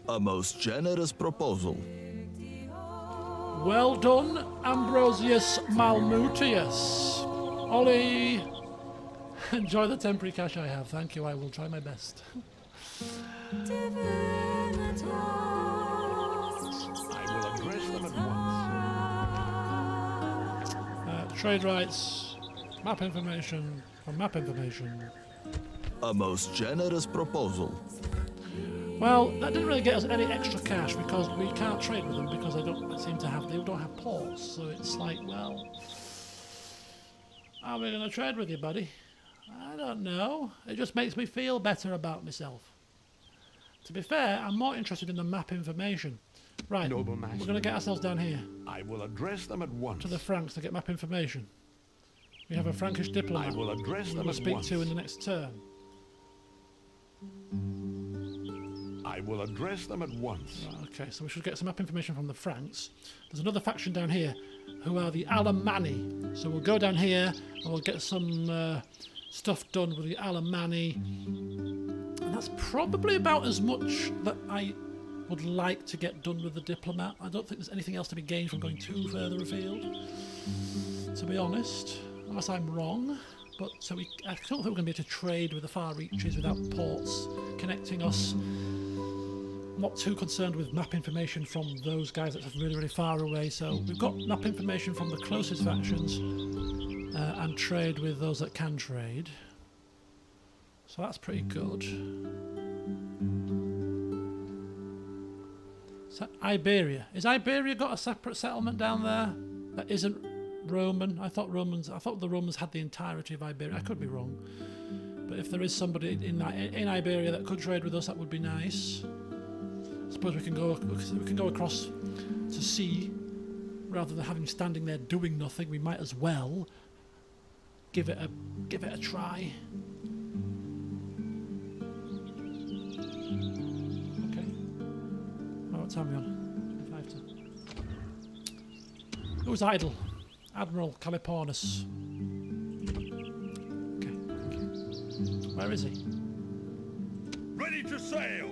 Speaker 4: A most generous proposal.
Speaker 1: Well done, Ambrosius Malmutius. Ollie! Enjoy the temporary cash I have. Thank you, I will try my best.
Speaker 2: I will address them at once.
Speaker 1: Trade rights, map information, from map information.
Speaker 4: A most generous proposal.
Speaker 1: Well, that didn't really get us any extra cash because we can't trade with them because they don't have ports. So it's like, well, are we going to trade with you, buddy? I don't know. It just makes me feel better about myself. To be fair, I'm more interested in the map information. Right,
Speaker 2: Noble master.
Speaker 1: we're going to get ourselves down here
Speaker 2: I will address them at once.
Speaker 1: to the Franks to get map information. We have a Frankish diplomat
Speaker 2: I will address
Speaker 1: we
Speaker 2: them
Speaker 1: will
Speaker 2: at
Speaker 1: speak
Speaker 2: once.
Speaker 1: to in the next turn.
Speaker 2: I will address them at once.
Speaker 1: Right, okay, so we should get some map information from the Franks. There's another faction down here who are the Alemanni. So we'll go down here and we'll get some stuff done with the Alemanni. And that's probably about as much that I would like to get done with the diplomat. I don't think there's anything else to be gained from going too further afield, to be honest, unless I'm wrong. But so I don't think we're going to be able to trade with the far reaches without ports connecting us. I'm not too concerned with map information from those guys that are really, really far away. So we've got map information from the closest factions and trade with those that can trade. So that's pretty good. Iberia. Is Iberia got a separate settlement down there that isn't Roman? I thought the Romans had the entirety of Iberia. I could be wrong. But if there is somebody in Iberia that could trade with us, that would be nice. I suppose we can go across to sea rather than having standing there doing nothing. We might as well give it a try. Okay. Oh, what time are we on? 5 to. Who's idle? Admiral Calipornus. Okay. Where is he?
Speaker 2: Ready to sail.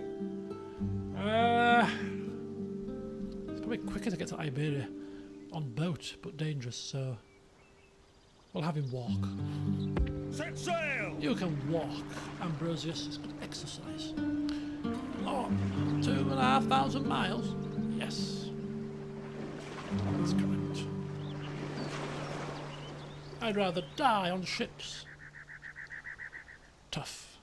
Speaker 1: It's probably quicker to get to Iberia on boat, but dangerous, so we'll have him walk.
Speaker 2: Set sail.
Speaker 1: You can walk, Ambrosius. It's good exercise. Oh, 2,500 miles? Yes. That's correct. I'd rather die on ships. Tough.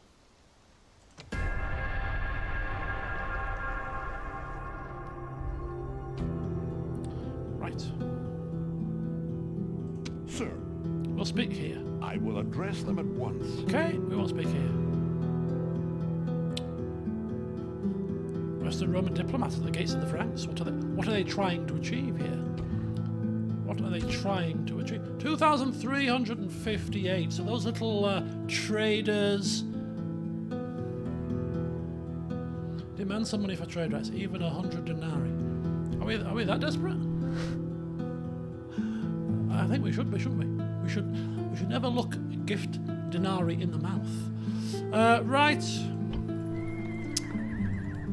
Speaker 1: Right.
Speaker 2: Sir,
Speaker 1: We'll speak here.
Speaker 2: I will address them at once.
Speaker 1: Okay, we won't speak here. Western Roman diplomats at the gates of the Franks. What are they trying to achieve here? What are they trying to achieve? 2,358. So those little traders demand some money for trade rights, even 100 denarii. Are we that desperate? I think we should be, shouldn't we? We should never look a gift denarii in the mouth. Right.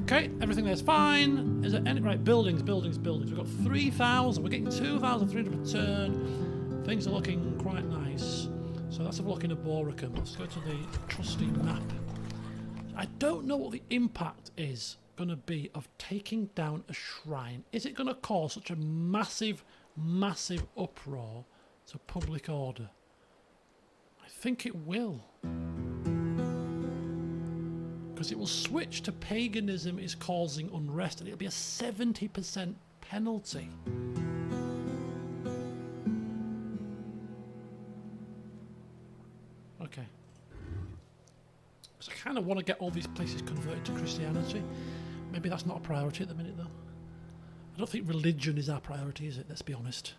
Speaker 1: Okay, everything there's fine. Is there any right buildings? We've got 3,000. We're getting 2,300 per turn. Things are looking quite nice. So let's have a look in Aboricum. Let's go to the trusty map. I don't know what the impact is going to be of taking down a shrine. Is it going to cause such a massive uproar to public order? I think it will. Because it will switch to paganism is causing unrest, and it'll be a 70% penalty. Okay. Because I kind of want to get all these places converted to Christianity. Maybe that's not a priority at the minute, though. I don't think religion is our priority, is it? Let's be honest.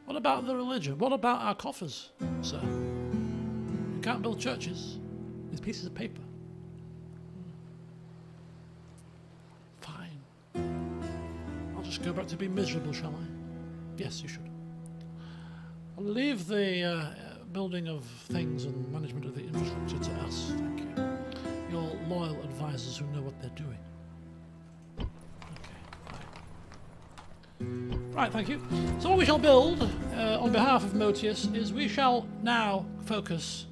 Speaker 1: What about the religion? What about our coffers, sir? You can't build churches. These pieces of paper. Fine. I'll just go back to being miserable, shall I? Yes, you should. I'll leave the building of things and management of the infrastructure to us, thank you. Your loyal advisors who know what they're doing. Okay, right, thank you. So what we shall build, on behalf of Motius, is we shall now focus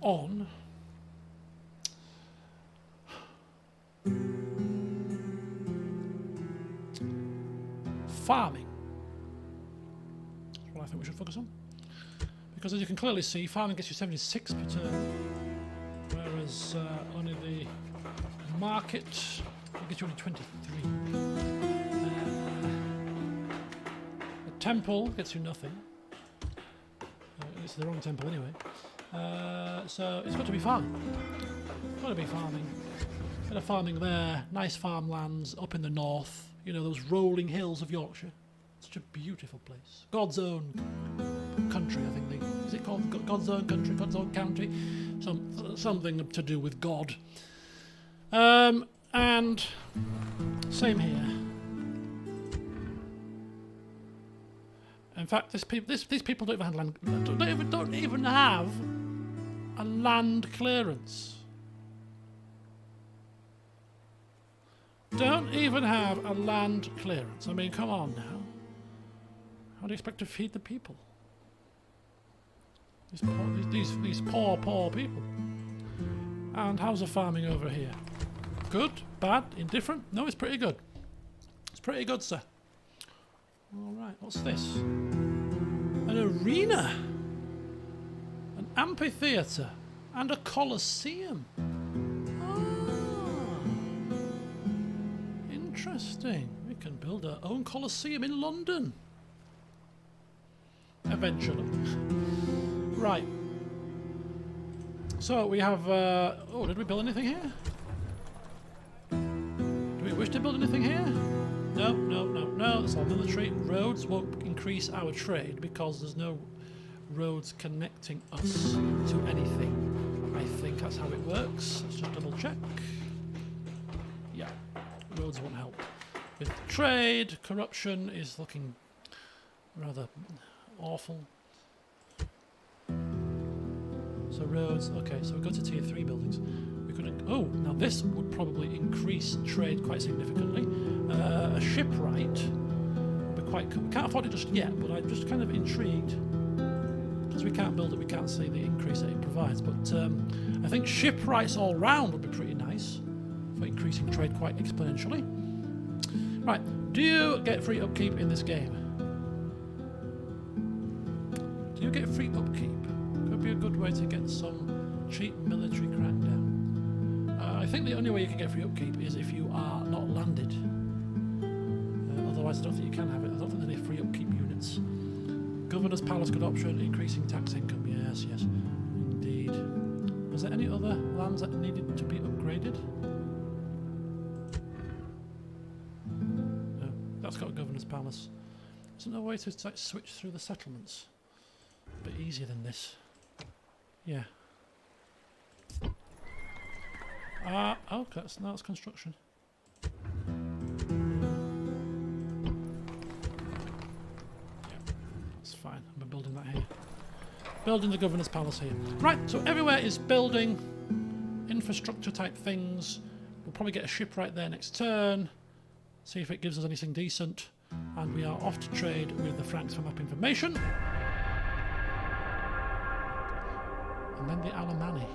Speaker 1: on farming. That's what I think we should focus on. Because as you can clearly see, farming gets you 76 per turn, whereas only the market gets you only 23. The temple gets you nothing. It's the wrong temple anyway. So it's got to be farming. It's got to be farming. Bit of farming there, nice farmlands up in the north, you know, those rolling hills of Yorkshire. Such a beautiful place. God's own country, I think. Is it called God's own country, God's own county? Something to do with God. And same here. In fact, these people don't even have land. Don't even have a land clearance. Don't even have a land clearance. I mean, come on now. How do you expect to feed the people? These poor people. And how's the farming over here? Good? Bad? Indifferent? No, it's pretty good. It's pretty good, sir. Alright, what's this? An arena! An amphitheatre! And a coliseum! Interesting. We can build our own Colosseum in London. Eventually. Right. So we have... oh, did we build anything here? Do we wish to build anything here? No, no, no, no. It's all military. Roads won't increase our trade because there's no roads connecting us to anything. I think that's how it works. Let's just double check. Yeah, roads won't help. With trade, corruption is looking rather awful. So roads, okay, so we go to tier 3 buildings. We could, oh, now this would probably increase trade quite significantly. A shipwright would be quite, we can't afford it just yet, but I'm just kind of intrigued. Because we can't build it, we can't see the increase that it provides. But I think shipwrights all round would be pretty nice for increasing trade quite exponentially. Right, do you get free upkeep in this game? Do you get free upkeep? Could be a good way to get some cheap military crackdown. I think the only way you can get free upkeep is if you are not landed. Otherwise I don't think you can have it. I don't think there's any free upkeep units. Governor's Palace, good option. Increasing tax income, yes, yes, indeed. Was there any other lands that needed to be upgraded? No, that's got a Governor's Palace. Isn't there a way to like, switch through the settlements? A bit easier than this. Yeah. Oh, that's construction. Fine, I'm building that here. Building the Governor's Palace here. Right, so everywhere is building infrastructure type things. We'll probably get a ship right there next turn. See if it gives us anything decent. And we are off to trade with the Franks for map information. And then the Alemanni.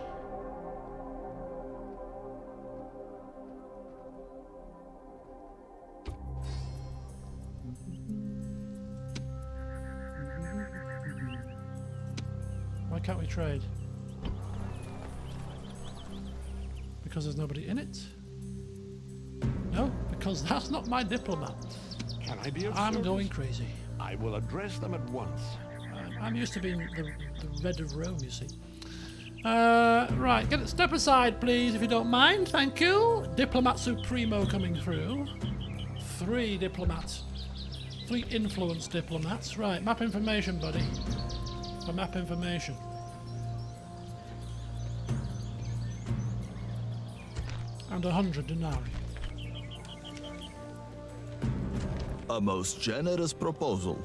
Speaker 1: Why can't we trade? Because there's nobody in it? No, because that's not my diplomat.
Speaker 2: Can I be of
Speaker 1: I'm
Speaker 2: service?
Speaker 1: going crazy.
Speaker 2: I will address them at once.
Speaker 1: I'm used to being the red of Rome, you see. Right, step aside, please, if you don't mind. Thank you. Diplomat Supremo coming through. 3 diplomats. 3 influence diplomats. Right, map information, buddy. For map information. And 100 denarii.
Speaker 4: A most generous proposal.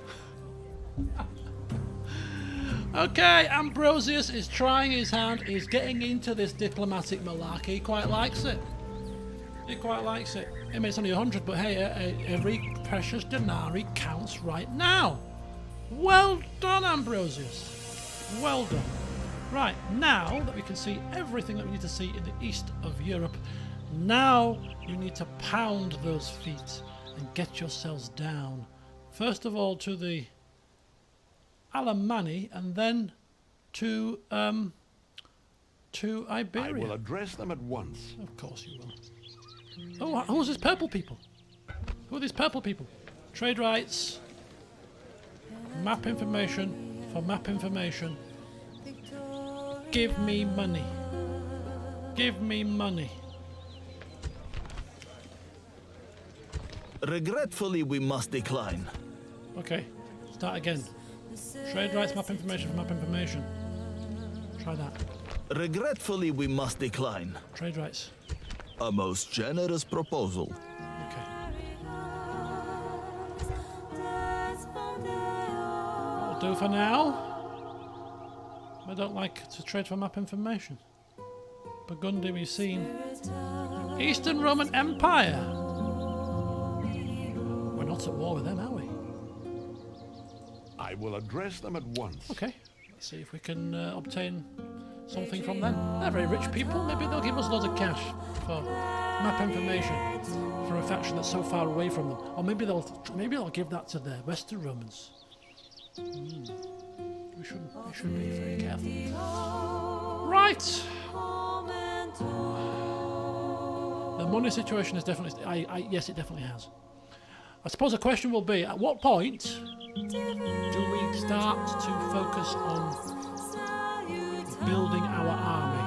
Speaker 1: Okay, Ambrosius is trying his hand. He's getting into this diplomatic malarkey. He quite likes it. He quite likes it. I mean, it's only 100, but hey, every precious denarii counts right now. Well done, Ambrosius. Well done. Right, now that we can see everything that we need to see in the east of Europe, now you need to pound those feet and get yourselves down. First of all to the Alemanni and then to Iberia.
Speaker 2: I will address them at once.
Speaker 1: Of course you will. Oh, who's these purple people? Who are these purple people? Trade rights. Map information for map information. Give me money. Give me money.
Speaker 4: Regretfully, we must decline.
Speaker 1: Okay, start again. Trade rights, map information for map information. Try that.
Speaker 4: Regretfully, we must decline.
Speaker 1: Trade rights.
Speaker 4: A most generous proposal.
Speaker 1: Okay. That'll do for now. I don't like to trade for map information. Burgundy we've seen. Eastern Roman Empire. We're not at war with them, are we?
Speaker 2: I will address them at once.
Speaker 1: Okay. Let's see if we can obtain something from them. They're very rich people. Maybe they'll give us loads of cash for map information for a faction that's so far away from them. Or maybe they'll give that to the Western Romans. We should be very careful. Right. The The money situation is definitely... yes, it definitely has. I suppose the question will be, at what point do we start to focus on building our army?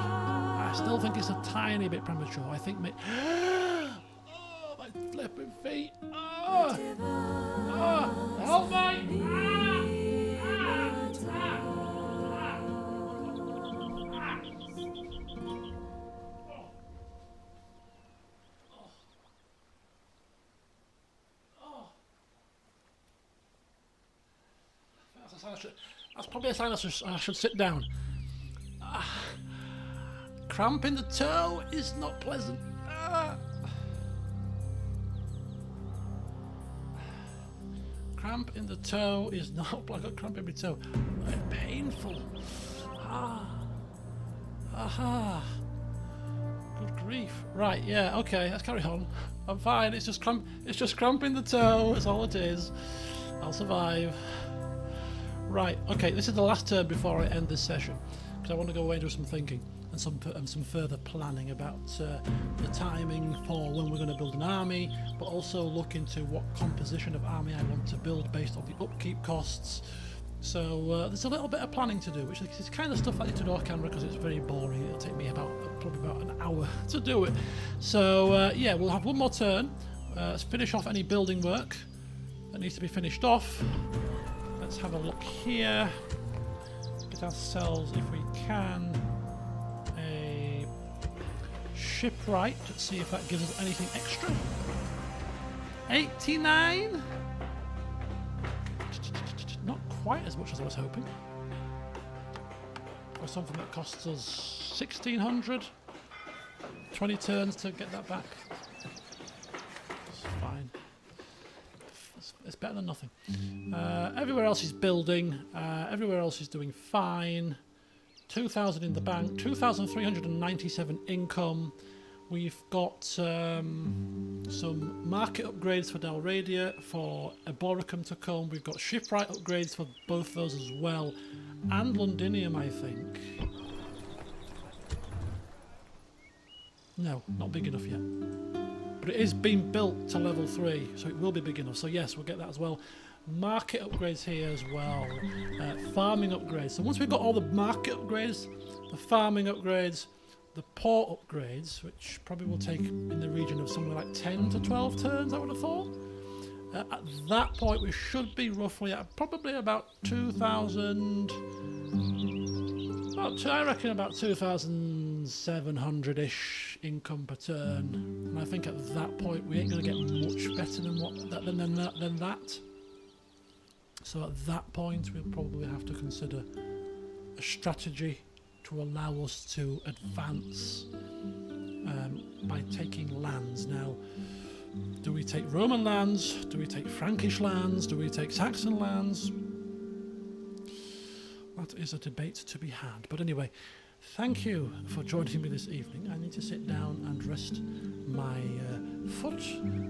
Speaker 1: I still think it's a tiny bit premature. I think... oh, my flipping feet. Oh, help me! That's probably a sign I should sit down. Cramp in the toe is not pleasant. Cramp in the toe is not... I got cramp in my toe. Painful. Aha. Good grief. Right, yeah, okay, let's carry on. I'm fine, it's just cramp in the toe, that's all it is. I'll survive. Right, okay, this is the last turn before I end this session, because I want to go away and do some thinking and some further planning about the timing for when we're going to build an army, but also look into what composition of army I want to build based on the upkeep costs. So there's a little bit of planning to do, which is kind of stuff I need to do off camera because it's very boring. It'll take me probably about an hour to do it. So yeah, we'll have one more turn. Let's finish off any building work that needs to be finished off. Let's have a look here. Get ourselves, if we can, a shipwright. Let's see if that gives us anything extra. 89. Not quite as much as I was hoping. Or something that costs us 1,600. 20 turns to get that back. It's fine. It's better than nothing. Everywhere else is building. Everywhere else is doing fine. 2,000 in the bank. 2,397 income. We've got some market upgrades for Dalradia, for Eboricum to come. We've got shipwright upgrades for both those as well. And Londinium, I think. No, not big enough yet. But it is being built to level 3, so it will be big enough. So yes, we'll get that as well. Market upgrades here as well. Farming upgrades. So once we've got all the market upgrades, the farming upgrades, the port upgrades, which probably will take in the region of somewhere like 10 to 12 turns, I would have thought. At that point, we should be roughly at probably about 2,000... I reckon about 2,700-ish income per turn. And I think at that point, we ain't going to get much better than that. So at that point, we'll probably have to consider a strategy to allow us to advance by taking lands. Now, do we take Roman lands? Do we take Frankish lands? Do we take Saxon lands? That is a debate to be had. But anyway, thank you for joining me this evening. I need to sit down and rest my foot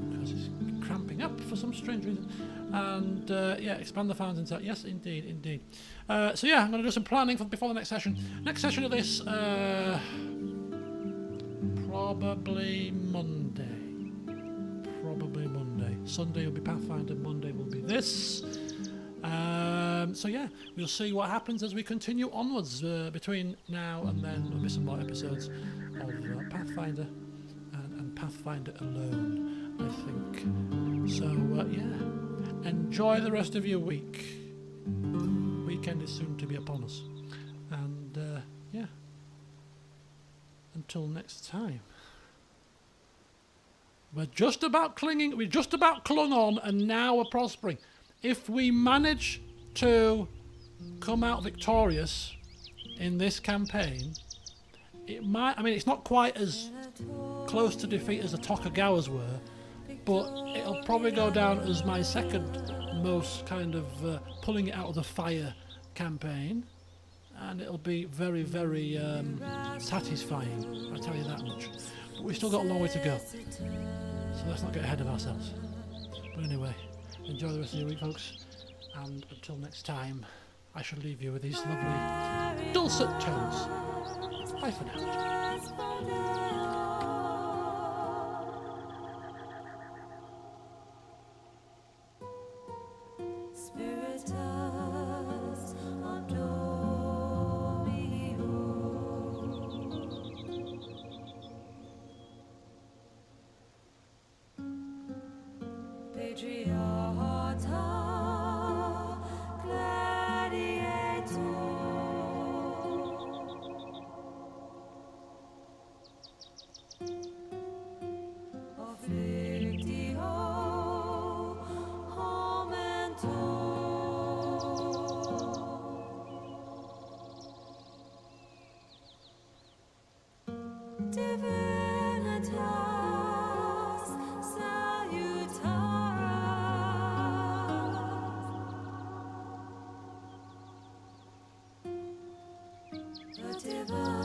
Speaker 1: because it's cramping up for some strange reason. And yeah, expand the fountains out. Yes, indeed, indeed. So yeah, I'm going to do some planning before the next session. Next session of this, probably Monday. Probably Monday. Sunday will be Pathfinder, Monday will be this. So yeah, we'll see what happens as we continue onwards. Between now and then there'll be some more episodes of Pathfinder and Pathfinder alone, I think. So yeah, enjoy the rest of your week. Weekend is soon to be upon us. And yeah, until next time. We're just about clung on, and now we're prospering. If we manage to come out victorious in this campaign, it might... I mean, it's not quite as close to defeat as the Tokugawas were, but it'll probably go down as my second most kind of pulling it out of the fire campaign, and it'll be very, very satisfying, I'll tell you that much. But we've still got a long way to go, so let's not get ahead of ourselves. But anyway, enjoy the rest of your week, folks, and until next time, I shall leave you with these lovely dulcet tones. Bye for now.
Speaker 5: forever.